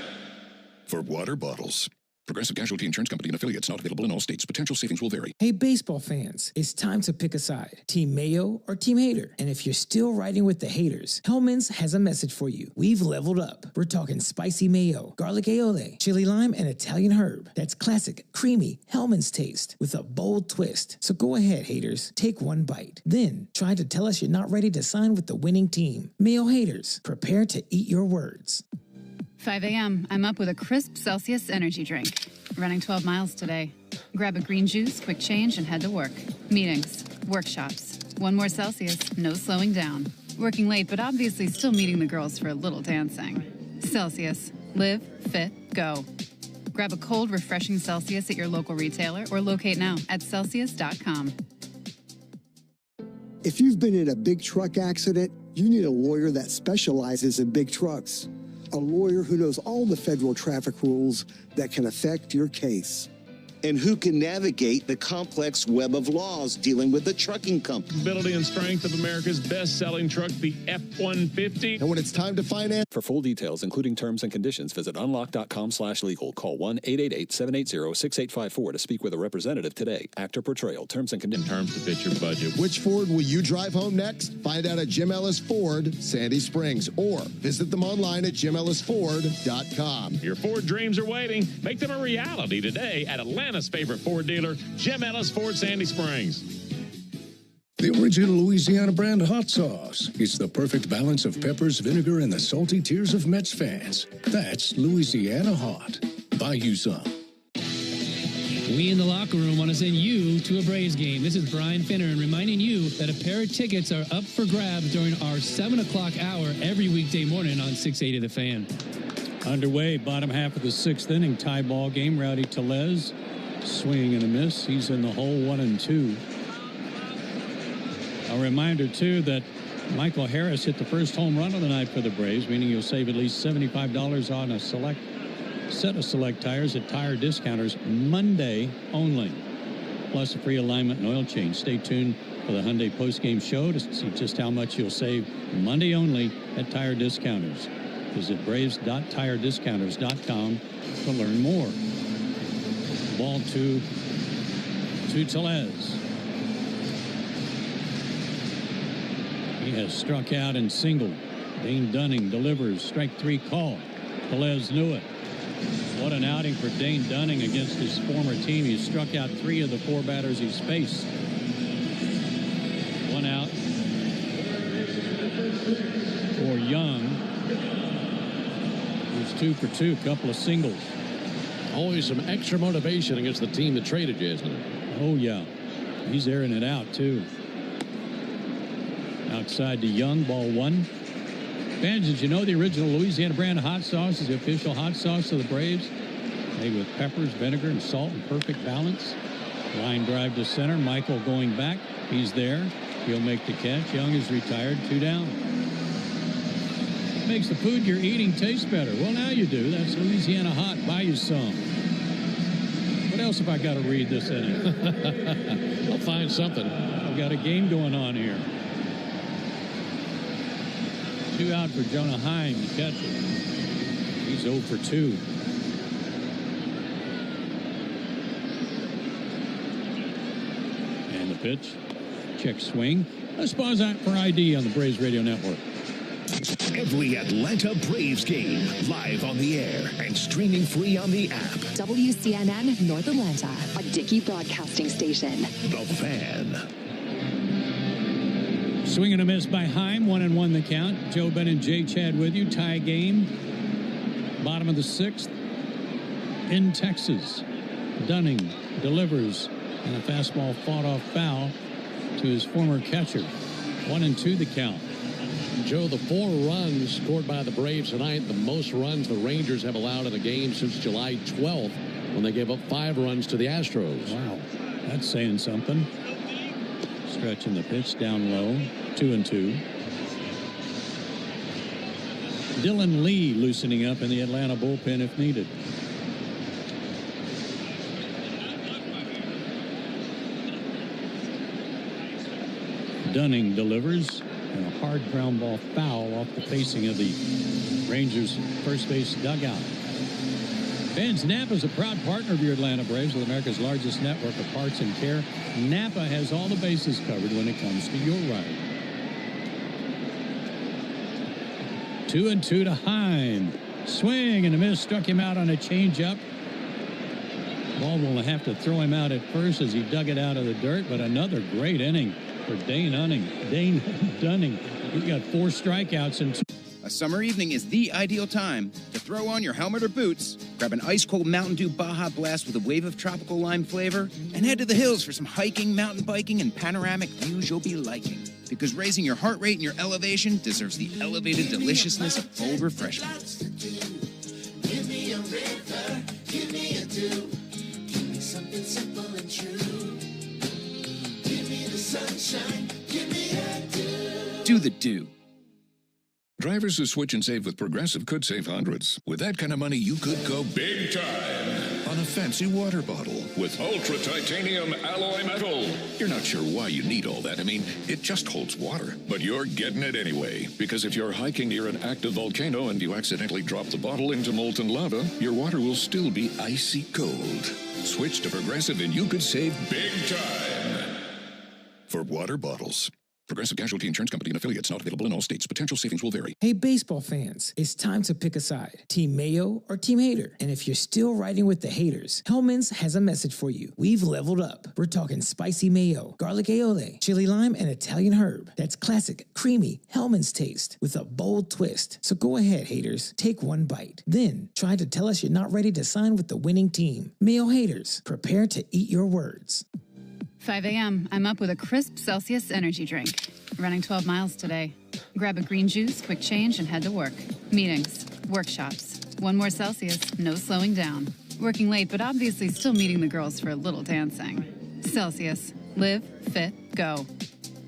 For water bottles. Progressive Casualty Insurance Company and affiliates, not available in all states. Potential savings will vary. Hey, baseball fans, it's time to pick a side. Team Mayo or Team Hater. And if you're still riding with the haters, Hellman's has a message for you. We've leveled up. We're talking spicy mayo, garlic aioli, chili lime, and Italian herb. That's classic, creamy Hellman's taste with a bold twist. So go ahead, haters. Take one bite. Then try to tell us you're not ready to sign with the winning team. Mayo haters, prepare to eat your words. 5 a.m. I'm up with a crisp Celsius energy drink. Running 12 miles today. Grab a green juice, quick change, and head to work. Meetings, workshops. One more Celsius, no slowing down. Working late, but obviously still meeting the girls for a little dancing. Celsius. Live, fit, go. Grab a cold, refreshing Celsius at your local retailer or locate now at Celsius.com. If you've been in a big truck accident, you need a lawyer that specializes in big trucks. a lawyer who knows all the federal traffic rules that can affect your case. And who can navigate the complex web of laws dealing with the trucking company. Ability and strength of America's best-selling truck, the F-150. And when it's time to finance... For full details, including terms and conditions, visit unlock.com/legal. Call 1-888-780-6854 to speak with a representative today. Actor portrayal. Terms and conditions. Terms to fit your budget. Which Ford will you drive home next? Find out at Jim Ellis Ford, Sandy Springs, or visit them online at jimellisford.com. Your Ford dreams are waiting. Make them a reality today at Atlanta's favorite Ford dealer, Jim Ellis Ford, Sandy Springs. The original Louisiana brand hot sauce. It's the perfect balance of peppers, vinegar, and the salty tears of Mets fans. That's Louisiana Hot. Buy you some. We in the locker room want to send you to a Braves game. This is Brian Finner reminding you that a pair of tickets are up for grabs during our 7 o'clock hour every weekday morning on 680 The Fan. Underway, bottom half of the 6th inning, tie ball game. Rowdy Tellez swinging and a miss. He's in the hole, 1-2. A reminder, too, that Michael Harris hit the first home run of the night for the Braves, meaning you'll save at least $75 on a select set of select tires at Tire Discounters Monday only. Plus a free alignment and oil change. Stay tuned for the Hyundai postgame show to see just how much you'll save Monday only at Tire Discounters. Visit braves.tirediscounters.com to learn more. Ball to Tellez. He has struck out and singled. Dane Dunning delivers. Strike 3 call. Tellez knew it. What an outing for Dane Dunning against his former team. He struck out 3 of the 4 batters he's faced. 1 out for Young. He's 2 for 2, couple of singles. Always some extra motivation against the team that traded you, isn't it? Oh, yeah. He's airing it out, too. Outside to Young, ball 1. Fans, did you know the original Louisiana brand of hot sauce is the official hot sauce of the Braves? Made with peppers, vinegar, and salt in perfect balance. Line drive to center. Michael going back. He's there. He'll make the catch. Young is retired. 2 down. Makes the food you're eating taste better. Well, now you do. That's Louisiana Hot. Buy you some. What else have I got to read this inning? I'll find something. I've got a game going on here. 2 out for Jonah Heim, the catcher. He's 0 for 2. And the pitch. Check swing. Let's pause out for ID on the Braves Radio Network. Every Atlanta Braves game, live on the air and streaming free on the app. WCNN North Atlanta, a Dickey broadcasting station. The Fan. Swing and a miss by Heim, 1-1 the count. Joe Ben and Jay Chad with you. Tie game. Bottom of the 6th. In Texas. Dunning delivers. And a fastball fought off foul to his former catcher. 1-2 the count. Joe, the 4 runs scored by the Braves tonight, the most runs the Rangers have allowed in a game since July 12th when they gave up 5 runs to the Astros. Wow, that's saying something. Stretching the pitch down low, 2-2. Dylan Lee loosening up in the Atlanta bullpen if needed. Dunning delivers. And a hard ground ball foul off the facing of the Rangers' first base dugout. Fans, Napa is a proud partner of your Atlanta Braves with America's largest network of parts and care. Napa has all the bases covered when it comes to your ride. 2-2 to Heim. Swing and a miss, struck him out on a changeup. Ball will have to throw him out at first as he dug it out of the dirt, but another great inning for Dane Dunning. He got 4 strikeouts and 2. A summer evening is the ideal time to throw on your helmet or boots, grab an ice-cold Mountain Dew Baja Blast with a wave of tropical lime flavor, and head to the hills for some hiking, mountain biking, and panoramic views you'll be liking. Because raising your heart rate and your elevation deserves the elevated deliciousness of cold refreshment. Give me a river, give me a dew, give me something simple and true. Give me the sunshine, give me a dew. Do the Dew. Drivers who switch and save with Progressive could save hundreds. With that kind of money, you could go big time on a fancy water bottle with ultra titanium alloy metal. You're not sure why you need all that. I mean, it just holds water. But you're getting it anyway, because if you're hiking near an active volcano and you accidentally drop the bottle into molten lava, your water will still be icy cold. Switch to Progressive and you could save big time for water bottles. Progressive Casualty Insurance Company and affiliates, not available in all states. Potential savings will vary. Hey, baseball fans, it's time to pick a side. Team Mayo or Team Hater. And if you're still riding with the haters, Hellman's has a message for you. We've leveled up. We're talking spicy mayo, garlic aioli, chili lime, and Italian herb. That's classic, creamy Hellman's taste with a bold twist. So go ahead, haters. Take one bite. Then try to tell us you're not ready to sign with the winning team. Mayo haters, prepare to eat your words. 5 a.m. I'm up with a crisp Celsius energy drink. Running 12 miles today. Grab a green juice, quick change, and head to work. Meetings, workshops. One more Celsius, no slowing down. Working late, but obviously still meeting the girls for a little dancing. Celsius. Live, fit, go.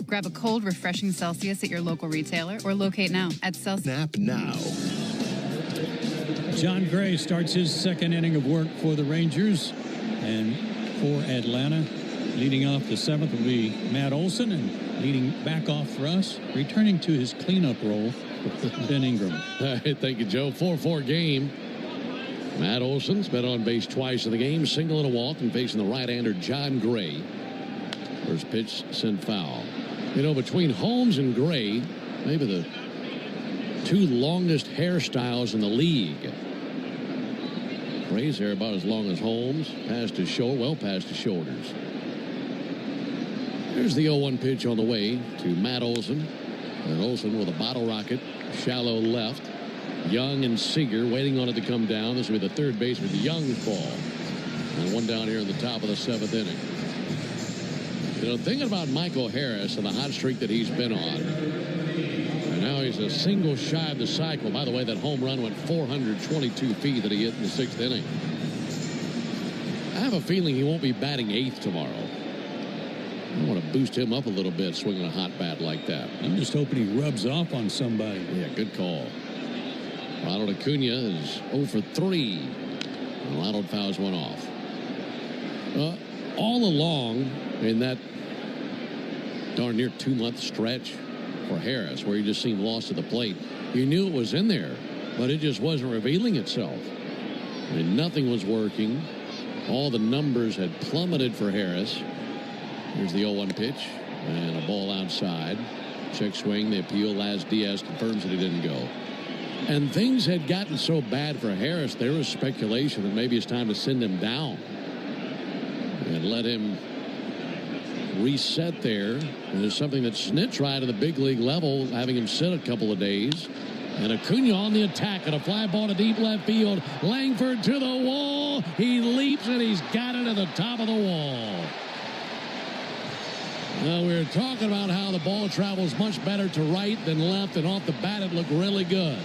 Grab a cold, refreshing Celsius at your local retailer or locate now at Celsius. Snap now. John Gray starts his second inning of work for the Rangers. And for Atlanta, leading off the seventh will be Matt Olson, and leading back off for us, returning to his cleanup role, Ben Ingram. Thank you, Joe. 4-4 game. Matt Olson's been on base twice in the game, single and a walk, and facing the right-hander John Gray. First pitch sent foul. You know, between Holmes and Gray, maybe the two longest hairstyles in the league. Gray's hair about as long as Holmes, past his shoulder, well past his shoulders. Here's the 0-1 pitch on the way to Matt Olson. And Olson with a bottle rocket, shallow left. Young and Seager waiting on it to come down. This will be the third baseman, the Young ball. And one down here in the top of the seventh inning. You know, thinking about Michael Harris and the hot streak that he's been on. And now he's a single shy of the cycle. By the way, that home run went 422 feet that he hit in the sixth inning. I have a feeling he won't be batting eighth tomorrow. I want to boost him up a little bit, swinging a hot bat like that. I'm just hoping he rubs off on somebody. Yeah, good call. Ronald Acuna is 0 for 3. And Ronald fouls one off. All along in that darn near 2-month stretch for Harris, where he just seemed lost at the plate, you knew it was in there, but it just wasn't revealing itself. And nothing was working. All the numbers had plummeted for Harris. Here's the 0-1 pitch and a ball outside. Check swing, the appeal. Laz Diaz confirms that he didn't go. And things had gotten so bad for Harris, there was speculation that maybe it's time to send him down and let him reset there. And it's something that Snit tried at the big league level, having him sit a couple of days. And Acuna on the attack, and a fly ball to deep left field. Langford to the wall. He leaps, and he's got it at the top of the wall. Now, we were talking about how the ball travels much better to right than left, and off the bat it looked really good.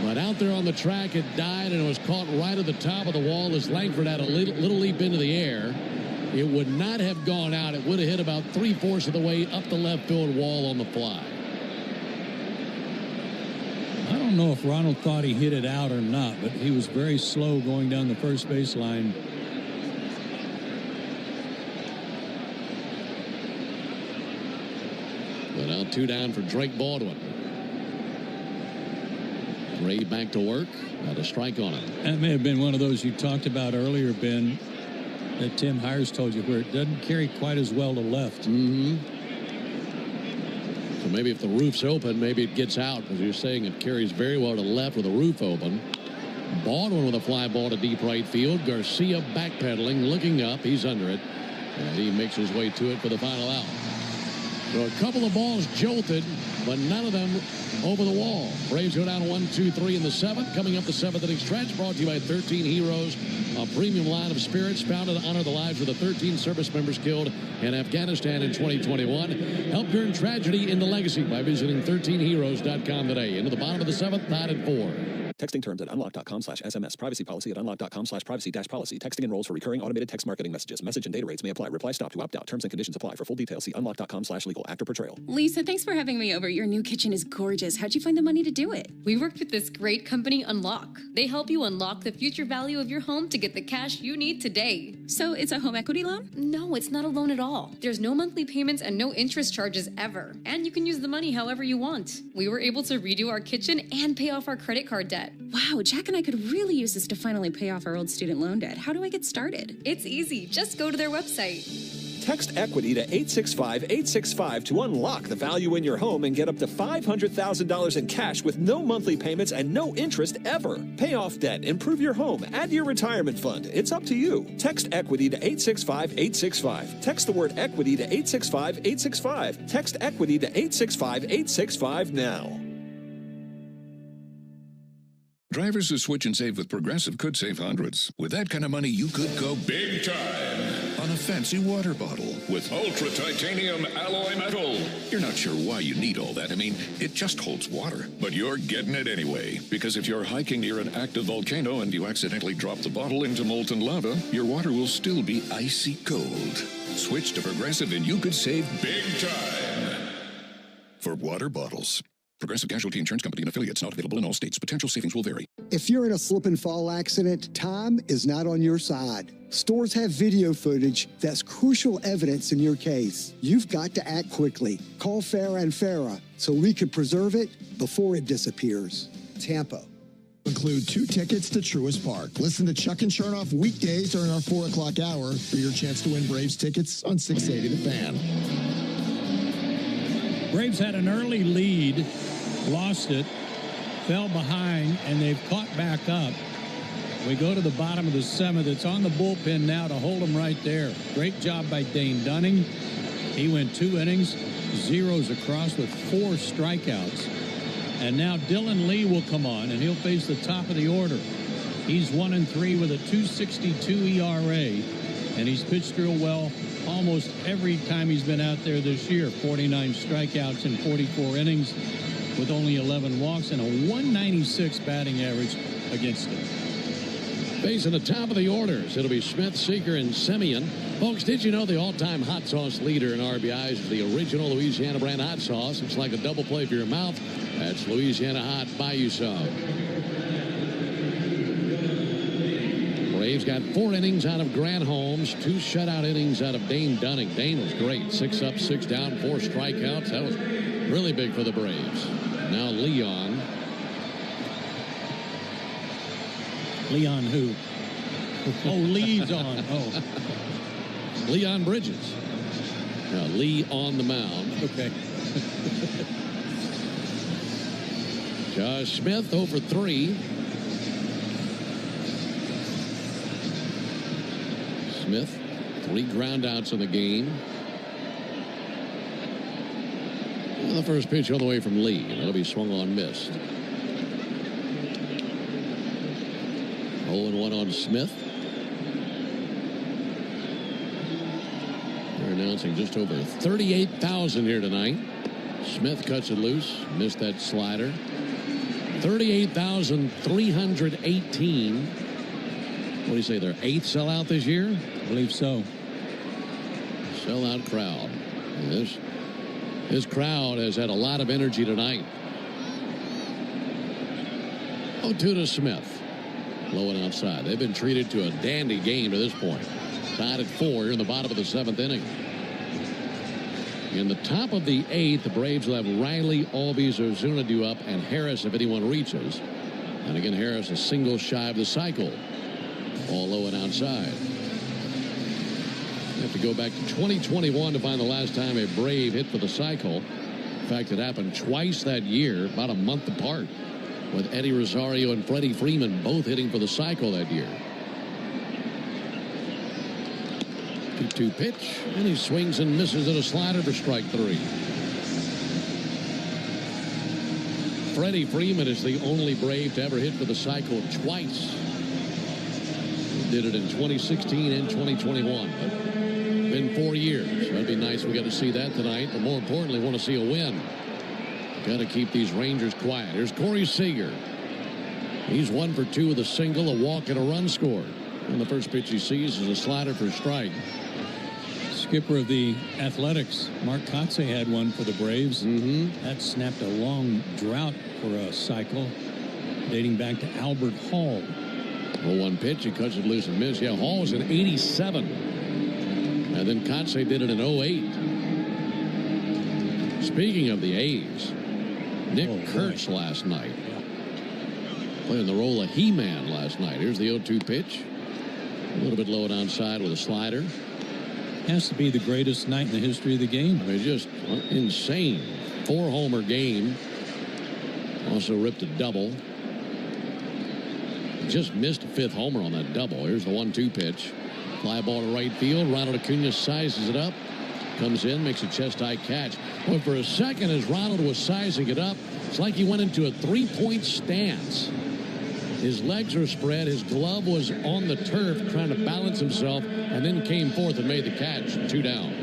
But out there on the track, it died, and it was caught right at the top of the wall as Langford had a little leap into the air. It would not have gone out. It would have hit about 3/4 of the way up the left field wall on the fly. I don't know if Ronald thought he hit it out or not, but he was very slow going down the first base line. But now 2 down for Drake Baldwin. Ray back to work. Got a strike on him. That may have been one of those you talked about earlier, Ben, that Tim Hires told you, where it doesn't carry quite as well to left. Mm-hmm. So maybe if the roof's open, maybe it gets out, because you're saying it carries very well to left with the roof open. Baldwin with a fly ball to deep right field. Garcia backpedaling, looking up. He's under it. And he makes his way to it for the final out. So a couple of balls jolted, but none of them over the wall. Braves go down 1-2-3 in the seventh. Coming up the seventh inning stretch, brought to you by 13 Heroes, a premium line of spirits founded to honor the lives of the 13 service members killed in Afghanistan in 2021. Help turn tragedy into legacy by visiting 13heroes.com today. Into the bottom of the seventh, tied at 4. Texting terms at unlock.com/SMS. Privacy policy at unlock.com/privacy-policy. Texting enrolls for recurring automated text marketing messages. Message and data rates may apply. Reply stop to opt out. Terms and conditions apply. For full details, see unlock.com/legal. Actor portrayal. Lisa, thanks for having me over. Your new kitchen is gorgeous. How'd you find the money to do it? We worked with this great company, Unlock. They help you unlock the future value of your home to get the cash you need today. So it's a home equity loan? No, it's not a loan at all. There's no monthly payments and no interest charges ever. And you can use the money however you want. We were able to redo our kitchen and pay off our credit card debt. Wow, Jack and I could really use this to finally pay off our old student loan debt. How do I get started? It's easy. Just go to their website. Text EQUITY to 865-865 to unlock the value in your home and get up to $500,000 in cash with no monthly payments and no interest ever. Pay off debt, improve your home, add to your retirement fund. It's up to you. Text EQUITY to 865-865. Text the word EQUITY to 865-865. Text EQUITY to 865-865 now. Drivers who switch and save with Progressive could save hundreds. With that kind of money, you could go big time on a fancy water bottle with ultra titanium alloy metal. You're not sure why you need all that. I mean, it just holds water. But you're getting it anyway. Because if you're hiking near an active volcano and you accidentally drop the bottle into molten lava, your water will still be icy cold. Switch to Progressive and you could save big time. For water bottles. Progressive Casualty Insurance Company and affiliates, not available in all states. Potential savings will vary. If you're in a slip and fall accident, time is not on your side. Stores have video footage that's crucial evidence in your case. You've got to act quickly. Call Farah and Farah so we can preserve it before it disappears. Tampa. Include 2 tickets to Truist Park. Listen to Chuck and Chernoff weekdays during our 4 o'clock hour for your chance to win Braves tickets on 680 The Fan. Braves had an early lead, lost it, fell behind, and they've caught back up. We go to the bottom of the 7th. It's on the bullpen now to hold them right there. Great job by Dane Dunning. He went 2 innings, zeros across with 4 strikeouts. And now Dylan Lee will come on, and he'll face the top of the order. He's 1-3 with a 2.62 ERA, and he's pitched real well almost every time he's been out there this year. 49 strikeouts in 44 innings with only 11 walks and a 196 batting average against him. Facing the top of the orders, it'll be Smith, Seager, and Semien. Folks, did you know the all-time hot sauce leader in RBIs is the original Louisiana brand hot sauce? It's like a double play for your mouth. That's Louisiana Hot. Buy you some. Braves got 4 innings out of Grant Holmes, 2 shutout innings out of Dane Dunning. Dane was great. 6 up, 6 down, 4 strikeouts. That was really big for the Braves. Now Leon. Leon who? Oh, Lee's on. Oh. Leon Bridges. Now Lee on the mound. Okay. Josh Smith over 3. Smith, 3 groundouts in the game. And the first pitch all the way from Lee. That'll be swung on, missed. 0-1 on Smith. They're announcing just over 38,000 here tonight. Smith cuts it loose. Missed that slider. 38,318. What do you say, their 8th sellout this year? I believe so. Sellout crowd. And this crowd has had a lot of energy tonight. 0-2 to Smith. Low and outside. They've been treated to a dandy game to this point. Tied at 4 here in the bottom of the 7th inning. In the top of the 8th, the Braves will have Riley, Albies, Ozuna due up, and Harris if anyone reaches. And again, Harris a single shy of the cycle. All low and outside. You have to go back to 2021 to find the last time a Brave hit for the cycle. In fact, it happened twice that year, about a month apart, with Eddie Rosario and Freddie Freeman both hitting for the cycle that year. 2-2 pitch, and he swings and misses at a slider for strike 3. Freddie Freeman is the only Brave to ever hit for the cycle twice. He did it in 2016 and 2021. Been 4 years. That'd be nice. We got to see that tonight, but more importantly, want to see a win. Got to keep these Rangers quiet. Here's Corey Seager. He's 1 for 2 with a single, a walk, and a run scored. And the first pitch he sees is a slider for strike. Skipper of the Athletics, Mark Kotze, had one for the Braves. That snapped a long drought for a cycle dating back to Albert Hall. 0-1 pitch, he cuts it loose and miss. Yeah, Hall was in 87. And then Kotze did it in 08. Speaking of the A's, Nick Kurtz last night. Playing the role of He-Man last night. Here's the 0-2 pitch. A little bit low and outside with a slider. Has to be the greatest night in the history of the game. I mean, just insane. 4-homer game. Also ripped a double. Just missed a 5th homer on that double. Here's the 1-2 pitch. Fly ball to right field. Ronald Acuna sizes it up. Comes in, makes a chest-high catch. But for a second, as Ronald was sizing it up, it's like he went into a 3-point stance. His legs are spread. His glove was on the turf trying to balance himself, and then came forth and made the catch. 2 down.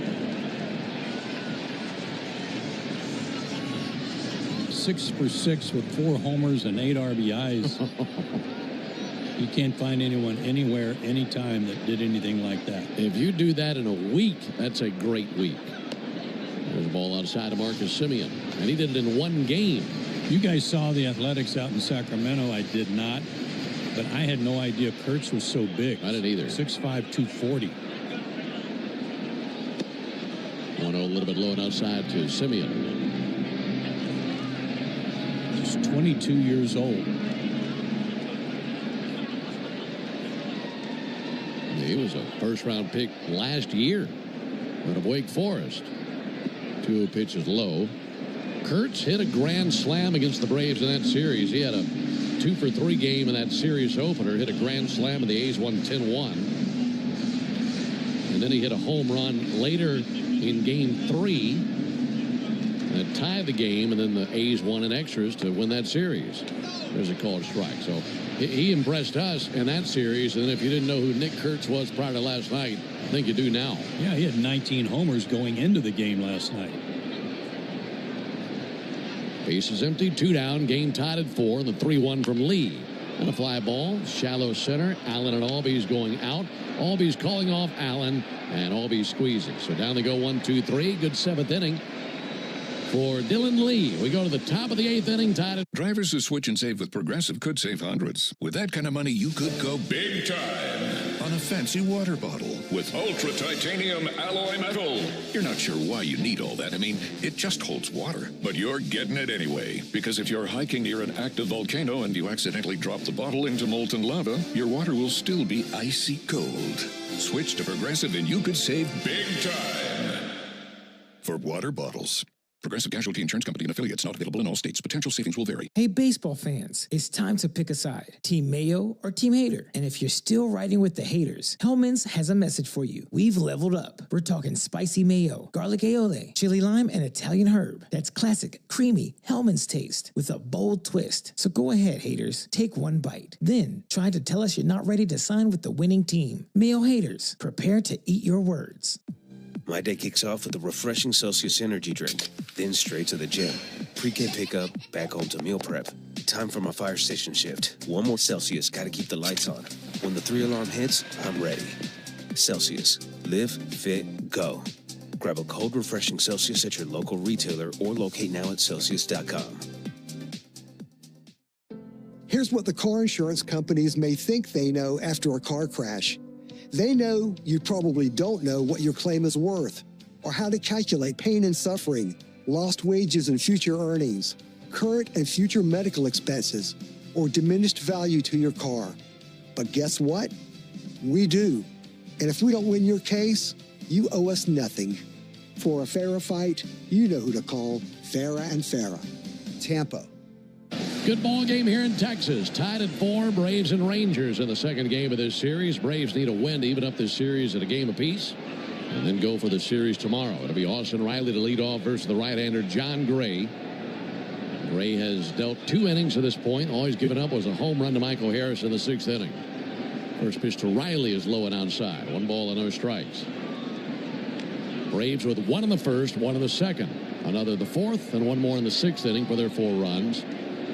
6 for 6 with 4 homers and 8 RBIs. You can't find anyone anywhere, anytime that did anything like that. If you do that in a week, that's a great week. There's a ball outside of Marcus Semien, and he did it in 1 game. You guys saw the Athletics out in Sacramento. I did not, but I had no idea Kurtz was so big. I didn't either. 6'5", 240. 1-0, a little bit low and outside to Semien. Just 22 years old. He was a first-round pick last year out of Wake Forest. 2-0 pitch is low. Kurtz hit a grand slam against the Braves in that series. He had a 2 for 3 game in that series opener. Hit a grand slam, and the A's won 10-1. And then he hit a home run later in Game 3 that tied the game, and then the A's won in extras to win that series. There's a called strike. So he impressed us in that series, and then if you didn't know who Nick Kurtz was prior to last night, I think you do now. Yeah, he had 19 homers going into the game last night. Base is empty, 2 down, game tied at 4, and the 3-1 from Lee. And a fly ball, shallow center. Allen and Albies going out. Albies calling off Allen, and Albies squeezing. So down they go 1-2-3. Good 7th inning for Dylan Lee. We go to the top of the 8th inning, tied at... Drivers who switch and save with Progressive could save hundreds. With that kind of money, you could go big time on a fancy water bottle with ultra titanium alloy metal. You're not sure why you need all that. I mean, it just holds water. But you're getting it anyway. Because if you're hiking near an active volcano and you accidentally drop the bottle into molten lava, your water will still be icy cold. Switch to Progressive and you could save big time for water bottles. Progressive Casualty Insurance Company and affiliates, not available in all states. Potential savings will vary. Hey, baseball fans, it's time to pick a side. Team Mayo or Team Hater. And if you're still riding with the haters, Hellman's has a message for you. We've leveled up. We're talking spicy mayo, garlic aioli, chili lime, and Italian herb. That's classic, creamy Hellman's taste with a bold twist. So go ahead, haters. Take 1 bite. Then try to tell us you're not ready to sign with the winning team. Mayo haters, prepare to eat your words. My day kicks off with a refreshing Celsius energy drink, then straight to the gym. Pre-K pickup, back home to meal prep. Time for my fire station shift. 1 more Celsius, gotta keep the lights on. When the 3-alarm hits, I'm ready. Celsius. Live, fit, go. Grab a cold, refreshing Celsius at your local retailer or locate now at Celsius.com. Here's what the car insurance companies may think they know after a car crash. They know you probably don't know what your claim is worth, or how to calculate pain and suffering, lost wages and future earnings, current and future medical expenses, or diminished value to your car. But guess what? We do. And if we don't win your case, you owe us nothing. For a fairer fight, you know who to call. Farah and Farah. Tampa. Good ball game here in Texas. Tied at 4, Braves and Rangers in the second game of this series. Braves need a win to even up this series at a game apiece, and then go for the series tomorrow. It'll be Austin Riley to lead off versus the right-hander John Gray. Gray has dealt 2 innings to this point. All he's given up was a home run to Michael Harris in the 6th inning. First pitch to Riley is low and outside. 1 ball and no strikes. Braves with 1 in the first, 1 in the second. Another the 4th, and 1 more in the 6th inning for their 4 runs.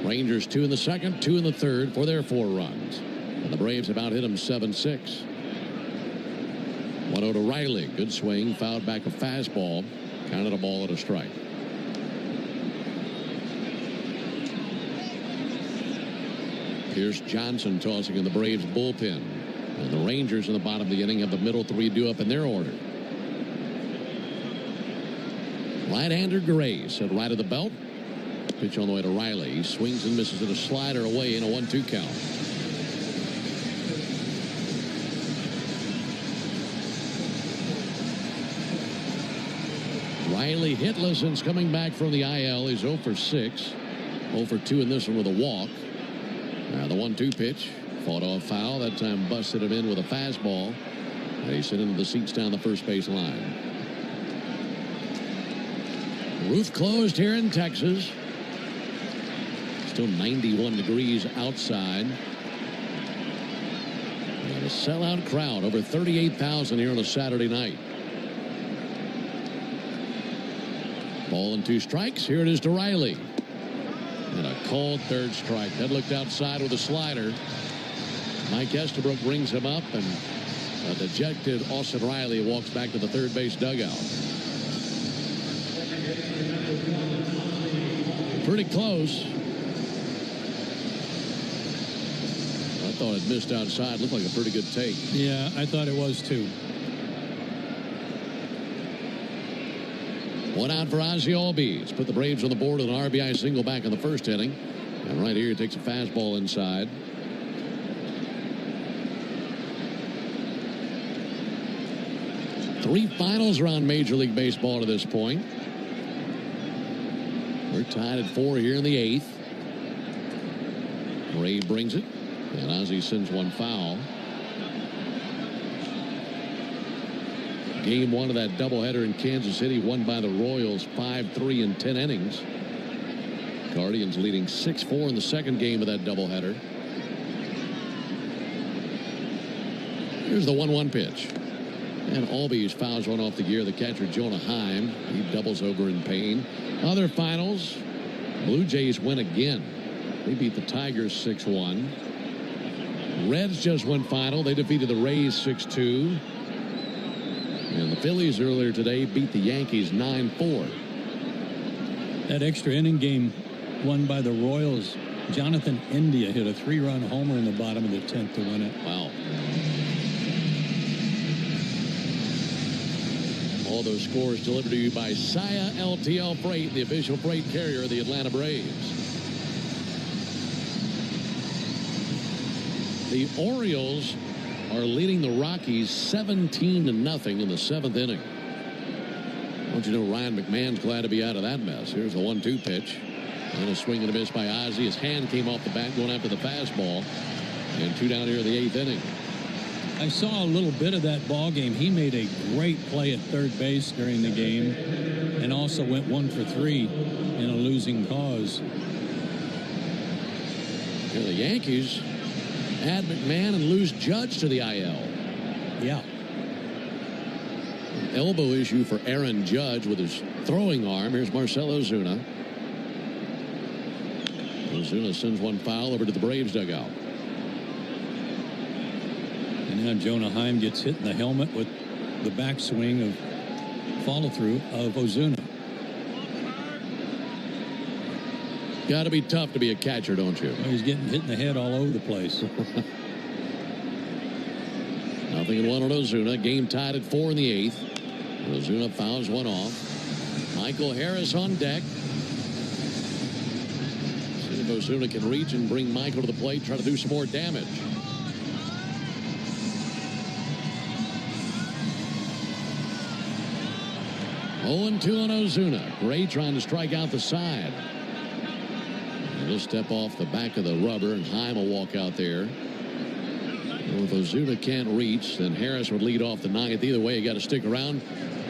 Rangers 2 in the second, 2 in the third for their 4 runs. And the Braves have out hit them 7-6. 1-0 to Riley. Good swing. Fouled back a fastball. Counted a ball and a strike. Pierce Johnson tossing in the Braves bullpen. And the Rangers in the bottom of the inning have the middle 3 due up in their order. Right-hander Gray set right of the belt. Pitch on the way to Riley. He swings and misses it, a slider away in a 1-2 count. Riley hitless since coming back from the IL. He's 0 for 6. 0 for 2 in this one with a walk. The 1-2 pitch. Fought off foul. That time busted him in with a fastball. And he sent into the seats down the first base line. Roof closed here in Texas. Still 91 degrees outside. And a sellout crowd. Over 38,000 here on a Saturday night. Ball and 2 strikes. Here it is to Riley. And a called third strike. That looked outside with a slider. Mike Estabrook brings him up, and a dejected Austin Riley walks back to the third base dugout. Pretty close. I thought it missed outside. Looked like a pretty good take. Yeah, I thought it was too. 1 out for Ozzie Albies. Put the Braves on the board with an RBI single back in the first inning. And right here he takes a fastball inside. Three finals around Major League Baseball to this point. We're tied at 4 here in the 8th. Ray brings it, and Ozzie sends one foul. Game 1 of that doubleheader in Kansas City, won by the Royals 5-3 in 10 innings. Guardians leading 6-4 in the second game of that doubleheader. Here's the 1-1 pitch. And Albies fouls one off the gear. The catcher, Jonah Heim, he doubles over in pain. Other finals, Blue Jays win again. They beat the Tigers 6-1. Reds just went final. They defeated the Rays 6-2. And the Phillies earlier today beat the Yankees 9-4. That extra inning game won by the Royals. Jonathan India hit a 3-run homer in the bottom of the 10th to win it. Wow. All those scores delivered to you by Saya LTL Freight, the official freight carrier of the Atlanta Braves. The Orioles are leading the Rockies 17-0 in the 7th inning. Don't you know Ryan McMahon's glad to be out of that mess. Here's the 1-2 pitch. And a swing and a miss by Ozzie. His hand came off the bat going after the fastball. And 2 down here in the 8th inning. I saw a little bit of that ball game. He made a great play at third base during the game and also went 1 for 3 in a losing cause. And the Yankees add McMahon and lose Judge to the IL. Yeah. An elbow issue for Aaron Judge with his throwing arm. Here's Marcell Ozuna. Ozuna sends one foul over to the Braves dugout. And now Jonah Heim gets hit in the helmet with the backswing of follow-through of Ozuna. Got to be tough to be a catcher, don't you? Well, he's getting hit in the head all over the place. Nothing in 1 on Ozuna. Game tied at 4 in the 8th. Ozuna fouls one off. Michael Harris on deck. See if Ozuna can reach and bring Michael to the plate, try to do some more damage. Oh, 2 on Ozuna. Gray trying to strike out the side. And he'll step off the back of the rubber, and Heim will walk out there. Well, if Ozuna can't reach, then Harris would lead off the 9th. Either way, you got to stick around.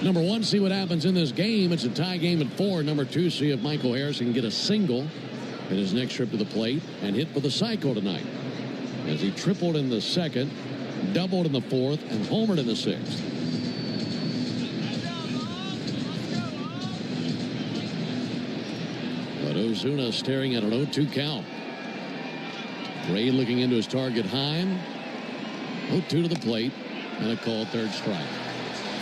Number 1, see what happens in this game. It's a tie game at 4. Number 2, see if Michael Harris can get a single in his next trip to the plate and hit for the cycle tonight, as he tripled in the 2nd, doubled in the 4th, and homered in the 6th. But Ozuna staring at an 0-2 count. Ray looking into his target, Heim. 0-2 to the plate, and a called third strike.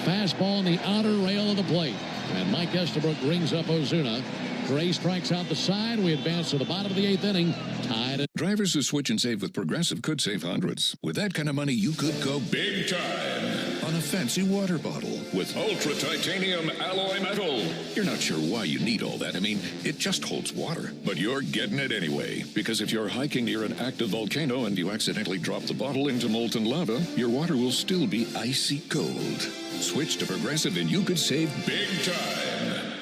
Fastball on the outer rail of the plate. And Mike Estabrook rings up Ozuna. Gray strikes out the side. We advance to the bottom of the 8th inning. Tied. Drivers who switch and save with Progressive could save hundreds. With that kind of money, you could go big time on a fancy water bottle with ultra titanium alloy metal. You're not sure why you need all that. I mean, it just holds water. But you're getting it anyway. Because if you're hiking near an active volcano and you accidentally drop the bottle into molten lava, your water will still be icy cold. Switch to Progressive and you could save big time.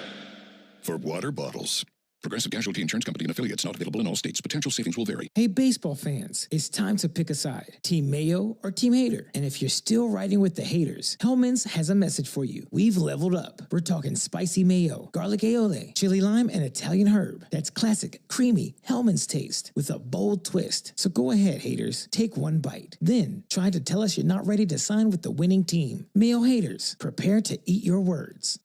For water bottles. Progressive Casualty Insurance Company and affiliates, not available in all states. Potential savings will vary. Hey, baseball fans, it's time to pick a side. Team Mayo or Team Hater. And if you're still riding with the haters, Hellman's has a message for you. We've leveled up. We're talking spicy mayo, garlic aioli, chili lime, and Italian herb. That's classic, creamy Hellman's taste with a bold twist. So go ahead, haters. Take one bite. Then try to tell us you're not ready to sign with the winning team. Mayo haters, prepare to eat your words.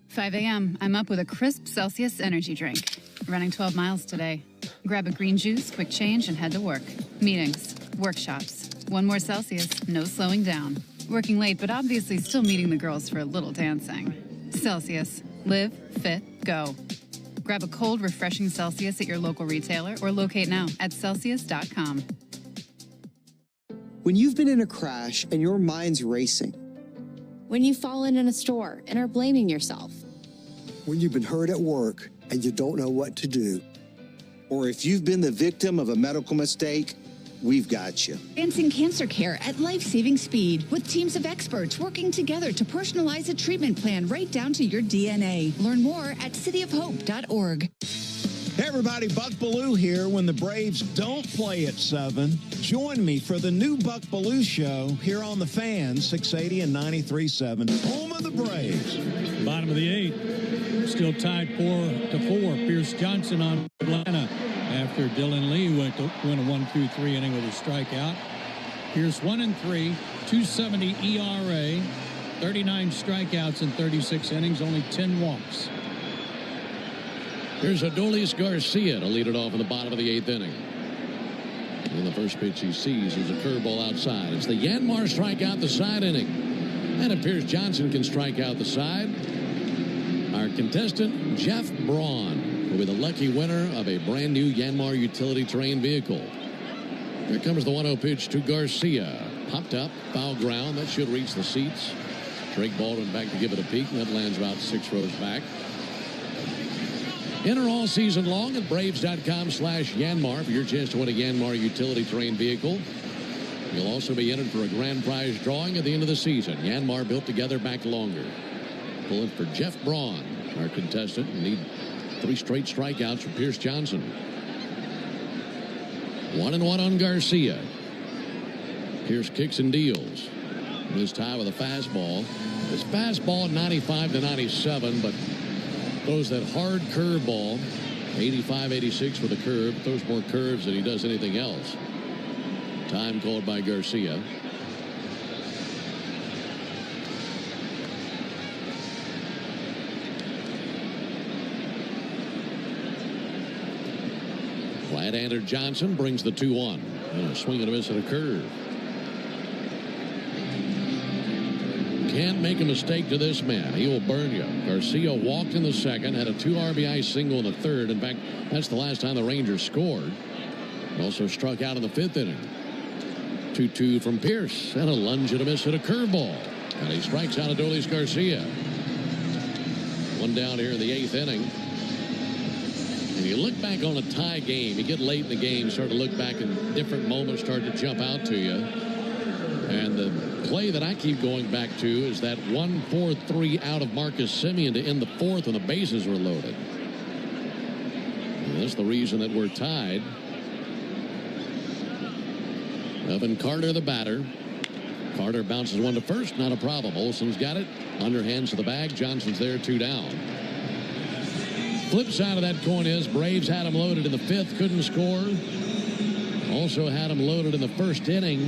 5 a.m. I'm up with a crisp Celsius energy drink. Running 12 miles today. Grab a green juice, quick change, and head to work. Meetings, workshops. One more Celsius, no slowing down. Working late, but obviously still meeting the girls for a little dancing. Celsius. Live, fit, go. Grab a cold, refreshing Celsius at your local retailer or locate now at Celsius.com. When you've been in a crash and your mind's racing. When you've fallen in a store and are blaming yourself. When you've been hurt at work and you don't know what to do. Or if you've been the victim of a medical mistake, we've got you. Advancing cancer care at life-saving speed with teams of experts working together to personalize a treatment plan right down to your DNA. Learn more at cityofhope.org. Hey everybody, Buck Bellew here. When the Braves don't play at 7, join me for the new Buck Bellew Show here on The Fan, 680 and 93.7, home of the Braves. Bottom of the 8th, still tied 4-4. Pierce Johnson on Atlanta after Dylan Lee went a 1-2-3 inning with a strikeout. Pierce 1-3, 2.70 ERA, 39 strikeouts in 36 innings, only 10 walks. Here's Adolis Garcia to lead it off in the bottom of the 8th inning. And the first pitch he sees is a curveball outside. It's the Yanmar strikeout the side inning. And if Pierce Johnson can strike out the side, our contestant, Jeff Braun, will be the lucky winner of a brand new Yanmar utility terrain vehicle. Here comes the 1-0 pitch to Garcia. Popped up, foul ground. That should reach the seats. Drake Baldwin back to give it a peek, and that lands about 6 rows back. Enter all season long at Braves.com/Yanmar for your chance to win a Yanmar utility terrain vehicle. You'll also be entered for a grand prize drawing at the end of the season. Yanmar built together, back longer. Pulling for Jeff Braun, our contestant. We need 3 straight strikeouts from Pierce Johnson. 1-1 on Garcia. Pierce kicks and deals. This tie with a fastball. His fastball 95-97, but throws that hard curveball, 85-86 with a curve. Throws more curves than he does anything else. Time called by Garcia. Right-hander Johnson brings the 2-1. And a swing and a miss at a curve. Can't make a mistake to this man. He will burn you. Garcia walked in the second, had a 2 RBI single in the third. In fact, that's the last time the Rangers scored. Also struck out in the 5th inning. 2-2 from Pierce, and a lunge and a miss at a curveball. And he strikes out Adolis Garcia. 1 down here in the 8th inning. And you look back on a tie game, you get late in the game, start to look back and different moments start to jump out to you. And the play that I keep going back to is that 1-4-3 out of Marcus Semien to end the 4th when the bases were loaded. And that's the reason that we're tied. Evan Carter, the batter. Carter bounces one to first, not a problem. Olson's got it, underhands to the bag. Johnson's there, 2 down. Flip side of that coin is Braves had him loaded in the 5th, couldn't score. Also had him loaded in the 1st inning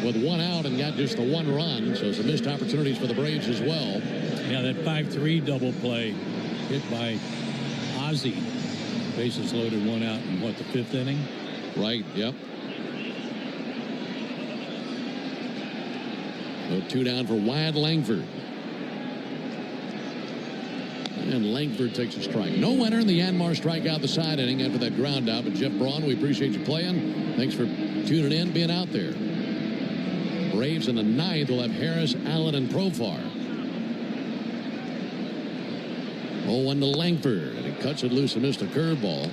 with 1 out and got just the 1 run. So some missed opportunities for the Braves as well. Yeah, that 5-3 double play hit by Ozzie. Bases loaded, one out in, what, the fifth inning? Right, yep. So 2 down for Wyatt Langford. And Langford takes a strike. No winner in the Yanmar strikeout the side inning after that ground out. But Jeff Braun, we appreciate you playing. Thanks for tuning in, being out there. Braves in the ninth will have Harris, Allen, and Profar. 0-1 to Langford. And he cuts it loose and missed a curveball.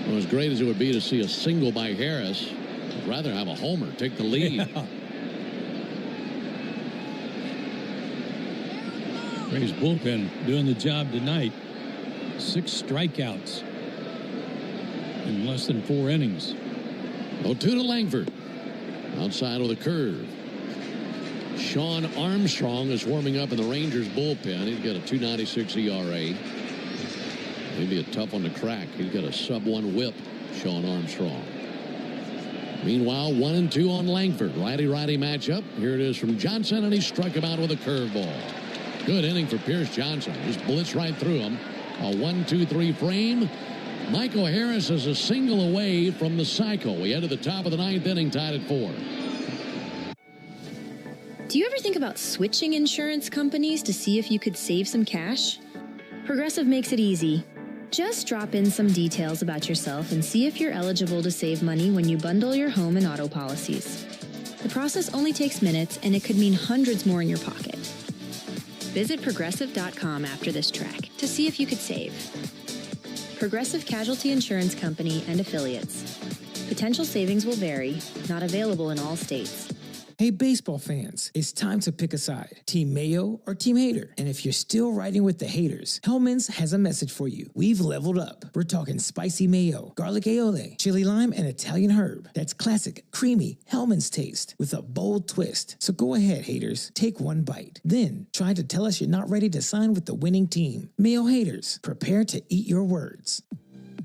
Well, as great as it would be to see a single by Harris, I'd rather have a homer take the lead. Yeah. Braves bullpen doing the job tonight. 6 strikeouts in less than 4 innings. 0-2 to Langford. Outside with a curve. Sean Armstrong is warming up in the Rangers bullpen. He's got a 2.96 ERA. Maybe a tough one to crack. He's got a sub-1 whip, Sean Armstrong. Meanwhile, 1-2 on Langford. Righty-righty matchup. Here it is from Johnson, and he struck him out with a curveball. Good inning for Pierce Johnson. Just blitzed right through him. A 1-2-3 frame. Michael Harris is a single away from the cycle. We head to the top of the 9th inning, tied at 4. Do you ever think about switching insurance companies to see if you could save some cash? Progressive makes it easy. Just drop in some details about yourself and see if you're eligible to save money when you bundle your home and auto policies. The process only takes minutes, and it could mean hundreds more in your pocket. Visit Progressive.com after this track to see if you could save. Progressive Casualty Insurance Company and Affiliates. Potential savings will vary, not available in all states. Hey, baseball fans, it's time to pick a side. Team Mayo or Team Hater. And if you're still riding with the haters, Hellman's has a message for you. We've leveled up. We're talking spicy mayo, garlic aioli, chili lime, and Italian herb. That's classic, creamy Hellman's taste with a bold twist. So go ahead, haters. Take one bite. Then try to tell us you're not ready to sign with the winning team. Mayo haters, prepare to eat your words.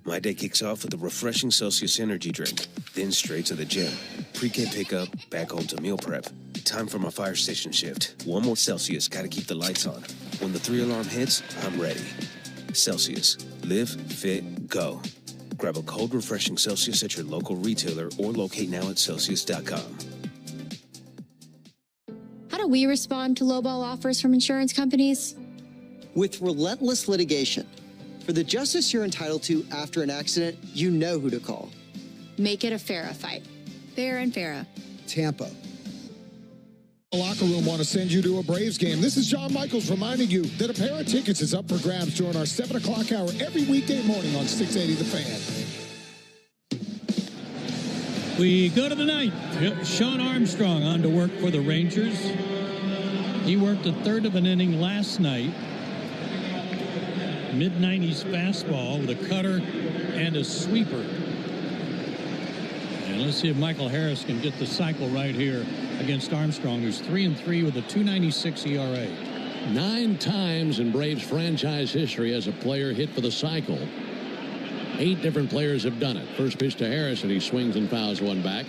My day kicks off with a refreshing Celsius energy drink, then straight to the gym. Pre-K pickup, back home to meal prep. Time for my fire station shift. One more Celsius, gotta keep the lights on. When the 3-alarm hits, I'm ready. Celsius. Live, fit, go. Grab a cold, refreshing Celsius at your local retailer or locate now at Celsius.com. How do we respond to lowball offers from insurance companies? With relentless litigation. For the justice you're entitled to after an accident, you know who to call. Make it a Farah fight. Fair and Farah. Tampa. The locker room want to send you to a Braves game. This is John Michaels reminding you that a pair of tickets is up for grabs during our 7 o'clock hour every weekday morning on 680 The Fan. We go to the 9th. Sean Armstrong on to work for the Rangers. He worked a third of an inning last night. Mid-90s fastball with a cutter and a sweeper. And let's see if Michael Harris can get the cycle right here against Armstrong, who's 3-3 with a 2.96 ERA. 9 times in Braves franchise history has a player hit for the cycle. 8 different players have done it. First pitch to Harris, and he swings and fouls one back.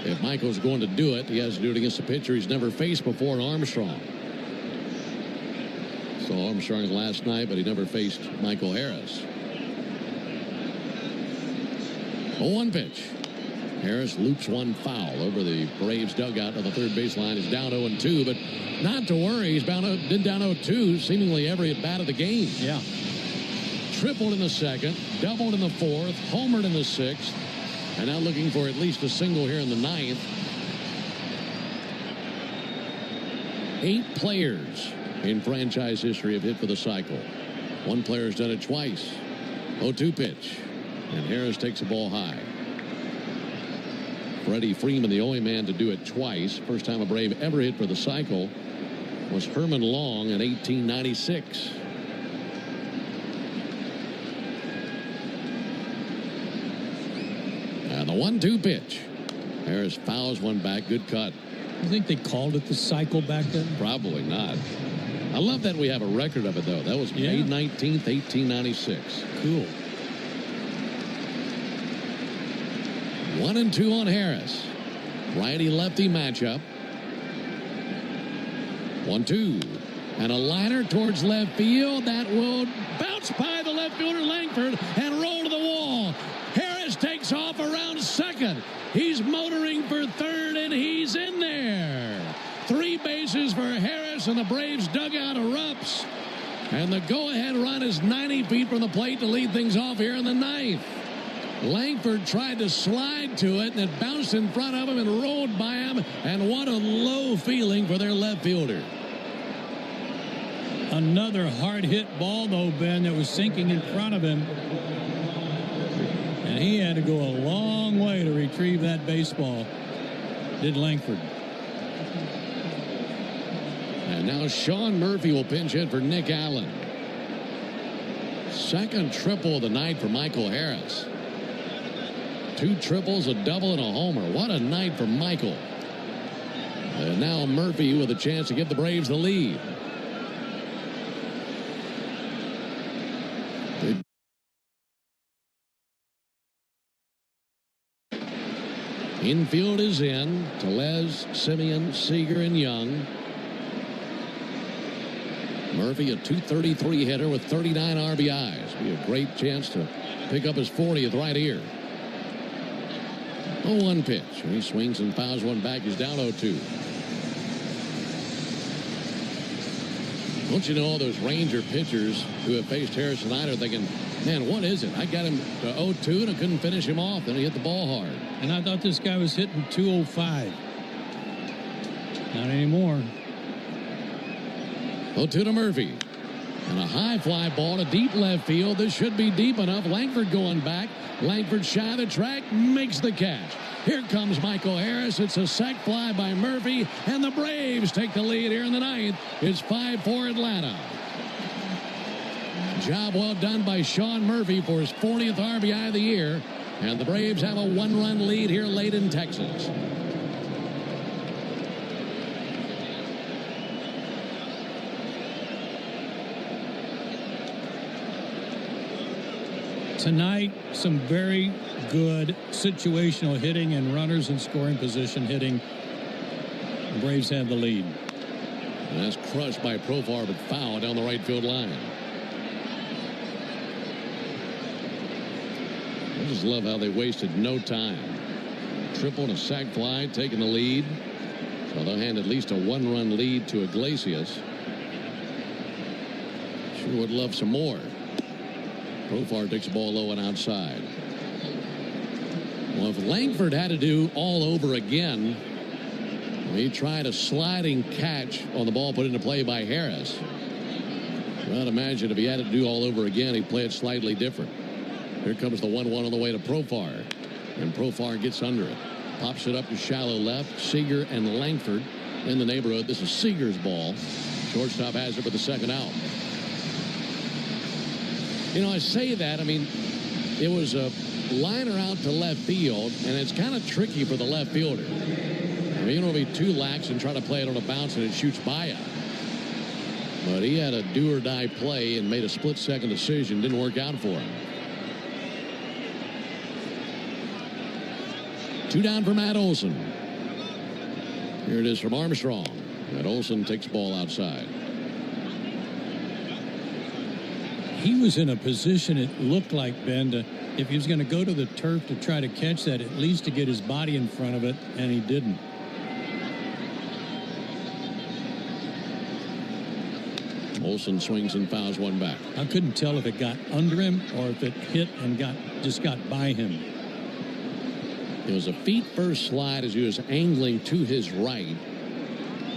If Michael's going to do it, he has to do it against a pitcher he's never faced before, Armstrong. So Armstrong last night, but he never faced Michael Harris. 0-1 pitch. Harris loops one foul over the Braves dugout on the third baseline. He's down 0-2, but not to worry. He's been down 0-2 seemingly every at bat of the game. Yeah. Tripled in the second, doubled in the fourth, homered in the sixth, and now looking for at least a single here in the 9th. 8 players in franchise history have hit for the cycle. One player has done it twice. 0-2 pitch. And Harris takes the ball high. Freddie Freeman, the only man to do it twice. First time a Brave ever hit for the cycle was Herman Long in 1896. And the 1-2 pitch. Harris fouls one back. Good cut. You think they called it the cycle back then? Probably not. I love that we have a record of it, though. That was May 19th, 1896. Cool. 1-2 on Harris. Righty-lefty matchup. 1-2. And a liner towards left field. That will bounce by the left fielder, Langford, and roll to the Misses for Harris, and the Braves dugout erupts. And the go-ahead run is 90 feet from the plate to lead things off here in the ninth. Langford tried to slide to it, and it bounced in front of him and rolled by him. And what a low feeling for their left fielder. Another hard-hit ball, though, Ben, that was sinking in front of him. And he had to go a long way to retrieve that baseball. Did Langford. And now Sean Murphy will pinch hit for Nick Allen. Second triple of the night for Michael Harris. 2 triples, a double, and a homer. What a night for Michael. And now Murphy with a chance to give the Braves the lead. Infield is in. Tellez, Simeon, Seager, and Young. Murphy, a .233 hitter with 39 RBIs. Be a great chance to pick up his 40th right here. 0-1 pitch. He swings and fouls one back. He's down 0-2. Don't you know all those Ranger pitchers who have faced Harris tonight are thinking, man, what is it? I got him to 0-2 and I couldn't finish him off. Then he hit the ball hard. And I thought this guy was hitting 205. Not anymore. 0-2 to Murphy. And a high fly ball to deep left field. This should be deep enough. Langford going back. Langford shy of the track, makes the catch. Here comes Michael Harris. It's a sac fly by Murphy, and the Braves take the lead here in the ninth. It's 5-4 Atlanta. Job well done by Sean Murphy for his 40th RBI of the year, and the Braves have a 1-run lead here late in Texas. Tonight, some very good situational hitting and runners in scoring position hitting. The Braves have the lead. And that's crushed by Profar, but foul down the right field line. I just love how they wasted no time. Triple and a sac fly, taking the lead. So they'll hand at least a 1-run lead to Iglesias. Sure would love some more. Profar takes the ball low and outside. Well, if Langford had to do all over again, he tried a sliding catch on the ball put into play by Harris. Well, I'd imagine if he had to do all over again, he'd play it slightly different. Here comes the 1-1 on the way to Profar. And Profar gets under it. Pops it up to shallow left. Seager and Langford in the neighborhood. This is Seager's ball. Shortstop has it for the second out. You know, I say that, I mean, it was a liner out to left field, and it's kind of tricky for the left fielder. I mean, you don't be too lax and try to play it on a bounce and it shoots by you. But he had a do-or-die play and made a split-second decision. Didn't work out for him. 2 down for Matt Olson. Here it is from Armstrong. Matt Olson takes the ball outside. He was in a position, it looked like, Ben, if he was going to go to the turf to try to catch that, at least to get his body in front of it, and he didn't. Olson swings and fouls one back. I couldn't tell if it got under him or if it hit and just got by him. It was a feet-first slide as he was angling to his right.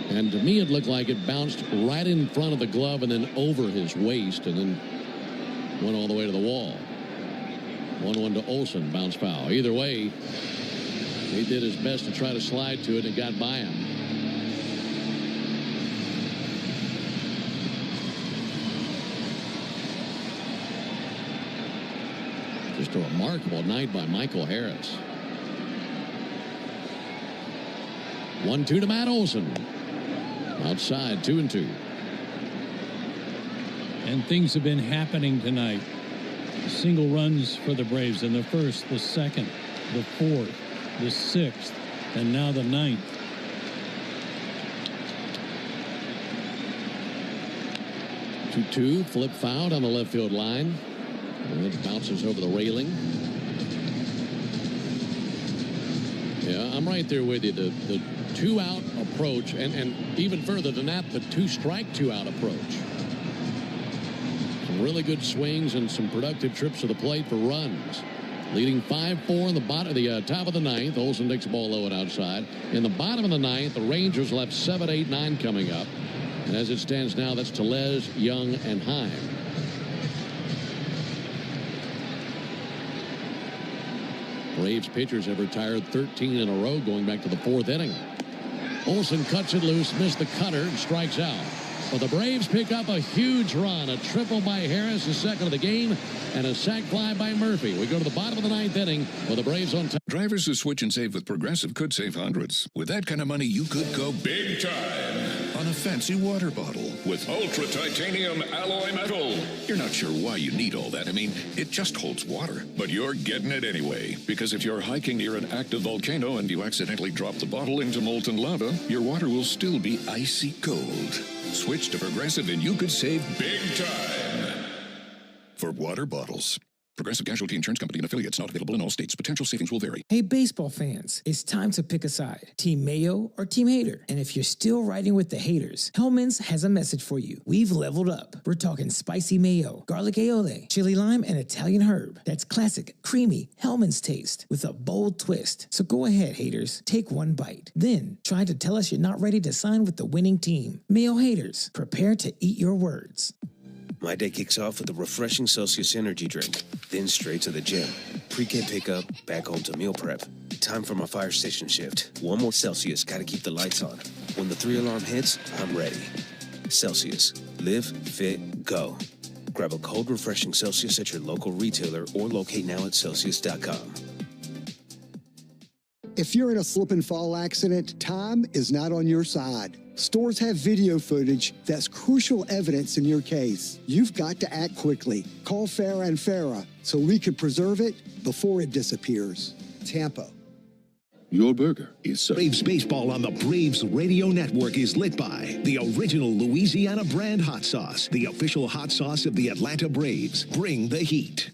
And to me, it looked like it bounced right in front of the glove and then over his waist and then went all the way to the wall. 1-1 to Olson, bounce foul. Either way, he did his best to try to slide to it and it got by him. Just a remarkable night by Michael Harris. 1-2 to Matt Olson. Outside, 2-2. And things have been happening tonight. Single runs for the Braves in the first, the second, the fourth, the sixth, and now the ninth. Two flip foul on the left field line. And it bounces over the railing. Yeah, I'm right there with you. The two-out approach, and even further than that, the two-strike, two-out approach. Some really good swings and some productive trips to the plate for runs. Leading 5-4 in the top of the ninth. Olsen takes the ball low and outside. In the bottom of the ninth, the Rangers left 7, 8, 9 coming up. And as it stands now, that's Tellez, Young, and Heim. Braves pitchers have retired 13 in a row going back to the fourth inning. Olsen cuts it loose, missed the cutter, and strikes out. But the Braves pick up a huge run. A triple by Harris, the second of the game, and a sac fly by Murphy. We go to the bottom of the ninth inning with the Braves on top. Drivers who switch and save with Progressive could save hundreds. With that kind of money, you could go big time on a fancy water bottle with ultra titanium alloy metal. You're not sure why you need all that. I mean, it just holds water. But you're getting it anyway. Because if you're hiking near an active volcano and you accidentally drop the bottle into molten lava, your water will still be icy cold. Switch to Progressive and you could save big time. For water bottles. Progressive Casualty Insurance Company and affiliates, not available in all states. Potential savings will vary. Hey, baseball fans, it's time to pick a side. Team Mayo or Team Hater. And if you're still riding with the haters, Hellman's has a message for you. We've leveled up. We're talking spicy mayo, garlic aioli, chili lime, and Italian herb. That's classic, creamy Hellman's taste with a bold twist. So go ahead, haters. Take one bite. Then try to tell us you're not ready to sign with the winning team. Mayo haters, prepare to eat your words. My day kicks off with a refreshing Celsius energy drink, then straight to the gym. Pre-K pickup, back home to meal prep. Time for my fire station shift. One more Celsius, gotta keep the lights on. When the 3-alarm hits, I'm ready. Celsius. Live, fit, go. Grab a cold, refreshing Celsius at your local retailer or locate now at Celsius.com. If you're in a slip and fall accident, time is not on your side. Stores have video footage that's crucial evidence in your case. You've got to act quickly. Call Farah and Farah so we can preserve it before it disappears. Tampa. Your burger is served. Braves baseball on the Braves Radio Network is lit by the original Louisiana brand hot sauce, the official hot sauce of the Atlanta Braves. Bring the heat.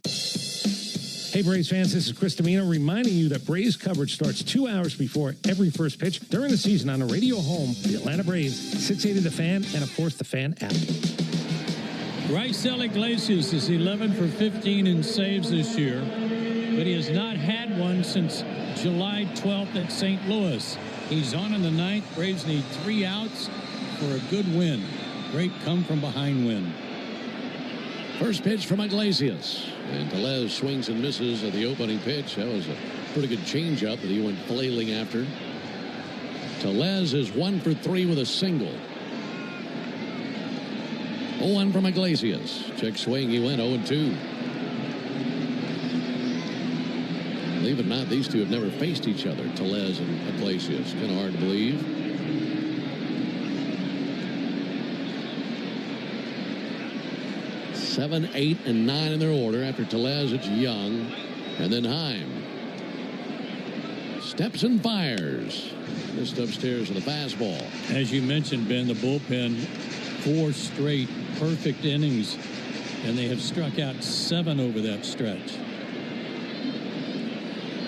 Hey, Braves fans, this is Chris Domino reminding you that Braves coverage starts 2 hours before every first pitch during the season on a radio home, the Atlanta Braves, 680 The Fan, and, of course, the Fan app. Raisel Iglesias is 11 for 15 in saves this year, but he has not had one since July 12th at St. Louis. He's on in the ninth. Braves need 3 outs for a good win. Great come-from-behind win. First pitch from Iglesias. And Tellez swings and misses at the opening pitch. That was a pretty good changeup that he went flailing after. Tellez is 1 for 3 with a single. 0-1 from Iglesias. Check swing. He went 0-2. Believe it or not, these two have never faced each other, Tellez and Iglesias. Kind of hard to believe. Seven, 8, and 9 in their order. After Tellez, it's Young, and then Heim. Steps and fires. Just upstairs to the fastball. As you mentioned, Ben, the bullpen, 4 straight perfect innings, and they have struck out 7 over that stretch.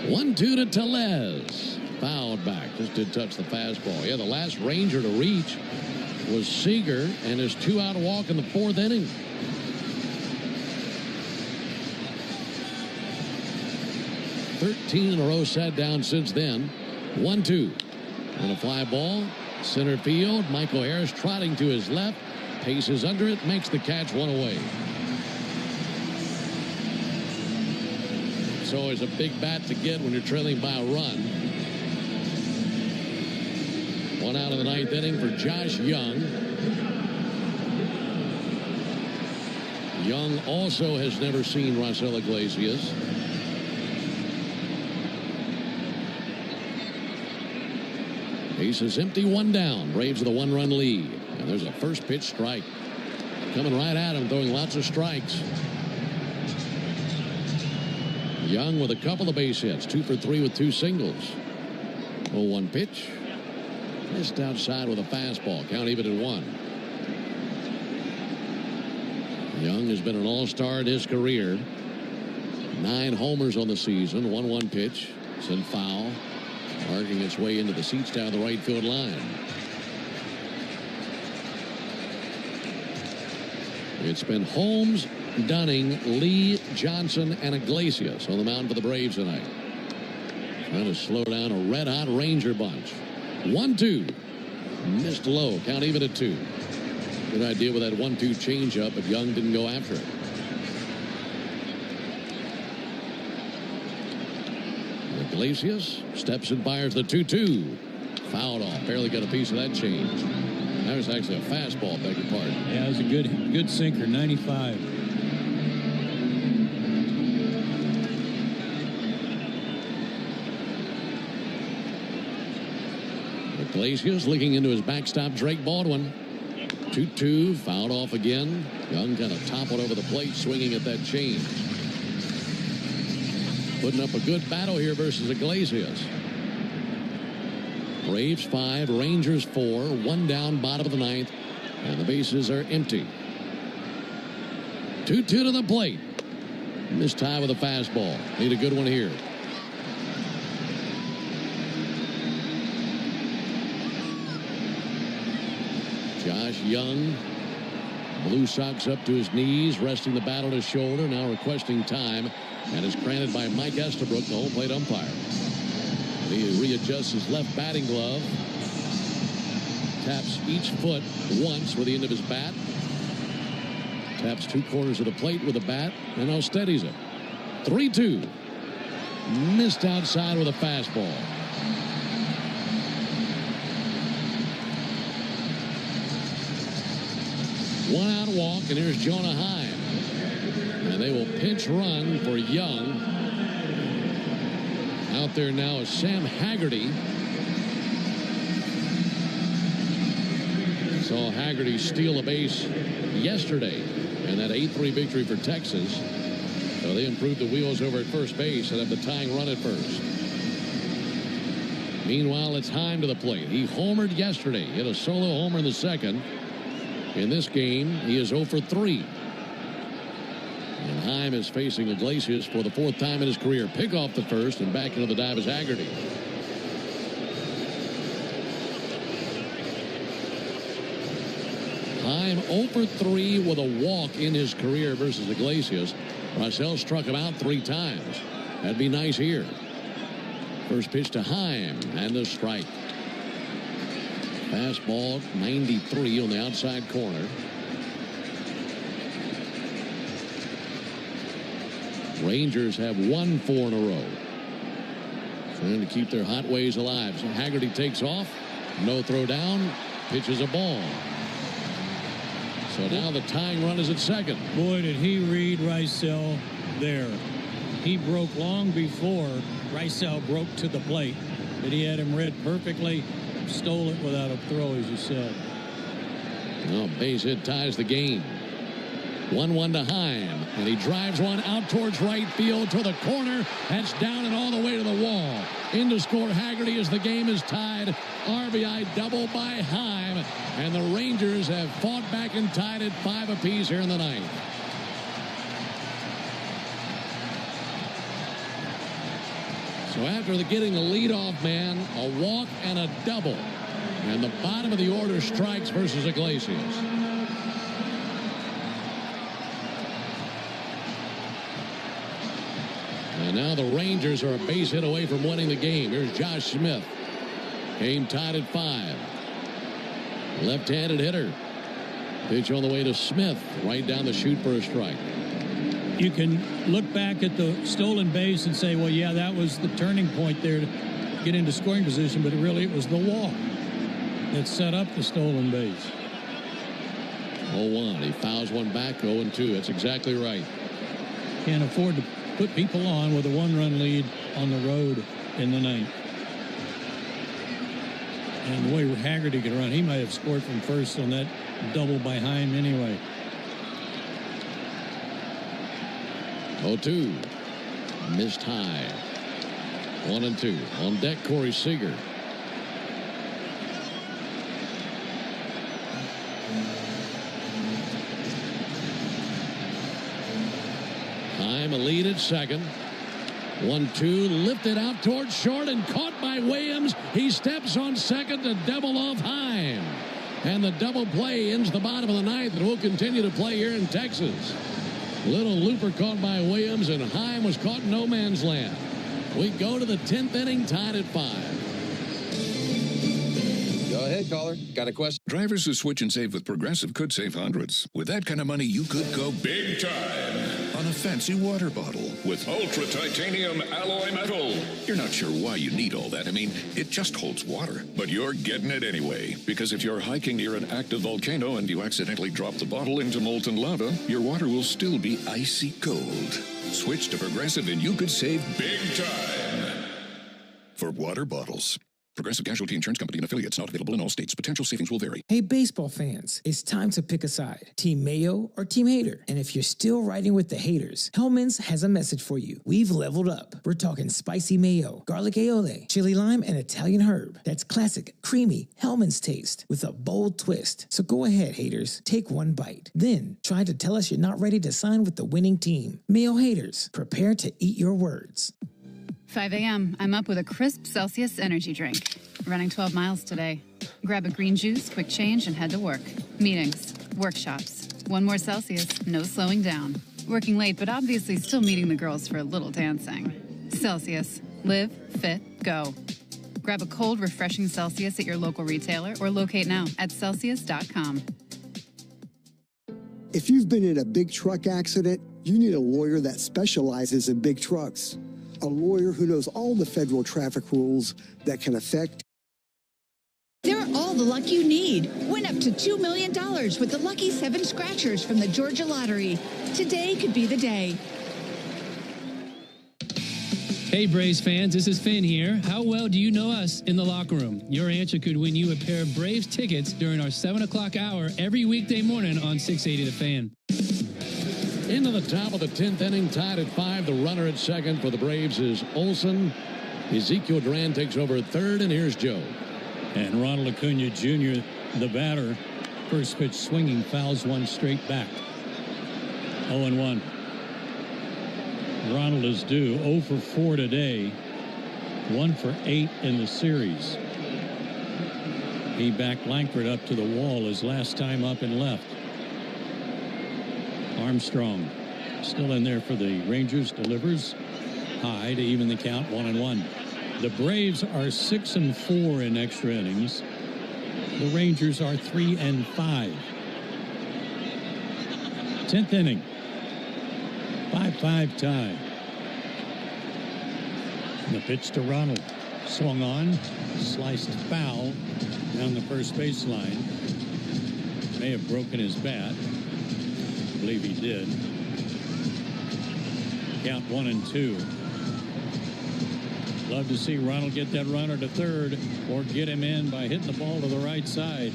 1-2 to Tellez. Fouled back. Just did touch the fastball. Yeah, the last Ranger to reach was Seager, and his 2-out walk in the 4th inning. 13 in a row sat down since then. 1-2. On a fly ball. Center field. Michael Harris trotting to his left. Paces under it. Makes the catch, 1 away. It's always a big bat to get when you're trailing by a run. 1 out of the 9th inning for Josh Young. Young also has never seen Raisel Iglesias. Base is empty, 1 down. Braves with a 1-run lead. And there's a first pitch strike. Coming right at him, throwing lots of strikes. Young with a couple of base hits. 2 for 3 with 2 singles. 0-1 pitch. Missed outside with a fastball. Count even at 1. Young has been an all-star in his career. 9 homers on the season. 1-1 pitch. Sent foul. Working its way into the seats down the right field line. It's been Holmes, Dunning, Lee, Johnson, and Iglesias on the mound for the Braves tonight. Trying to slow down a red-hot Ranger bunch. 1-2. Missed low. Count even at 2. Good idea with that 1-2 changeup, but Young didn't go after it. Iglesias steps and fires the 2-2. Fouled off. Barely got a piece of that change. That was actually a fastball, beg your pardon. Yeah, it was a good sinker, 95. Iglesias looking into his backstop, Drake Baldwin. 2-2, fouled off again. Young kind of toppled over the plate, swinging at that change. Putting up a good battle here versus Iglesias. Braves 5, Rangers 4, 1 down, bottom of the 9th, and the bases are empty. 2-2 to the plate. Missed tie with a fastball. Need a good one here. Josh Young, blue socks up to his knees, resting the bat on his shoulder, now requesting time, and is granted by Mike Estabrook, the home plate umpire. He readjusts his left batting glove, taps each foot once with the end of his bat, taps 2 corners of the plate with the bat, and now steadies it. 3-2. Missed outside with a fastball. One out walk, and here's Jonah Heim. And they will pinch run for Young. Out there now is Sam Haggerty. Saw Haggerty steal a base yesterday in that 8-3 victory for Texas. So they improved the wheels over at first base and have the tying run at first. Meanwhile, it's Heim to the plate. He homered yesterday. Hit a solo homer in the second. In this game, he is 0 for 3. And Heim is facing Iglesias for the 4th time in his career. Pick off the first, and back into the dive is Haggerty. Heim 0 for 3 with a walk in his career versus Iglesias. Russell struck him out 3 times. That'd be nice here. First pitch to Heim, and a strike. Fastball 93 on the outside corner. Rangers have won 4 in a row. Trying to keep their hot ways alive. So Haggerty takes off. No throw down. Pitches a ball. So now the tying run is at second. Boy, did he read Rysel there. He broke long before Rysel broke to the plate. But he had him read perfectly. Stole it without a throw, as you said. Well, base hit ties the game. 1-1 to Heim, and he drives one out towards right field to the corner. That's down and all the way to the wall. In to score Haggerty as the game is tied. RBI double by Heim, and the Rangers have fought back and tied at 5 apiece here in the 9th. So after getting the leadoff man, a walk and a double. And the bottom of the order strikes versus Iglesias. And now the Rangers are a base hit away from winning the game. Here's Josh Smith. Game tied at 5. Left-handed hitter. Pitch on the way to Smith. Right down the chute for a strike. You can look back at the stolen base and say, well, yeah, that was the turning point there to get into scoring position, but really it was the walk that set up the stolen base. 0-1. He fouls one back, 0-2. That's exactly right. Can't afford to put people on with a 1-run lead on the road in the 9th. And the way Haggerty could run, he might have scored from first on that double by Heim anyway. 0-2. Missed high. 1-2. On deck, Corey Seager. Heim a lead at second. 1-2, lifted out towards short and caught by Williams. He steps on second to double off Heim. And the double play ends the bottom of the ninth, and we'll continue to play here in Texas. Little looper caught by Williams, and Heim was caught in no man's land. We go to the 10th inning, tied at 5. Go ahead, caller. Got a question? Drivers who switch and save with Progressive could save hundreds. With that kind of money, you could go big time on a fancy water bottle with ultra titanium alloy metal. You're not sure why you need all that. I mean, it just holds water. But you're getting it anyway. Because if you're hiking near an active volcano and you accidentally drop the bottle into molten lava, your water will still be icy cold. Switch to Progressive and you could save big time for water bottles. Progressive Casualty Insurance Company and affiliates, not available in all states. Potential savings will vary. Hey, baseball fans, it's time to pick a side. Team Mayo or Team Hater. And if you're still riding with the haters, Hellman's has a message for you. We've leveled up. We're talking spicy mayo, garlic aioli, chili lime, and Italian herb. That's classic, creamy Hellman's taste with a bold twist. So go ahead, haters. Take one bite. Then try to tell us you're not ready to sign with the winning team. Mayo haters, prepare to eat your words. 5 a.m. I'm up with a crisp Celsius energy drink. Running 12 miles today. Grab a green juice, quick change, and head to work. Meetings, workshops. One more Celsius, no slowing down. Working late, but obviously still meeting the girls for a little dancing. Celsius. Live, fit, go. Grab a cold, refreshing Celsius at your local retailer or locate now at Celsius.com. If you've been in a big truck accident, you need a lawyer that specializes in big trucks. A lawyer who knows all the federal traffic rules that can affect. They're all the luck you need. Win up to $2 million with the Lucky 7 Scratchers from the Georgia Lottery. Today could be the day. Hey, Braves fans, this is Finn here. How well do you know us in the locker room? Your answer could win you a pair of Braves tickets during our 7 o'clock hour every weekday morning on 680 The Fan. Into the top of the 10th inning, tied at 5. The runner at second for the Braves is Olson. Ezekiel Duran takes over at third, and here's Joe. And Ronald Acuna Jr., the batter, first pitch swinging, fouls one straight back. 0-1. Ronald is due 0 for 4 today, 1 for 8 in the series. He backed Langford up to the wall his last time up and left. Armstrong still in there for the Rangers, delivers high to even the count, 1-1. The Braves are 6-4 in extra innings. The Rangers are 3-5. 10th inning, 5-5 tie. And the pitch to Ronald, swung on, sliced foul down the first baseline. May have broken his bat. I believe he did. Count 1-2. Love to see Ronald get that runner to third or get him in by hitting the ball to the right side.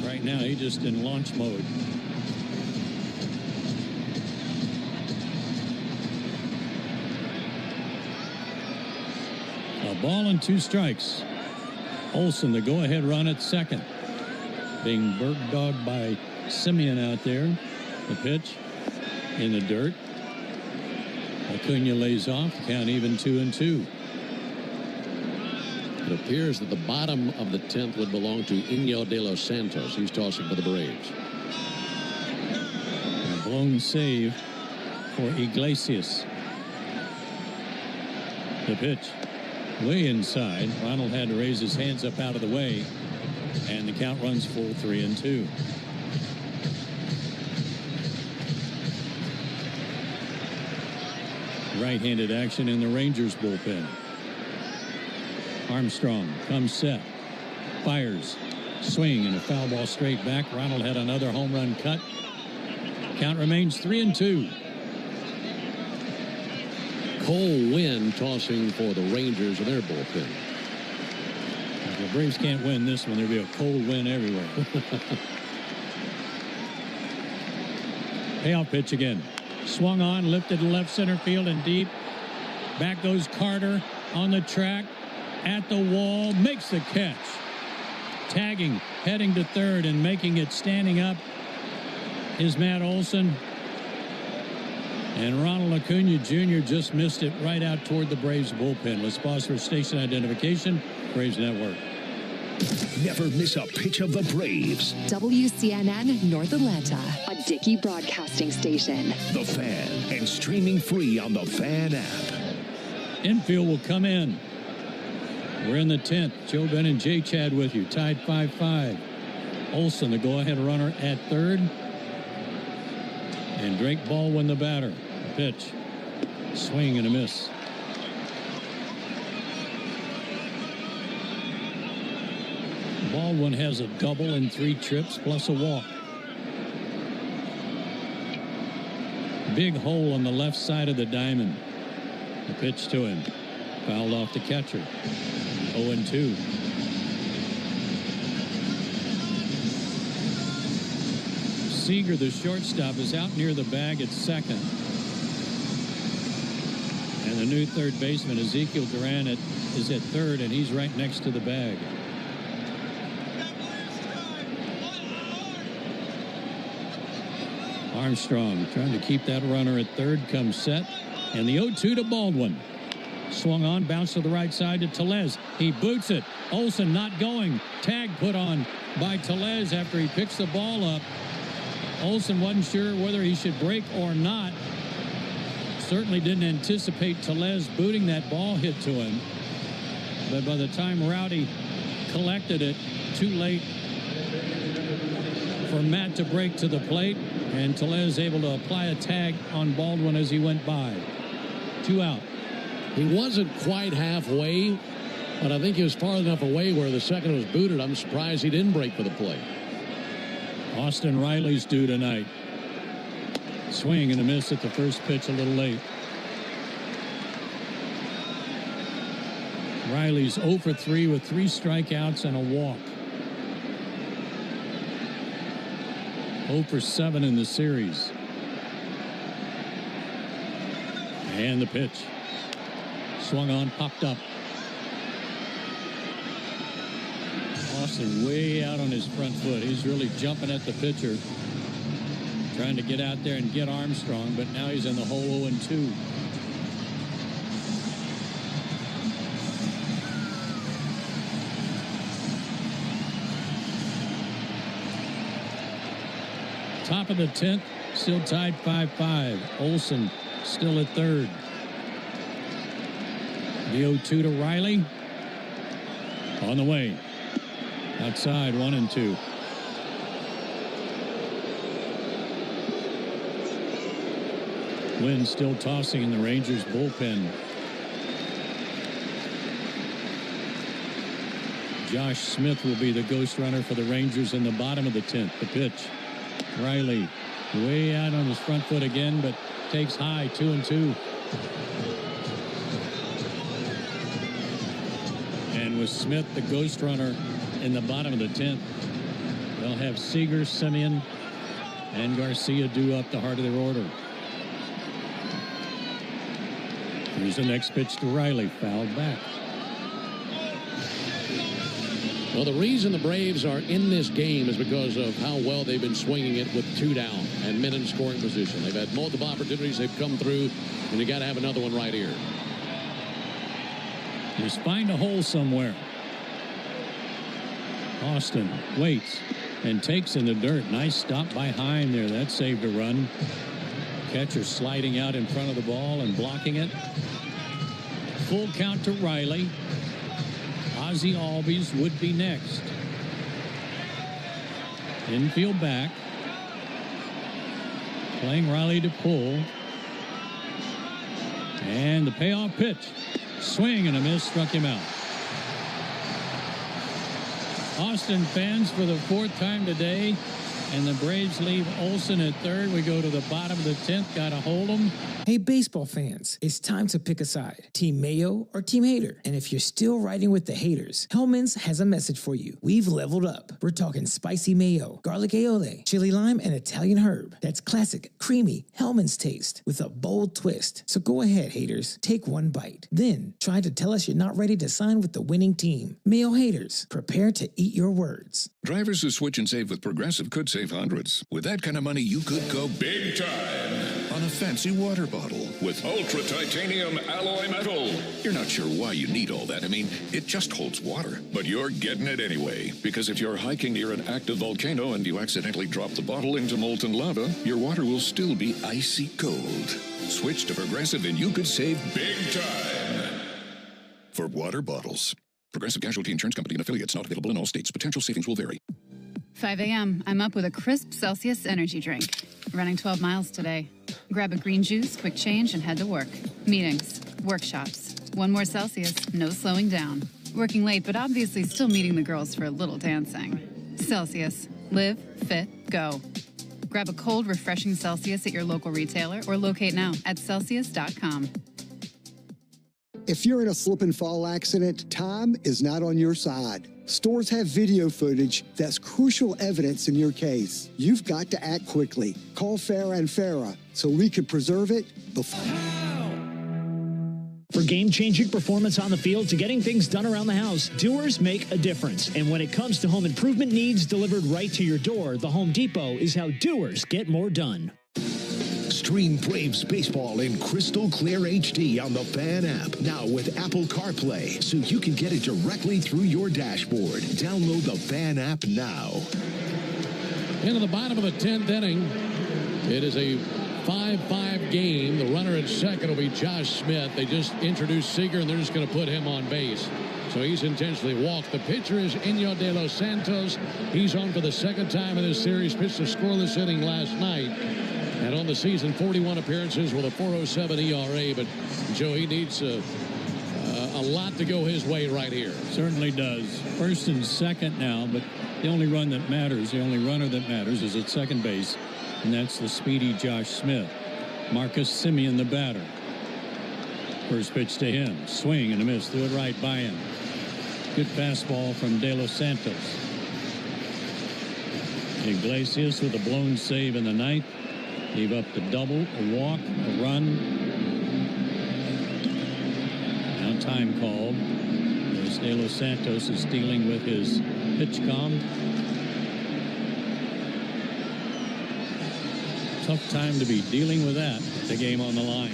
Right now, he's just in launch mode. A ball and 2 strikes. Olson, the go-ahead run at second. Being bird-dogged by Simeon out there. The pitch in the dirt. Acuna lays off. Count even 2-2. It appears that the bottom of the 10th would belong to Iñigo de los Santos. He's tossing for the Braves. A blown save for Iglesias. The pitch way inside. Ronald had to raise his hands up out of the way. And the count runs full 3-2. Right-handed action in the Rangers bullpen. Armstrong comes set, fires, swing, and a foul ball straight back. Ronald had another home run cut. Count remains 3-2. Cole Winn tossing for the Rangers in their bullpen. If the Braves can't win this one, there'll be a cold win everywhere. Payoff pitch again. Swung on, lifted to left center field and deep. Back goes Carter on the track, at the wall, makes the catch. Tagging, heading to third and making it standing up is Matt Olson. And Ronald Acuna Jr. just missed it right out toward the Braves bullpen. Let's pause for station identification. Braves Network. Never miss a pitch of the Braves. WCNN North Atlanta, a Dickey broadcasting station. The Fan, and streaming free on the Fan app. Infield will come in. We're in the 10th. Joe Ben and Jay Chad with you. Tied 5-5. Olson, the go-ahead runner at third. And Drake Baldwin, the batter. Pitch. Swing and a miss. Baldwin has a double in 3 trips plus a walk. Big hole on the left side of the diamond. The pitch to him. Fouled off the catcher. 0-2. Seager, the shortstop, is out near the bag at second. And the new third baseman, Ezekiel Duran, is at third, and he's right next to the bag. Armstrong trying to keep that runner at third, comes set. And the 0-2 to Baldwin. Swung on, bounced to the right side to Tellez. He boots it. Olson not going. Tag put on by Tellez after he picks the ball up. Olson wasn't sure whether he should break or not. Certainly didn't anticipate Tellez booting that ball hit to him. But by the time Rowdy collected it, too late for Matt to break to the plate. And Tellez able to apply a tag on Baldwin as he went by. 2 out. He wasn't quite halfway, but I think he was far enough away where the second was booted. I'm surprised he didn't break for the play. Austin Riley's due tonight. Swing and a miss at the first pitch, a little late. Riley's 0 for 3 with 3 strikeouts and a walk. 0 for 7 in the series. And the pitch. Swung on, popped up. Austin way out on his front foot. He's really jumping at the pitcher. Trying to get out there and get Armstrong, but now he's in the hole 0-2. Top of the 10th, still tied 5-5. Olson still at third. The 0-2 to Riley. On the way. Outside, 1-2. Wind still tossing in the Rangers bullpen. Josh Smith will be the ghost runner for the Rangers in the bottom of the 10th. The pitch. Riley way out on his front foot again, but takes high, 2-2. And with Smith, the ghost runner, in the bottom of the 10th, they'll have Seager, Semien, and Garcia due up the heart of their order. Here's the next pitch to Riley, fouled back. Well, the reason the Braves are in this game is because of how well they've been swinging it with 2 down and men in scoring position. They've had multiple opportunities. They've come through, and you got to have another one right here. Just find a hole somewhere. Austin waits and takes in the dirt. Nice stop by Heim there. That saved a run. Catcher sliding out in front of the ball and blocking it. Full count to Riley. Ozzie Albies would be next. Infield back. Playing Riley to pull. And the payoff pitch. Swing and a miss, struck him out. Austin fans for the 4th time today. And the Braves leave Olson at third. We go to the bottom of the 10th. Got to hold them. Hey, baseball fans, it's time to pick a side. Team Mayo or Team Hater. And if you're still riding with the haters, Hellman's has a message for you. We've leveled up. We're talking spicy mayo, garlic aioli, chili lime, and Italian herb. That's classic, creamy Hellman's taste with a bold twist. So go ahead, haters. Take one bite. Then try to tell us you're not ready to sign with the winning team. Mayo haters, prepare to eat your words. Drivers who switch and save with Progressive could save hundreds. With that kind of money, you could go big time on a fancy water bottle with ultra titanium alloy metal. You're not sure why you need all that. I mean, it just holds water. But you're getting it anyway, because if you're hiking near an active volcano and you accidentally drop the bottle into molten lava, your water will still be icy cold. Switch to Progressive and you could save big time. For water bottles. Progressive Casualty Insurance Company and affiliates, not available in all states. Potential savings will vary. 5 a.m. I'm up with a crisp Celsius energy drink. Running 12 miles today. Grab a green juice, quick change, and head to work. Meetings, workshops. One more Celsius, no slowing down. Working late, but obviously still meeting the girls for a little dancing. Celsius. Live, fit, go. Grab a cold, refreshing Celsius at your local retailer or locate now at Celsius.com. If you're in a slip and fall accident, time is not on your side. Stores have video footage that's crucial evidence in your case. You've got to act quickly. Call Farah and Farah so we can preserve it before. For game-changing performance on the field to getting things done around the house, doers make a difference. And when it comes to home improvement needs delivered right to your door, the Home Depot is how doers get more done. Stream Braves baseball in crystal clear HD on the Fan app. Now with Apple CarPlay, so you can get it directly through your dashboard. Download the Fan app now. Into the bottom of the 10th inning. It is a 5-5 game. The runner at second will be Josh Smith. They just introduced Seager, and they're just going to put him on base. So he's intentionally walked. The pitcher is Iñigo de los Santos. He's on for the second time in this series. Pitched a scoreless inning last night. And on the season, 41 appearances with a 4.07 ERA. But, Joe, he needs a lot to go his way right here. Certainly does. First and second now, but the only run that matters, the only runner that matters is at second base, and that's the speedy Josh Smith. Marcus Semien, the batter. First pitch to him. Swing and a miss. Threw it right by him. Good fastball from De Los Santos. Iglesias with a blown save in the ninth. Gave up the double, a walk, a run. Now time called. As De Los Santos is dealing with his pitch com. Tough time to be dealing with that. The game on the line.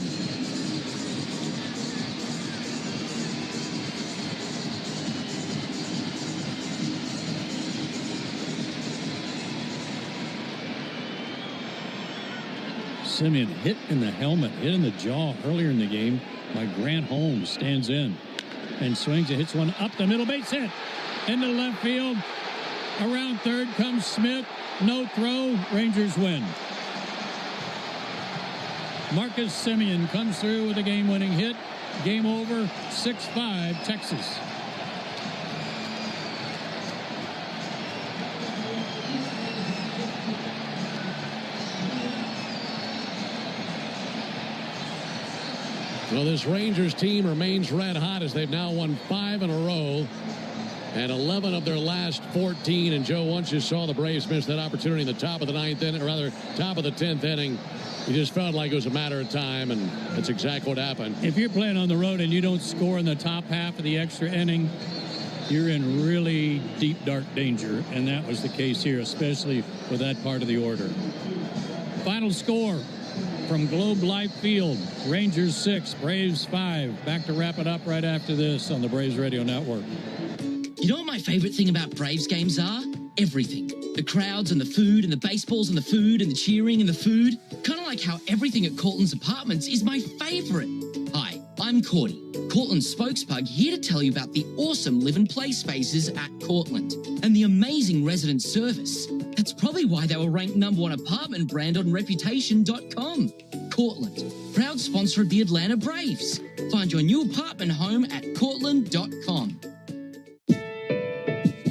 Semien hit in the helmet, hit in the jaw earlier in the game by Grant Holmes. Stands in and swings and hits one up the middle. Base hit into left field. Around third comes Smith. No throw. Rangers win. Marcus Semien comes through with a game-winning hit. Game over. 6-5 Texas. Well, this Rangers team remains red hot as they've now won 5 in a row and 11 of their last 14. And Joe, once you saw the Braves miss that opportunity in the top of the ninth inning, or rather top of the 10th inning, you just felt like it was a matter of time, and that's exactly what happened. If you're playing on the road and you don't score in the top half of the extra inning, you're in really deep, dark danger, and that was the case here, especially with that part of the order. Final score from Globe Life Field, Rangers 6, Braves 5. Back to wrap it up right after this on the Braves Radio Network. You know what my favorite thing about Braves games are? Everything. The crowds and the food and the baseballs and the food and the cheering and the food. Kind of like how everything at Cortland's Apartments is my favorite. Hi, I'm Cordy, Cortland's spokespug, here to tell you about the awesome live and play spaces at Cortland and the amazing resident service. That's probably why they were ranked #1 apartment brand on Reputation.com. Cortland, proud sponsor of the Atlanta Braves. Find your new apartment home at Cortland.com.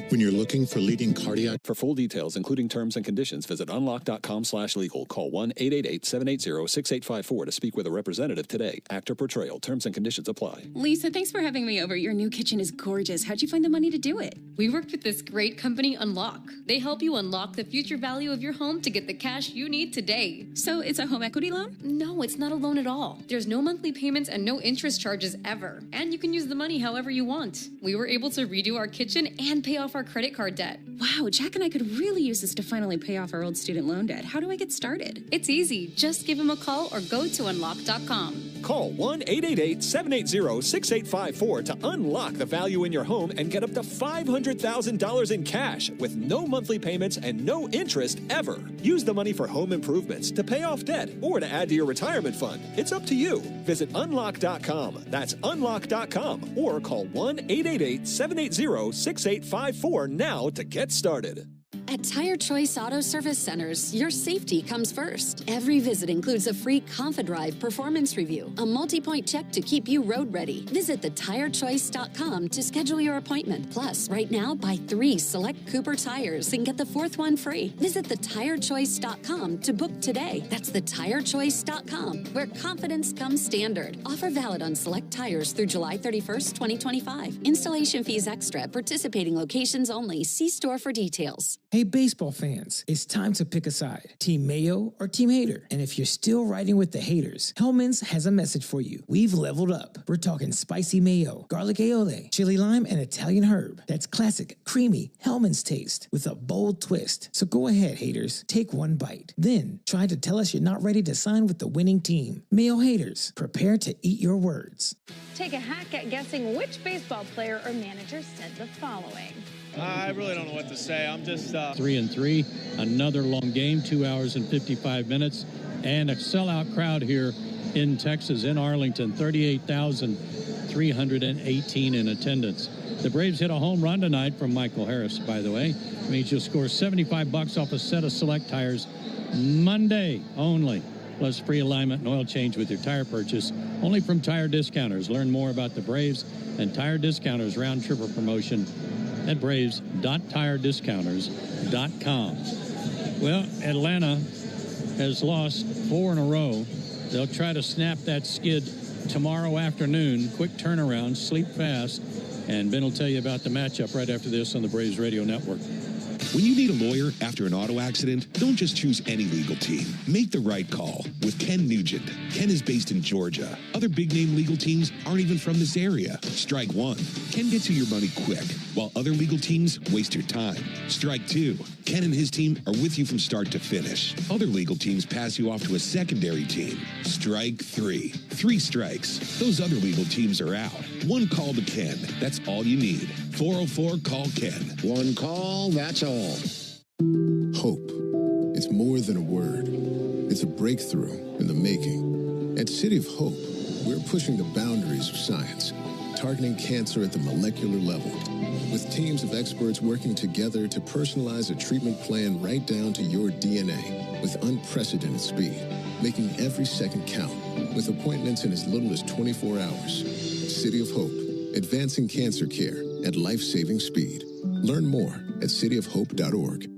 When you're looking for leading cardiac... For full details, including terms and conditions, visit unlock.com/legal. Call 1-888-780-6854 to speak with a representative today. Actor portrayal. Terms and conditions apply. Lisa, thanks for having me over. Your new kitchen is gorgeous. How'd you find the money to do it? We worked with this great company, Unlock. They help you unlock the future value of your home to get the cash you need today. So it's a home equity loan? No, it's not a loan at all. There's no monthly payments and no interest charges ever. And you can use the money however you want. We were able to redo our kitchen and pay off our credit card debt. Wow, Jack and I could really use this to finally pay off our old student loan debt. How do I get started? It's easy. Just give him a call or go to unlock.com. Call 1-888-780-6854 to unlock the value in your home and get up to $500,000 in cash with no monthly payments and no interest ever. Use the money for home improvements, to pay off debt, or to add to your retirement fund. It's up to you. Visit unlock.com. That's unlock.com. Or call 1-888-780-6854 now to get started. At Tire Choice Auto Service Centers, your safety comes first. Every visit includes a free ConfiDrive performance review, a multi-point check to keep you road ready. Visit thetirechoice.com to schedule your appointment. Plus, right now, buy 3 select Cooper tires and get the 4th one free. Visit thetirechoice.com to book today. That's thetirechoice.com, where confidence comes standard. Offer valid on select tires through July 31st, 2025. Installation fees extra. Participating locations only. See store for details. Hey, baseball fans, it's time to pick a side. Team Mayo or Team Hater? And if you're still riding with the haters, Hellman's has a message for you. We've leveled up. We're talking spicy mayo, garlic aioli, chili lime, and Italian herb. That's classic, creamy Hellman's taste with a bold twist. So go ahead, haters, take one bite. Then try to tell us you're not ready to sign with the winning team. Mayo haters, prepare to eat your words. Take a hack at guessing which baseball player or manager said the following. I really don't know what to say. I'm just 3-3, another long game, 2 hours and 55 minutes, and a sellout crowd here in Texas, in Arlington, 38,318 in attendance. The Braves hit a home run tonight from Michael Harris, by the way. It means you'll score $75 off a set of select tires Monday only, plus free alignment and oil change with your tire purchase, only from Tire Discounters. Learn more about the Braves and Tire Discounters round tripper promotion at braves.tirediscounters.com. Well, Atlanta has lost 4 in a row. They'll try to snap that skid tomorrow afternoon. Quick turnaround, sleep fast, and Ben will tell you about the matchup right after this on the Braves Radio Network. When you need a lawyer after an auto accident, don't just choose any legal team. Make the right call with Ken Nugent. Ken is based in Georgia. Other big-name legal teams aren't even from this area. Strike one. Ken gets you your money quick, while other legal teams waste your time. Strike two. Ken and his team are with you from start to finish. Other legal teams pass you off to a secondary team. Strike three. 3 strikes. Those other legal teams are out. One call to Ken. That's all you need. 404-CALL-KEN. One call, that's all. Hope. It's more than a word. It's a breakthrough in the making. At City of Hope, we're pushing the boundaries of science, targeting cancer at the molecular level, with teams of experts working together to personalize a treatment plan right down to your DNA with unprecedented speed, making every second count, with appointments in as little as 24 hours. City of Hope, advancing cancer care at life-saving speed. Learn more at cityofhope.org.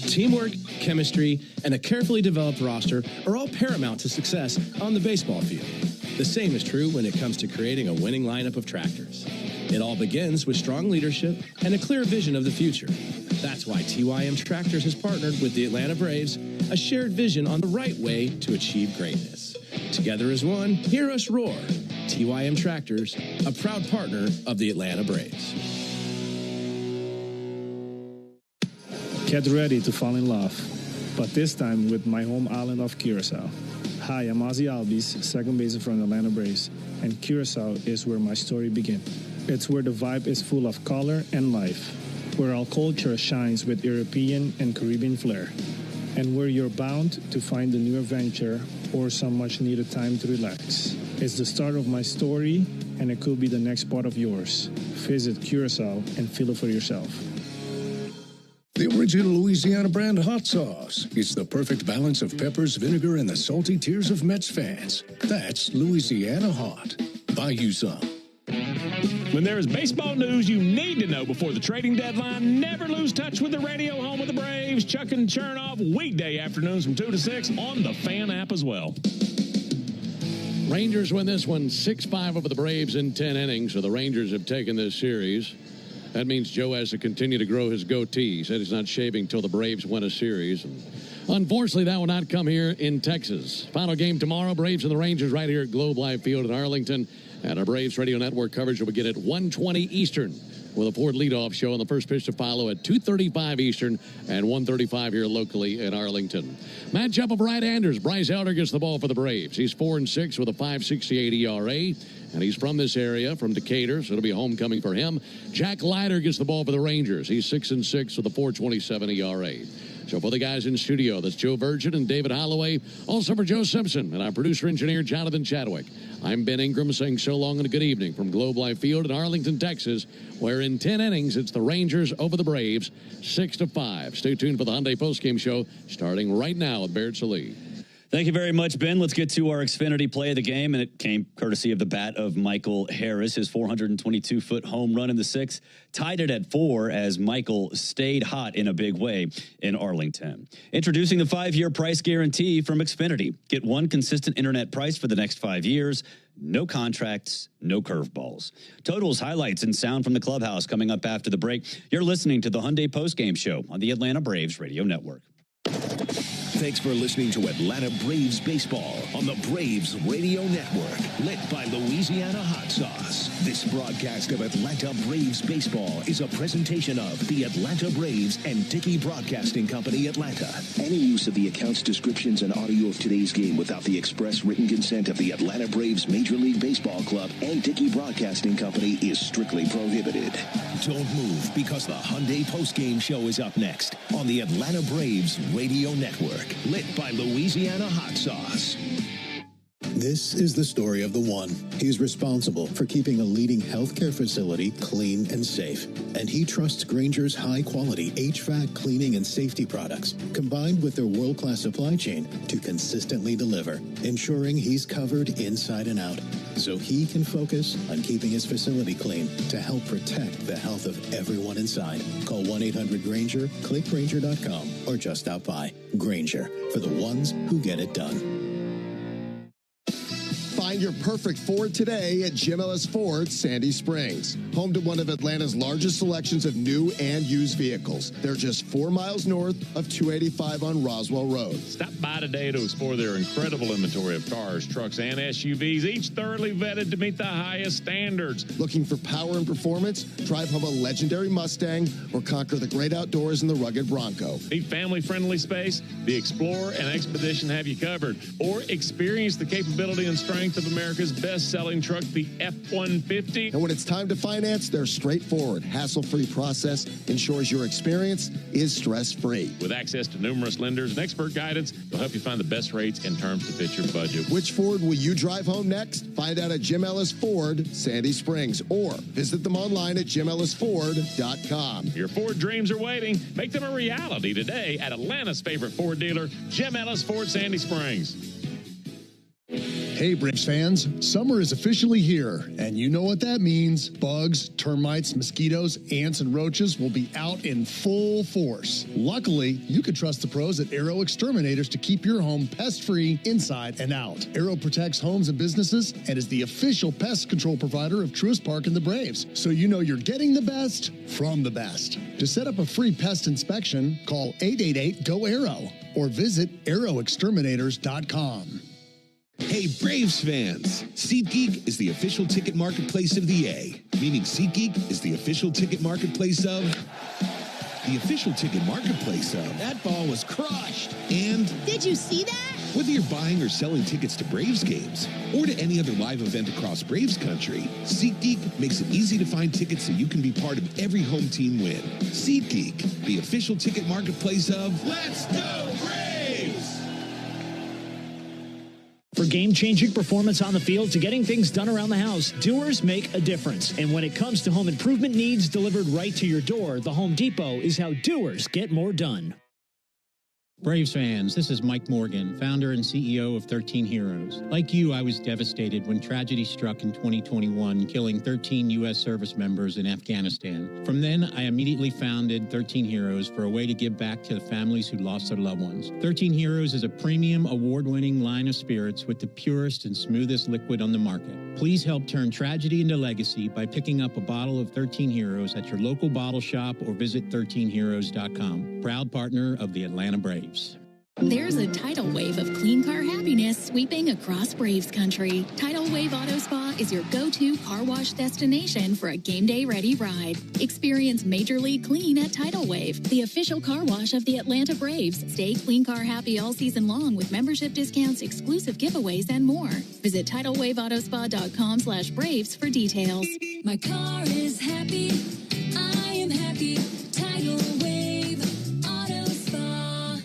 Teamwork, chemistry, and a carefully developed roster are all paramount to success on the baseball field. The same is true when it comes to creating a winning lineup of tractors. It all begins with strong leadership and a clear vision of the future. That's why TYM Tractors has partnered with the Atlanta Braves, a shared vision on the right way to achieve greatness. Together as one, hear us roar. TYM Tractors, a proud partner of the Atlanta Braves. Get ready to fall in love, but this time with my home island of Curacao. Hi, I'm Ozzy Albies, second baseman from the Atlanta Braves, and Curacao is where my story begins. It's where the vibe is full of color and life, where our culture shines with European and Caribbean flair, and where you're bound to find a new adventure or some much-needed time to relax. It's the start of my story, and it could be the next part of yours. Visit Curacao and feel it for yourself. The original Louisiana brand hot sauce. It's the perfect balance of peppers, vinegar, and the salty tears of Mets fans. That's Louisiana Hot. Buy you some. When there is baseball news you need to know before the trading deadline, never lose touch with the radio home of the Braves. Chuck and Chernoff, weekday afternoons from 2 to 6 on the Fan app as well. Rangers win this one 6-5 over the Braves in 10 innings, so the Rangers have taken this series. That means Joe has to continue to grow his goatee. He said he's not shaving until the Braves win a series. And unfortunately, that will not come here in Texas. Final game tomorrow, Braves and the Rangers right here at Globe Life Field in Arlington. And our Braves Radio Network coverage will begin at 1:20 Eastern with a Ford leadoff show on the first pitch to follow at 2:35 Eastern and 1:35 here locally in Arlington. Matchup of right-handers. Bryce Elder gets the ball for the Braves. He's 4-6 with a 5.68 ERA, and he's from this area, from Decatur, so it'll be a homecoming for him. Jack Leiter gets the ball for the Rangers. He's 6-6 with a 4.27 ERA. So for the guys in studio, that's Joe Virgin and David Holloway. Also for Joe Simpson and our producer-engineer, Jonathan Chadwick. I'm Ben Ingram saying so long and a good evening from Globe Life Field in Arlington, Texas, where in 10 innings, it's the Rangers over the Braves, 6-5. Stay tuned for the Hyundai postgame show starting right now with Barrett Salee. Thank you very much, Ben. Let's get to our Xfinity play of the game, and it came courtesy of the bat of Michael Harris. His 422-foot home run in the sixth tied it at 4 as Michael stayed hot in a big way in Arlington. Introducing the 5-year price guarantee from Xfinity. Get one consistent internet price for the next 5 years. No contracts, no curveballs. Totals, highlights, and sound from the clubhouse coming up after the break. You're listening to the Hyundai postgame show on the Atlanta Braves Radio Network. Thanks for listening to Atlanta Braves Baseball on the Braves Radio Network, lit by Louisiana Hot Sauce. This broadcast of Atlanta Braves Baseball is a presentation of the Atlanta Braves and Dickey Broadcasting Company, Atlanta. Any use of the accounts, descriptions, and audio of today's game without the express written consent of the Atlanta Braves Major League Baseball Club and Dickey Broadcasting Company is strictly prohibited. Don't move, because the Hyundai postgame show is up next on the Atlanta Braves Radio Network, lit by Louisiana Hot Sauce. This is the story of the one. He's responsible for keeping a leading healthcare facility clean and safe. And he trusts Grainger's high-quality HVAC cleaning and safety products, combined with their world-class supply chain, to consistently deliver, ensuring he's covered inside and out, so he can focus on keeping his facility clean to help protect the health of everyone inside. Call 1-800-GRAINGER, click Grainger.com, or just stop by. Grainger, for the ones who get it done. Find your perfect Ford today at Jim Ellis Ford, Sandy Springs. Home to one of Atlanta's largest selections of new and used vehicles. They're just 4 miles north of 285 on Roswell Road. Stop by today to explore their incredible inventory of cars, trucks, and SUVs, each thoroughly vetted to meet the highest standards. Looking for power and performance? Drive home a legendary Mustang or conquer the great outdoors in the rugged Bronco. Need family-friendly space? The Explorer and Expedition have you covered. Or experience the capability and strength of America's best-selling truck, the F-150. And when it's time to finance, their straightforward, hassle-free process ensures your experience is stress-free. With access to numerous lenders and expert guidance, they'll help you find the best rates and terms to fit your budget. Which Ford will you drive home next? Find out at Jim Ellis Ford, Sandy Springs, or visit them online at jimellisford.com. Your Ford dreams are waiting. Make them a reality today at Atlanta's favorite Ford dealer, Jim Ellis Ford, Sandy Springs. Hey, Braves fans, summer is officially here, and you know what that means. Bugs, termites, mosquitoes, ants, and roaches will be out in full force. Luckily, you can trust the pros at Aero Exterminators to keep your home pest-free inside and out. Aero protects homes and businesses and is the official pest control provider of Truist Park and the Braves, so you know you're getting the best from the best. To set up a free pest inspection, call 888-GO-AERO or visit aeroexterminators.com. Hey, Braves fans! SeatGeek is the official ticket marketplace of the A, meaning SeatGeek is the official ticket marketplace of... the official ticket marketplace of... That ball was crushed! And... Did you see that? Whether you're buying or selling tickets to Braves games or to any other live event across Braves country, SeatGeek makes it easy to find tickets so you can be part of every home team win. SeatGeek, the official ticket marketplace of... Let's go Braves! For game-changing performance on the field to getting things done around the house, doers make a difference. And when it comes to home improvement needs delivered right to your door, the Home Depot is how doers get more done. Braves fans, this is Mike Morgan, founder and CEO of 13 Heroes. Like you, I was devastated when tragedy struck in 2021, killing 13 U.S. service members in Afghanistan. From then, I immediately founded 13 Heroes for a way to give back to the families who lost their loved ones. 13 Heroes is a premium, award-winning line of spirits with the purest and smoothest liquid on the market. Please help turn tragedy into legacy by picking up a bottle of 13 Heroes at your local bottle shop or visit 13heroes.com. Proud partner of the Atlanta Braves. There's a tidal wave of clean car happiness sweeping across Braves country. Tidal Wave Auto Spa is your go-to car wash destination for a game day ready ride. Experience Major League Clean at Tidal Wave, the official car wash of the Atlanta Braves. Stay clean car happy all season long with membership discounts, exclusive giveaways, and more. Visit TidalWaveAutoSpa.com/Braves for details. My car is happy. I am happy. Tidal Wave Auto Spa.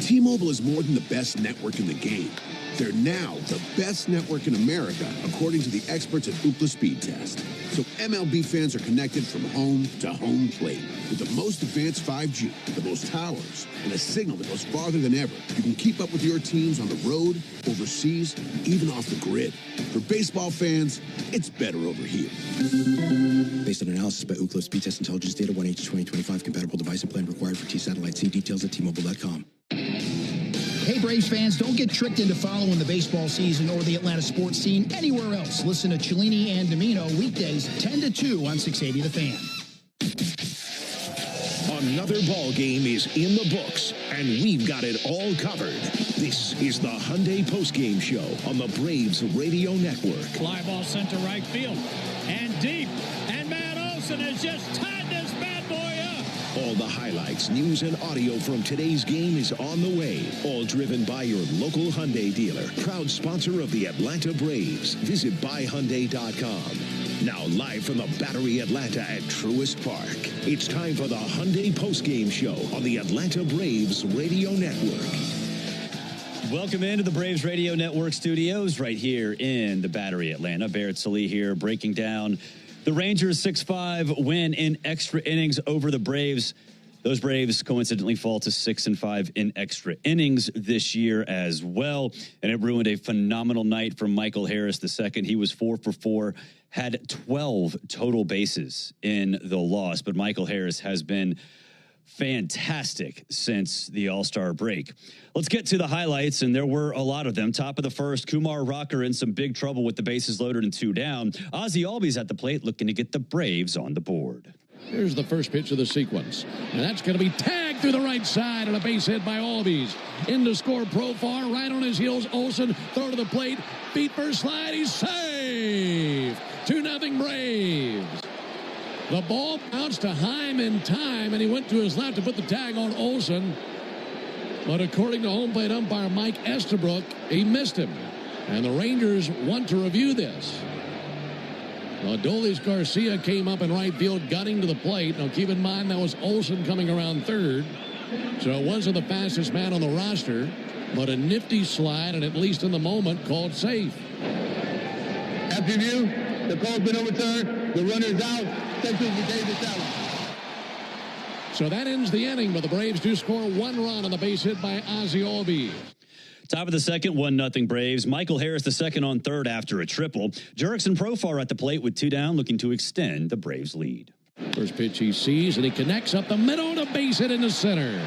T-Mobile is more than the best network in the game. They're now the best network in America, according to the experts at Ookla Speed Test. So MLB fans are connected from home to home plate with the most advanced 5G, the most towers, and a signal that goes farther than ever. You can keep up with your teams on the road, overseas, and even off the grid. For baseball fans, it's better over here. Based on analysis by Ookla Speed Test Intelligence Data, 1H 2025, compatible device and plan required for T-Satellite. See details at T-Mobile.com. Hey, Braves fans, don't get tricked into following the baseball season or the Atlanta sports scene anywhere else. Listen to Cellini and Domino weekdays 10 to 2 on 680 The Fan. Another ball game is in the books, and we've got it all covered. This is the Hyundai Postgame Show on the Braves Radio Network. Fly ball sent to right field and deep, and Matt Olson has just tied this bad boy up. All the highlights, news, and audio from today's game is on the way. All driven by your local Hyundai dealer. Proud sponsor of the Atlanta Braves. Visit buyhyundai.com. Now live from the Battery Atlanta at Truist Park. It's time for the Hyundai Postgame Show on the Atlanta Braves Radio Network. Welcome into the Braves Radio Network studios right here in the Battery Atlanta. Barrett Sallee here breaking down the Rangers' 6-5 win in extra innings over the Braves. Those Braves coincidentally fall to 6-5 in extra innings this year as well. And it ruined a phenomenal night for Michael Harris II. He was 4 for 4, had 12 total bases in the loss. But Michael Harris has been fantastic since the All-Star break. Let's get to the highlights, and there were a lot of them. Top of the first, Kumar Rocker in some big trouble with the bases loaded and 2 down. Ozzie Albies at the plate looking to get the Braves on the board. Here's the first pitch of the sequence, and that's going to be tagged through the right side and a base hit by Albies. In to score Profar, right on his heels, Olson, throw to the plate, feet first slide, he's safe! 2-0 Braves. The ball bounced to Heim in time, and he went to his left to put the tag on Olson. But according to home plate umpire Mike Estabrook, he missed him. And the Rangers want to review this. Adolis Garcia came up in right field, gunning to the plate. Now keep in mind that was Olson coming around third. So it wasn't the fastest man on the roster, but a nifty slide, and at least in the moment, called safe. After review, the call's been overturned. The runner is out. So that ends the inning, but the Braves do score 1 run on the base hit by Ozzie Albies. Top of the second, 1-0 Braves. Michael Harris II on third after a triple. Jurickson Profar at the plate with 2 down, looking to extend the Braves' lead. First pitch he sees, and he connects up the middle and a base hit into center.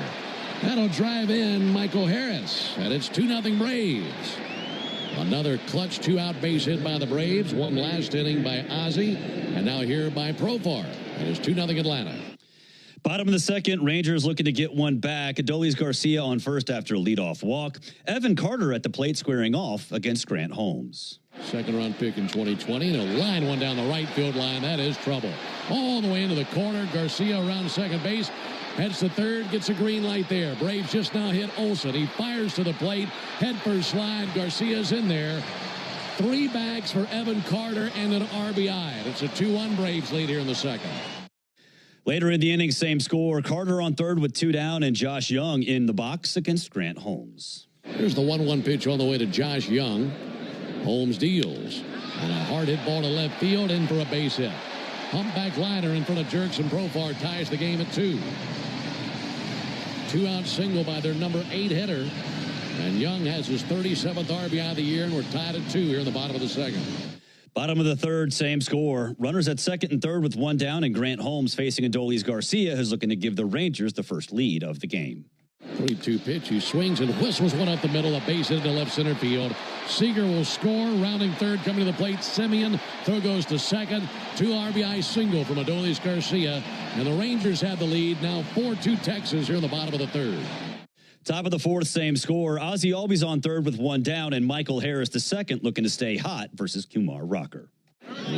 That'll drive in Michael Harris, and it's 2-0 Braves. Another clutch 2-out base hit by the Braves. One last inning by Ozzie, and now here by Profar. And it's 2-0 Atlanta. Bottom of the second, Rangers looking to get one back. Adolis Garcia on first after a leadoff walk. Evan Carter at the plate squaring off against Grant Holmes. Second-round pick in 2020, and a line one down the right field line. That is trouble. All the way into the corner. Garcia around second base. Heads to third, gets a green light there. Braves just now hit Olson. He fires to the plate. Head first slide. Garcia's in there. 3 bags for Evan Carter and an RBI. It's a 2-1 Braves lead here in the second. Later in the inning, same score. Carter on third with 2 down, and Josh Young in the box against Grant Holmes. Here's the 1-1 pitch on the way to Josh Young. Holmes deals. And a hard hit ball to left field, in for a base hit. Humpback liner in front of Jurickson Profar ties the game at 2. 2-out single by their number 8 hitter. And Young has his 37th RBI of the year, and we're tied at 2 here in the bottom of the second. Bottom of the third, same score. Runners at second and third with 1 down, and Grant Holmes facing Adolis Garcia, who's looking to give the Rangers the first lead of the game. 3-2 pitch. He swings and whistles one up the middle. A base hit into left center field. Seager will score. Rounding third, coming to the plate. Simeon. Throw goes to second. 2 RBI single from Adolis Garcia. And the Rangers have the lead. Now 4-2 Texas here in the bottom of the third. Top of the fourth, same score. Ozzie Albies on third with one down, and Michael Harris the second looking to stay hot versus Kumar Rocker.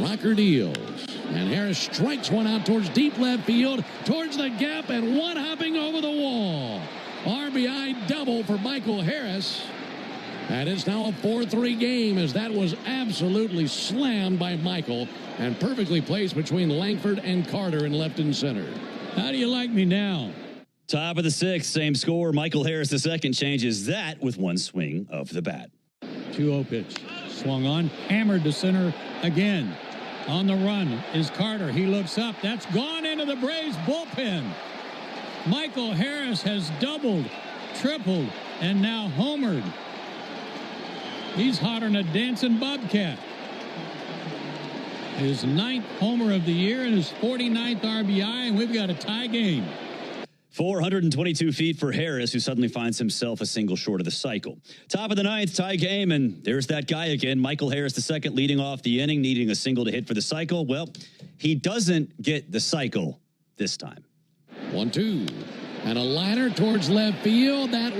Rocker deals, and Harris strikes one out towards deep left field, towards the gap, and one hopping over the wall. RBI double for Michael Harris. And it's now a 4-3 game as that was absolutely slammed by Michael and perfectly placed between Langford and Carter in left and center. How do you like me now? Top of the sixth, same score. Michael Harris the second changes that with one swing of the bat. 2-0 pitch. Swung on, hammered to center again. On the run is Carter. He looks up. That's gone into the Braves bullpen. Michael Harris has doubled, tripled, and now homered. He's hotter than a dancing bobcat. His 9th homer of the year and his 49th RBI, and we've got a tie game. 422 feet for Harris, who suddenly finds himself a single short of the cycle. Top of the ninth, tie game, and there's that guy again, Michael Harris the second, leading off the inning, needing a single to hit for the cycle. Well, he doesn't get the cycle this time. 1-2, and a liner towards left field. That